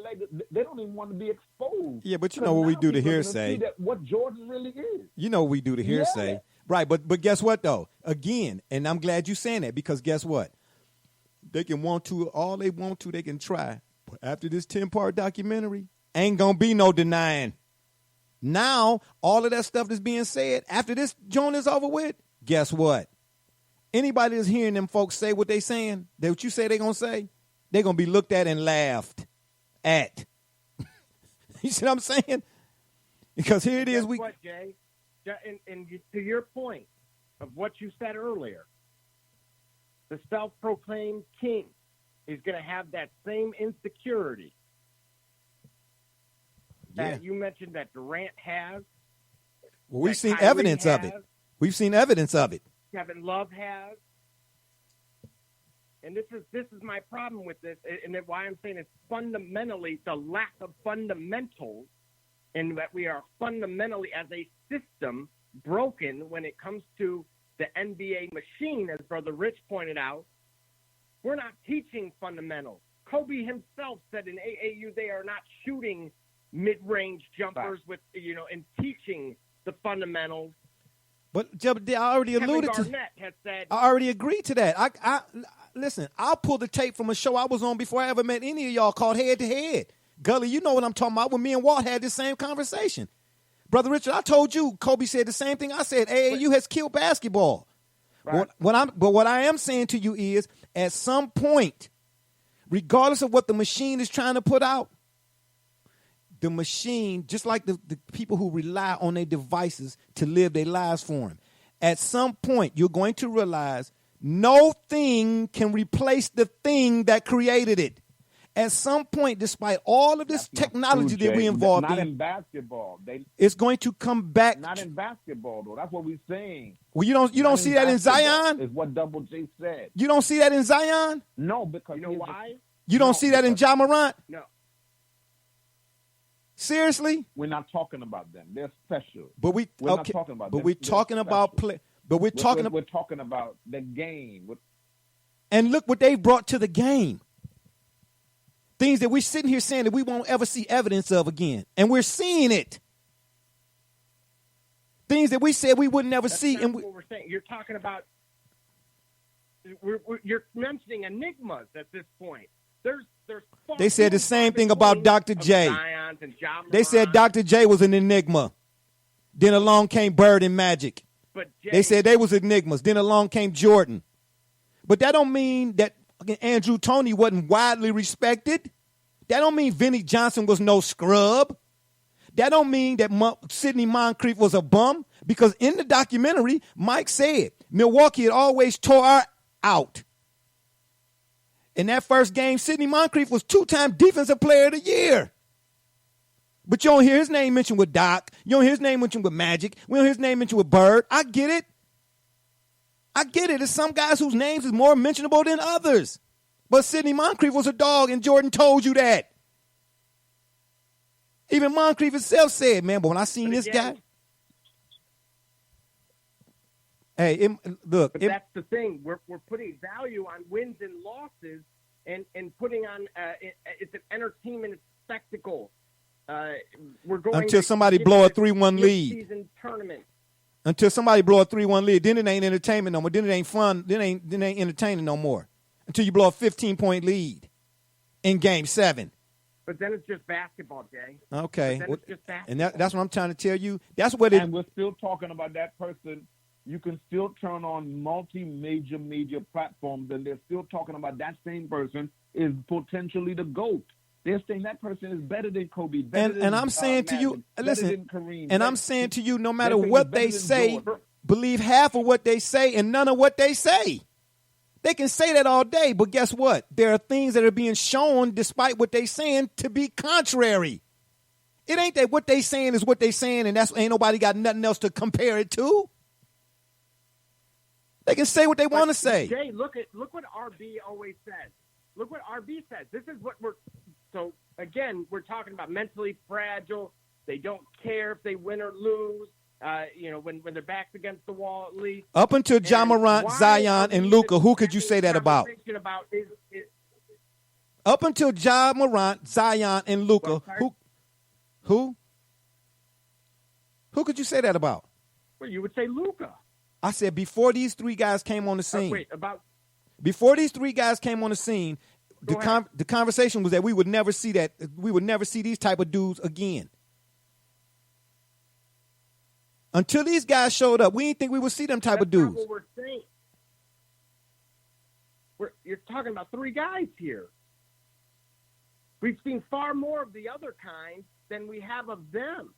they don't even want to be exposed. Yeah, but you know what we do to hearsay. What Jordan really is. You know what we do to hearsay. Yeah. Right, but guess what, though? Again, and I'm glad you're saying that, because guess what? They can want to, all they want to, they can try. But after this 10-part documentary, ain't going to be no denying. Now, all of that stuff that's being said, after this joint is over with, guess what? Anybody that's hearing them folks say what they saying, that what you say they going to say, they're going to be looked at and laughed at. You see what I'm saying? Because here it is. Guess what, Jay? And to your point of what you said earlier, the self-proclaimed king is going to have that same insecurity that you mentioned that Durant has. Well, we've seen evidence of it. We've seen evidence of it. Kevin Love has. And this is my problem with this, and why I'm saying it's fundamentally the lack of fundamentals, and that we are fundamentally, as a system, broken when it comes to the NBA machine, as Brother Rich pointed out. We're not teaching fundamentals. Kobe himself said in AAU they are not shooting mid-range jumpers and teaching the fundamentals. But I already alluded to. Has said, I already agreed to that. I listen. I'll pull the tape from a show I was on before I ever met any of y'all called Head to Head. Gully, you know what I'm talking about. When me and Walt had this same conversation, Brother Richard, I told you Kobe said the same thing. I said AAU has killed basketball. Right. What I am saying to you is, at some point, regardless of what the machine is trying to put out, the machine, just like the people who rely on their devices to live their lives for them, at some point you're going to realize no thing can replace the thing that created it. At some point, despite all of this technology that we're involved in. Not in basketball. It's going to come back. Not in basketball, though. That's what we're saying. Well, you don't see that in Zion? Is what Double J said. You don't see that in Zion? No, because you know why? You don't see that in Ja Morant? No. Seriously? We're not talking about them. They're special. But we're not talking about them. But we're talking about play. But we're talking about the game. And look what they've brought to the game. Things that we're sitting here saying that we won't ever see evidence of again. And we're seeing it. Things that we said we would never see. That's what we're saying. You're talking about, you're mentioning enigmas at this point. There's there's far They said the same thing about Dr. J. Zions and Ja They said Morant, Dr. J was an enigma. Then along came Bird and Magic. but Jay, They said they was enigmas. Then along came Jordan. But that don't mean that Andrew Toney wasn't widely respected. That don't mean Vinnie Johnson was no scrub. That don't mean that Sidney Moncrief was a bum. Because in the documentary, Mike said Milwaukee had always tore out. In that first game, Sidney Moncrief was 2-time Defensive Player of the Year. But you don't hear his name mentioned with Doc. You don't hear his name mentioned with Magic. We don't hear his name mentioned with Bird. I get it. There's some guys whose names is more mentionable than others. But Sidney Moncrief was a dog, and Jordan told you that. Even Moncrief himself said, man, but when I seen this guy. Hey, look. But that's the thing. We're putting value on wins and losses and putting on it's an entertainment spectacle. We're going until somebody blow a 3-1 lead. Season tournament. Until somebody blow a 3-1 lead, then it ain't entertainment no more. Then it ain't fun. Then it ain't entertaining no more. Until you blow a 15-point lead in Game 7. But then it's just basketball, Jay. Okay, But then it's just basketball. and that's what I'm trying to tell you. That's what it. And we're still talking about that person. You can still turn on major media platforms, and they're still talking about that same person is potentially the GOAT. They're saying that person is better than Kobe. And I'm saying to you, listen, Kareem, and I'm saying to you, no matter they're what better they than say, Jordan. believe half of what they say and none of what they say. They can say that all day, but guess what? There are things that are being shown, despite what they saying, to be contrary. It ain't that what they saying is what they saying, and that's ain't nobody got nothing else to compare it to. They can say what they want to say. Jay, look what RB always says. Look what RB says. This is what so again, we're talking about mentally fragile. They don't care if they win or lose. When their back's against the wall, at least. Up until Ja Morant, Zion, and Luka, who could you say that about? Up until Ja Morant, Zion, and Luka, who could you say that about? Well, you would say Luka. I said before these three guys came on the scene. Before these three guys came on the scene, the conversation was that we would never see that. We would never see these type of dudes again. Until these guys showed up, we didn't think we would see them type of dudes. That's not what we're saying. You're talking about three guys here. We've seen far more of the other kind than we have of them.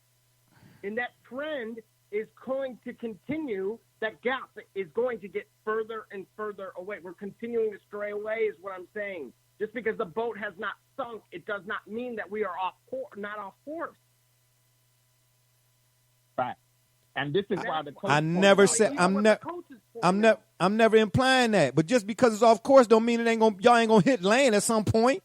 And that trend is going to continue. That gap is going to get further and further away. We're continuing to stray away is what I'm saying. Just because the boat has not sunk, it does not mean that we are not off course. Right. And this is why the coach I never said I'm never implying that. But just because it's off course don't mean y'all ain't gonna hit land at some point.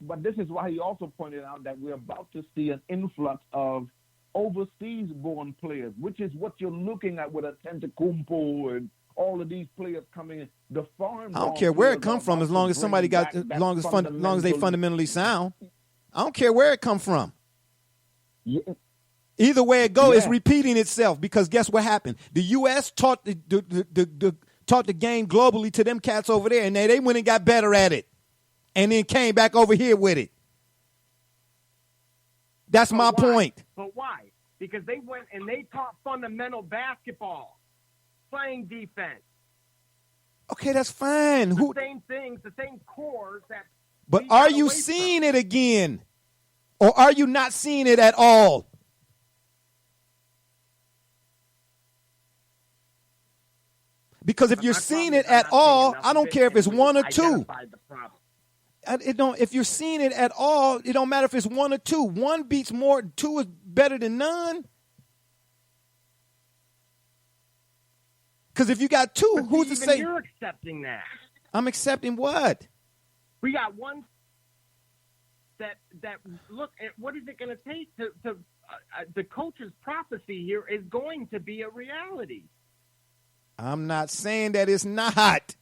But this is why he also pointed out that we're about to see an influx of overseas-born players, which is what you're looking at with a Antetokounmpo and all of these players coming in. The foreign. I don't care where it come from, as long as somebody got, as long as they fundamentally sound. I don't care where it come from. Yeah. Either way it go, it's repeating itself because guess what happened? The U.S. taught the game globally to them cats over there, and they went and got better at it, and then came back over here with it. That's my point. But why? Because they went and they taught fundamental basketball, playing defense. Okay, that's fine. The same things, the same cores that. But are you seeing it again, or are you not seeing it at all? Because if you're seeing it at all, I don't care if it's one or two. If you're seeing it at all, it don't matter if it's one or two. One beats more. Two is better than none. Because if you got two, who's to say? You're accepting that. I'm accepting what? We got one that look at what is it going to take to the coach's prophecy here is going to be a reality. I'm not saying that it's not.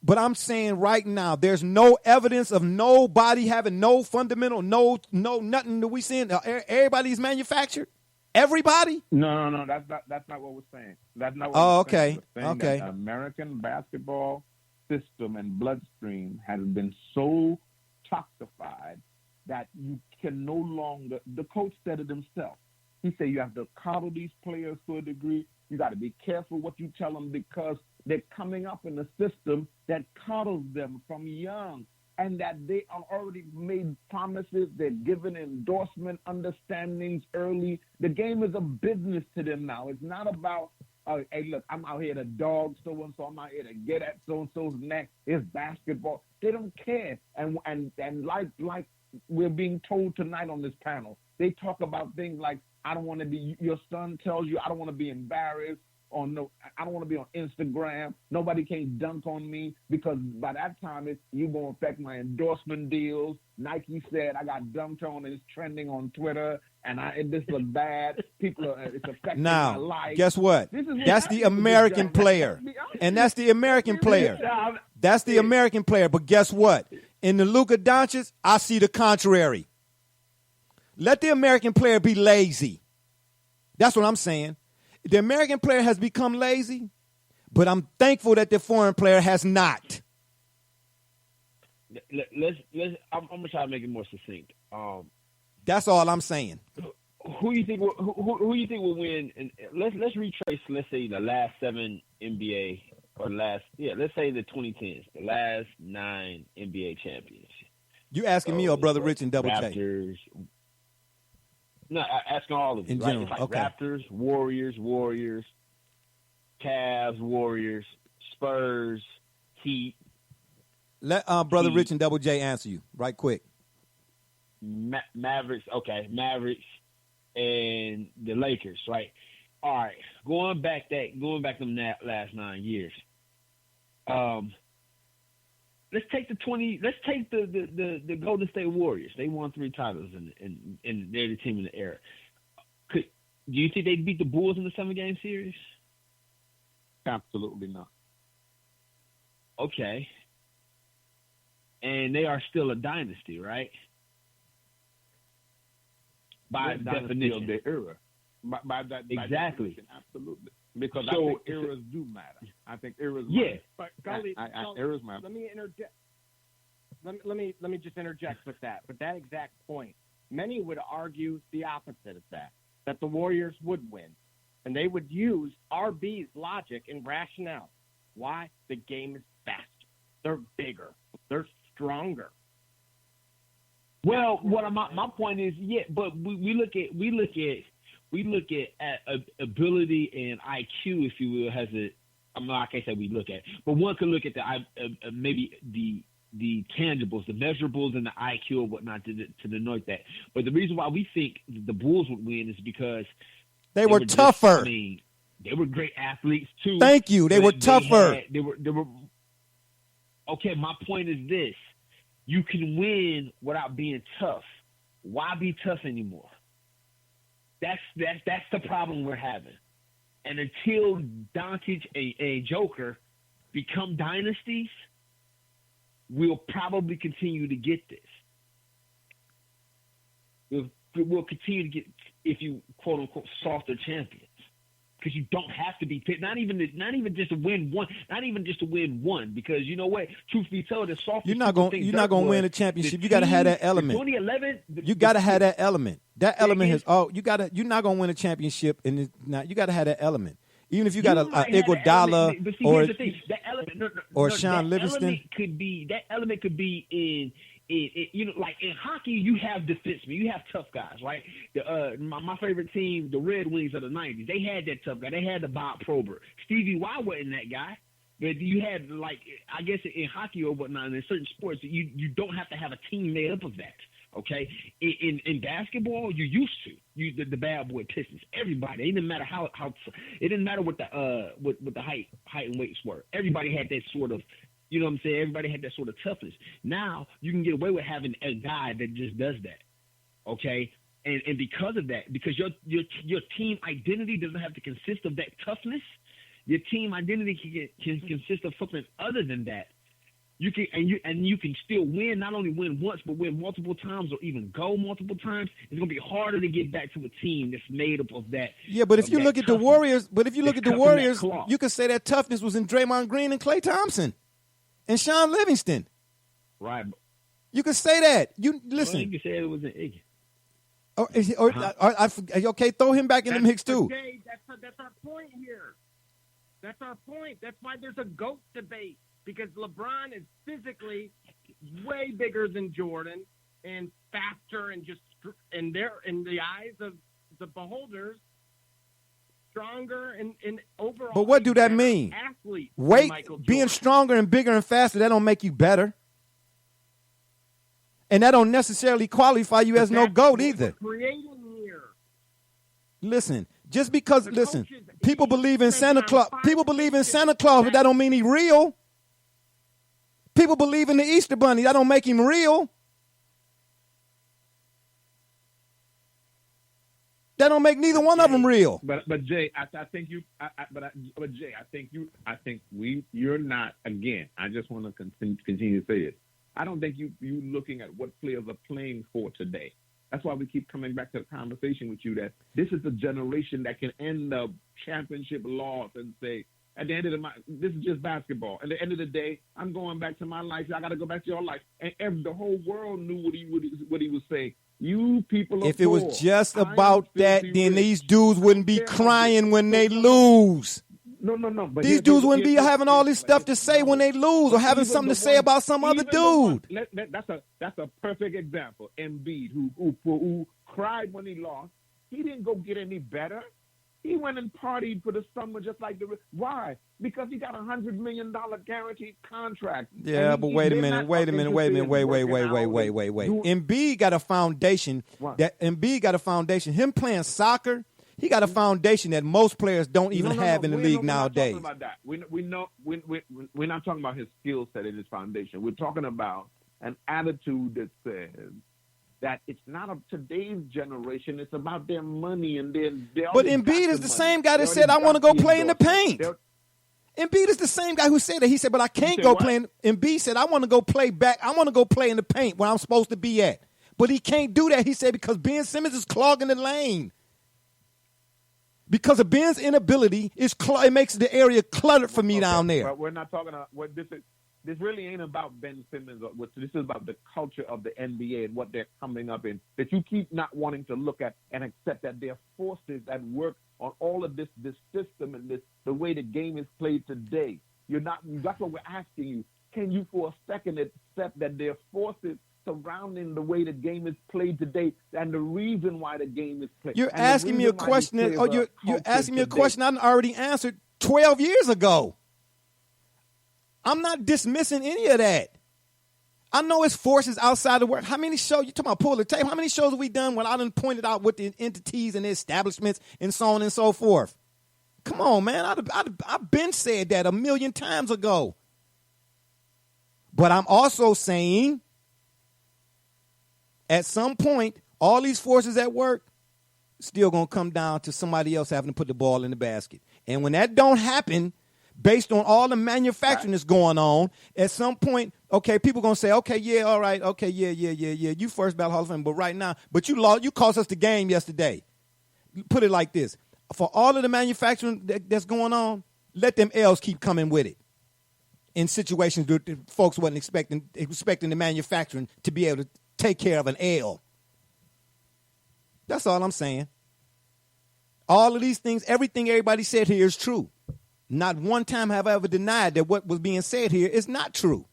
But I'm saying right now, there's no evidence of nobody having no fundamental, no nothing that we seeing. Everybody's manufactured. Everybody? No. That's not what we're saying. That's not what we're saying. Okay. We're saying that American basketball system and bloodstream has been so toxified that you can no longer. The coach said it himself. He said you have to coddle these players to a degree. You got to be careful what you tell them because they're coming up in a system that coddles them from young, and that they are already made promises. They're given endorsement understandings early. The game is a business to them now. It's not about, hey, look, I'm out here to dog so-and-so. I'm out here to get at so-and-so's neck. It's basketball. They don't care. And like we're being told tonight on this panel, they talk about things like, I don't want to be, your son tells you, I don't want to be embarrassed, or no, I don't want to be on Instagram. Nobody can dunk on me because by that time you're going to affect my endorsement deals. Nike said I got dunked on and it's trending on Twitter and this looks bad. People are, it's affecting my life. Guess what? That's the American player. And that's the American player. That's the American player. But guess what? In the Luka Doncic, I see the contrary. Let the American player be lazy. That's what I'm saying. The American player has become lazy, but I'm thankful that the foreign player has not. I'm gonna try to make it more succinct. That's all I'm saying. Who you think will win? And let's retrace. Let's say the last 7 NBA or let's say the 2010s, the last 9 NBA champions. You asking me or Brother Rich and Double Raptors, J? No, asking all of you. In right? general, It's like okay. Raptors, Warriors, Cavs, Warriors, Spurs, Heat. Let Brother Rich and Double J answer you right quick. Mavericks, and the Lakers, right? All right, going back them last 9 years. Let's take the Golden State Warriors. They won 3 titles and they're the team in the era. Do you think they'd beat the Bulls in the 7-game series? Absolutely not. Okay. And they are still a dynasty, right? By definition of their era. By exactly. Definition, absolutely. Because So, I think eras do matter. I think eras matter. But Gully, eras matter. let me interject. Let me just interject with that. With that exact point, many would argue the opposite of that the Warriors would win, and they would use RB's logic and rationale. Why? The game is faster. They're bigger. They're stronger. Well, my point is, but we look at ability and IQ, if you will, I can't say we look at, but one can look at maybe the tangibles, the measurables, and the IQ and whatnot to denote that. But the reason why we think the Bulls would win is because they were tougher. They were great athletes too. Thank you. They were tougher. They were. Okay, my point is this: you can win without being tough. Why be tough anymore? That's the problem we're having. And until Doncic and Joker become dynasties, we'll probably continue to get this. We'll continue to get, if you quote unquote, softer champions, because you don't have to be not even just to win one. Because you know what? Truth be told, the softer you're not going to win a championship. You got to have that element. 2011. You got to have that element. That element is you're not going to win a championship, and you got to have that element. Even if you got a Iguodala or Sean Livingston, that element could be in like in hockey, you have defensemen, you have tough guys, right? My favorite team, the Red Wings of the '90s, they had that tough guy. They had the Bob Probert. Stevie Y wasn't that guy, but you had, like, I guess in hockey or whatnot, in certain sports, you don't have to have a team made up of that. Okay, in basketball, you used to the bad boy Pistons. Everybody, it didn't matter how it didn't matter what the height and weights were. Everybody had that sort of, you know what I'm saying? Everybody had that sort of toughness. Now you can get away with having a guy that just does that. Okay, and because of that, because your team identity doesn't have to consist of that toughness. Your team identity can consist of something other than that. You can still win, not only win once, but win multiple times, or even go multiple times. It's going to be harder to get back to a team that's made up of that. Yeah, but if you look at the Warriors, you can say that toughness was in Draymond Green and Klay Thompson, and Sean Livingston. Right. You can say that. You listen. Well, you can say it was an Iggy. Okay, throw him back in the mix too. Okay, that's our point here. That's our point. That's why there's a GOAT debate, because LeBron is physically way bigger than Jordan and faster and just in the eyes of the beholders, stronger and overall. But what do that mean? Athlete. Wait, being stronger and bigger and faster, that don't make you better. And that don't necessarily qualify you as no GOAT either. Creating here. Listen, just because, people believe in Santa Claus. People believe in Santa Claus, but that don't mean he's real. People believe in the Easter Bunny. That don't make him real. That don't make neither one of them real. But Jay, I think you're not, again, I just want to continue to say it. I don't think you looking at what players are playing for today. That's why we keep coming back to the conversation with you that this is the generation that can end the championship loss and say, at the end of this is just basketball. At the end of the day, I'm going back to my life. I got to go back to your life. And the whole world knew what he was saying. You people are If it was just about that, then these dudes wouldn't be crying when they lose. No. But these dudes wouldn't be having all this stuff to say when they lose, or having something to say about some other dude. That's a perfect example. Embiid, who cried when he lost, he didn't go get any better. He went and partied for the summer just like why? Because he got $100 million guaranteed contract. Yeah, but wait a minute. Embiid got a foundation. Him playing soccer, he got a foundation that most players don't even have in the league nowadays. We're not talking about that. We're not talking about his skill set and his foundation. We're talking about an attitude that says that it's not of today's generation. It's about their money and their. But Embiid is the same guy that said, "I want to go play in the paint." Embiid is the same guy who said that. He said, "But I can't go play." Embiid said, "I want to go play back. I want to go play in the paint where I'm supposed to be at." But he can't do that. He said because Ben Simmons is clogging the lane. Because of Ben's inability, it makes the area cluttered for me down there. But we're not talking about what this is. This really ain't about Ben Simmons. This is about the culture of the NBA and what they're coming up in. That you keep not wanting to look at and accept that there are forces that work on all of this system and the way the game is played today. That's what we're asking you. Can you for a second accept that there are forces surrounding the way the game is played today and the reason why the game is played? You're asking me a question you're asking me a question I already answered 12 years ago. I'm not dismissing any of that. I know it's forces outside the work. How many shows, you talking about pull the tape, how many shows have we done when I done pointed out what the entities and the establishments and so on and so forth? Come on, man. I've been said that a million times ago. But I'm also saying at some point, all these forces at work still going to come down to somebody else having to put the ball in the basket. And when that don't happen, based on all the manufacturing that's going on, at some point, okay, people going to say, okay, yeah, all right, okay, yeah, you first ballot Hall of Fame, but right now, but you cost us the game yesterday. Put it like this. For all of the manufacturing that's going on, let them L's keep coming with it. In situations that folks wasn't expecting the manufacturing to be able to take care of an L. That's all I'm saying. All of these things, everything everybody said here is true. Not one time have I ever denied that what was being said here is not true.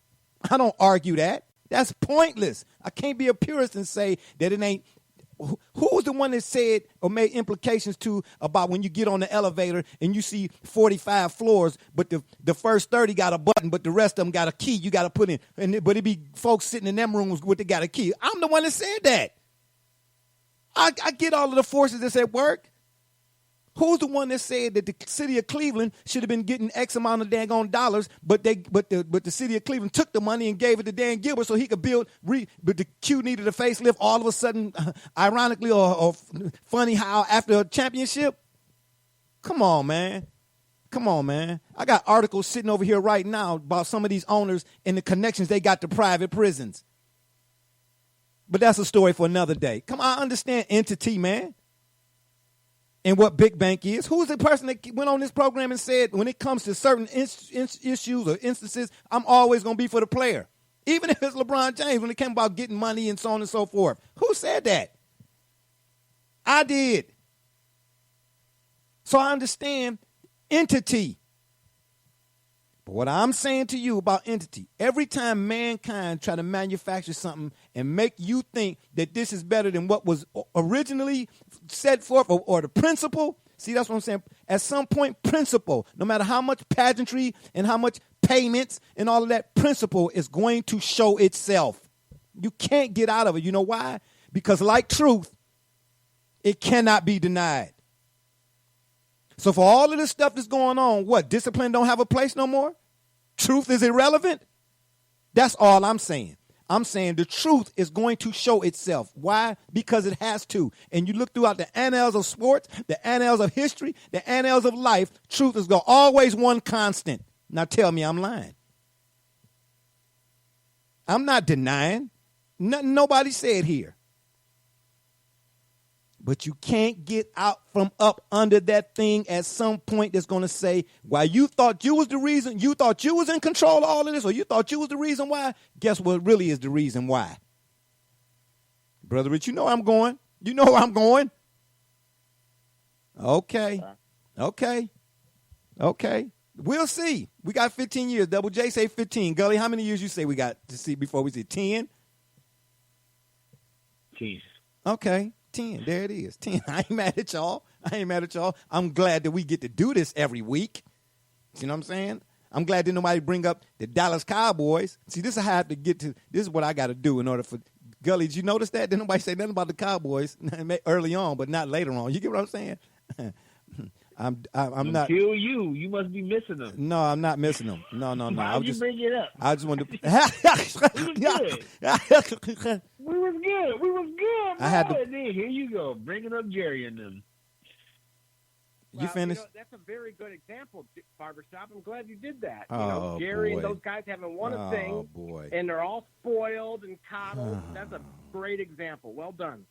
I don't argue that. That's pointless. I can't be a purist and say that it ain't. Who was the one that said or made implications to about when you get on the elevator and you see 45 floors, but the first 30 got a button, but the rest of them got a key you got to put in. But it be folks sitting in them rooms with they got a key. I'm the one that said that. I get all of the forces that's at work. Who's the one that said that the city of Cleveland should have been getting X amount of daggone dollars, but the city of Cleveland took the money and gave it to Dan Gilbert so he could build. But the Q needed a facelift all of a sudden, ironically or funny how after a championship. Come on, man. I got articles sitting over here right now about some of these owners and the connections they got to private prisons. But that's a story for another day. Come on, I understand entity, man. and what Big Bank is. Who is the person that went on this program and said, when it comes to certain issues or instances, I'm always going to be for the player? Even if it's LeBron James, when it came about getting money and so on and so forth. Who said that? I did. So I understand entity. But what I'm saying to you about entity, every time mankind try to manufacture something and make you think that this is better than what was originally set forth or the principle, see, that's what I'm saying. At some point, principle, no matter how much pageantry and how much payments and all of that, principle is going to show itself. You can't get out of it. You know why? Because like truth, it cannot be denied. So for all of this stuff that's going on, what, discipline don't have a place no more? Truth is irrelevant? That's all I'm saying. I'm saying the truth is going to show itself. Why? Because it has to. And you look throughout the annals of sports, the annals of history, the annals of life, truth is going to always one constant. Now tell me I'm lying. I'm not denying. Nothing nobody said here. But you can't get out from up under that thing at some point that's going to say, why you thought you was the reason, you thought you was in control of all of this, or you thought you was the reason why. Guess what really is the reason why? Brother Rich, you know where I'm going. You know where I'm going. Okay. We'll see. We got 15 years. Double J say 15. Gully, how many years you say we got to see before we see 10? 10. Okay. 10. There it is. 10. I ain't mad at y'all. I'm glad that we get to do this every week. You know what I'm saying? I'm glad that nobody bring up the Dallas Cowboys. See, this is how I have to get to. This is what I got to do in order for. Gully, did you notice that? Did nobody say nothing about the Cowboys early on, but not later on? You get what I'm saying? I'm not. Kill you. You must be missing them. No, I'm not missing them. No. Why would you bring it up? I just wanted to. We was good. I had to. And then here you go, bringing up Jerry and them. You finished? That's a very good example, Barbershop. I'm glad you did that. Oh, Jerry boy. and those guys haven't won a thing. Oh, boy. And they're all spoiled and coddled. That's a great example. Well done.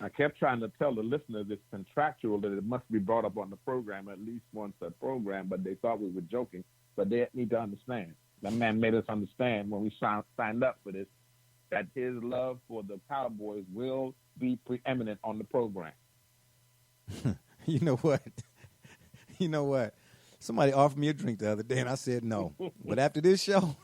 I kept trying to tell the listeners it's contractual that it must be brought up on the program at least once a program, but they thought we were joking. But they need to understand. That man made us understand when we signed up for this that his love for the Cowboys will be preeminent on the program. You know what? Somebody offered me a drink the other day, and I said no. But after this show,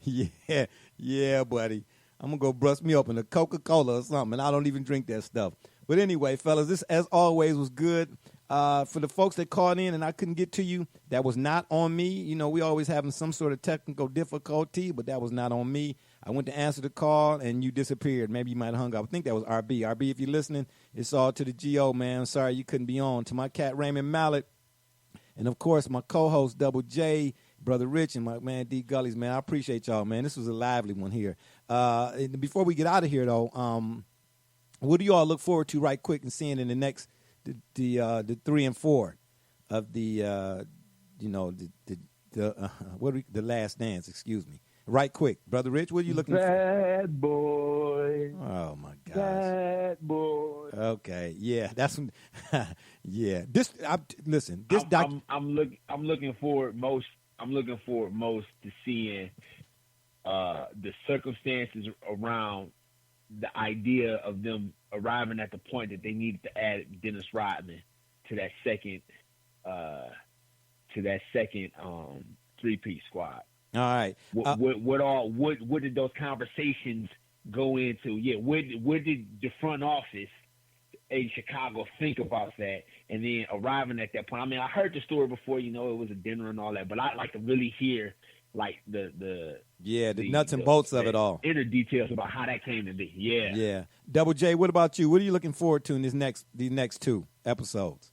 yeah, buddy. I'm going to go brush me open a Coca-Cola or something, and I don't even drink that stuff. But anyway, fellas, this, as always, was good. For the folks that called in and I couldn't get to you, that was not on me. You know, we always having some sort of technical difficulty, but that was not on me. I went to answer the call, and you disappeared. Maybe you might have hung up. I think that was RB. RB, if you're listening, it's all to the GO, man. Sorry you couldn't be on. To my cat, Raymond Mallet, and, of course, my co-host, Double J, Brother Rich, and my man, D. Gullies, man. I appreciate y'all, man. This was a lively one here. And before we get out of here, though, what do you all look forward to right quick and seeing in the next the 3 and 4 of the Last Dance? Excuse me. Right quick, Brother Rich. What are you looking for? Bad boy. Oh my gosh. Bad boy. Okay. Yeah. That's. Yeah. Listen. I'm looking forward most. I'm looking forward most to seeing the circumstances around the idea of them arriving at the point that they needed to add Dennis Rodman to that second three-piece squad. All right. What did those conversations go into? Yeah, what did the front office in Chicago think about that? And then arriving at that point. I mean, I heard the story before, it was a dinner and all that, but I'd like to really hear like the nuts and bolts of it all. Inner details about how that came to be. Yeah. Yeah. Double J, what about you? What are you looking forward to in these next 2 episodes?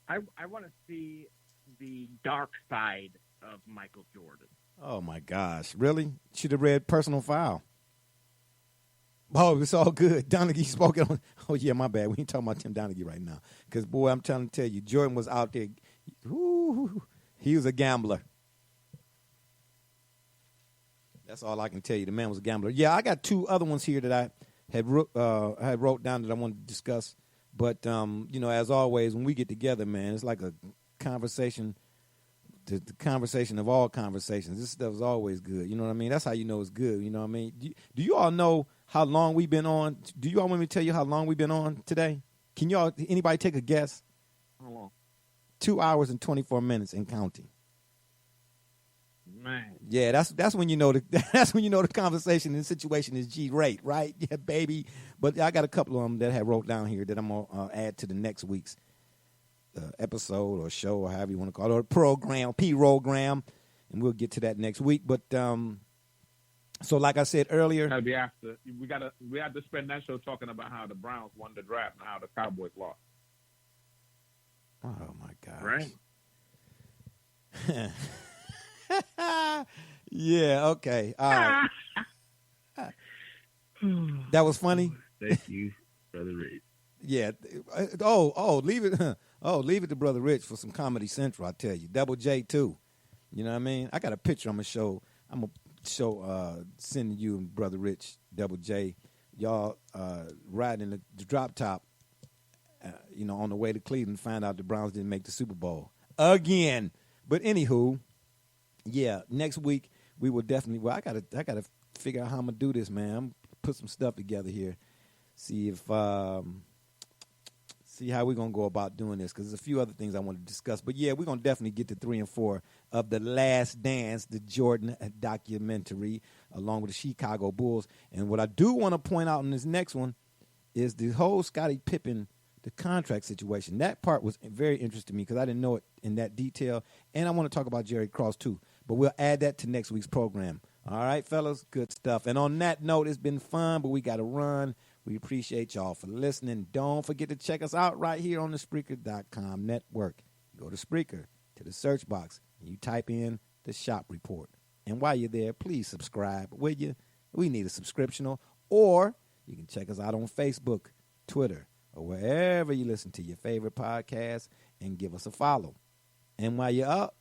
I want to see the dark side of Michael Jordan. Oh my gosh. Really? Should have read Personal Foul. Oh, it's all good. Donaghy spoke it on. Oh, yeah, my bad. We ain't talking about Tim Donaghy right now. Because, boy, I'm trying to tell you, Jordan was out there. Ooh, he was a gambler. That's all I can tell you. The man was a gambler. Yeah, I got 2 other ones here that had wrote down that I wanted to discuss. But, as always, when we get together, man, it's like a conversation, the conversation of all conversations. This stuff is always good. You know what I mean? That's how you know it's good. You know what I mean? Do you all know how long we've been on? Do you all want me to tell you how long we've been on today? Can anybody take a guess? How long? 2 hours and 24 minutes and counting. Man. Yeah, that's when you know the conversation and situation is G-rate, right? Yeah, baby. But I got a couple of them that I wrote down here that I'm gonna add to the next week's episode or show or however you want to call it, or program, P-rogram, and we'll get to that next week. But so like I said earlier, We have to spend that show talking about how the Browns won the draft and how the Cowboys lost. Oh my gosh. Right? Yeah, okay. All right. That was funny. Thank you, Brother Rich. Yeah. Leave it. Leave it to Brother Rich for some Comedy Central. I tell you, Double J too. You know what I mean? I got a picture. I'm gonna send you and Brother Rich, Double J, y'all riding the drop top. On the way to Cleveland, find out the Browns didn't make the Super Bowl again. But anywho, yeah, next week we will definitely. Well, I gotta figure out how I'm gonna do this, man. I'm gonna put some stuff together here. See how we're going to go about doing this, because there's a few other things I want to discuss. But, yeah, we're going to definitely get to 3 and 4 of The Last Dance, the Jordan documentary, along with the Chicago Bulls. And what I do want to point out in this next one is the whole Scottie Pippen, the contract situation. That part was very interesting to me because I didn't know it in that detail. And I want to talk about Jerry Cross, too. But we'll add that to next week's program. All right, fellas, good stuff. And on that note, it's been fun, but we got to run. We appreciate y'all for listening. Don't forget to check us out right here on the Spreaker.com network. You go to Spreaker, to the search box, and you type in the Shop Report. And while you're there, please subscribe, will you? We need a subscription. Or you can check us out on Facebook, Twitter, or wherever you listen to your favorite podcast, and give us a follow. And while you're up,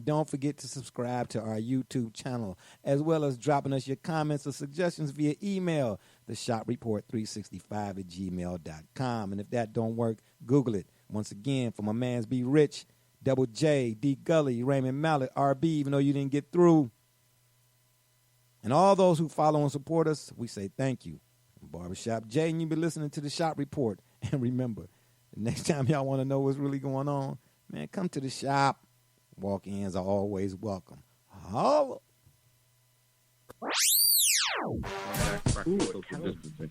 don't forget to subscribe to our YouTube channel, as well as dropping us your comments or suggestions via email, theshopreport365@gmail.com. And if that don't work, Google it. Once again, for my mans B. Rich, Double J, D. Gully, Raymond Mallet, RB, even though you didn't get through. And all those who follow and support us, we say thank you. I'm Barbershop J, and you've been listening to the Shop Report. And remember, the next time y'all want to know what's really going on, man, come to the shop. Walk-ins are always welcome. Holla. Social distancing.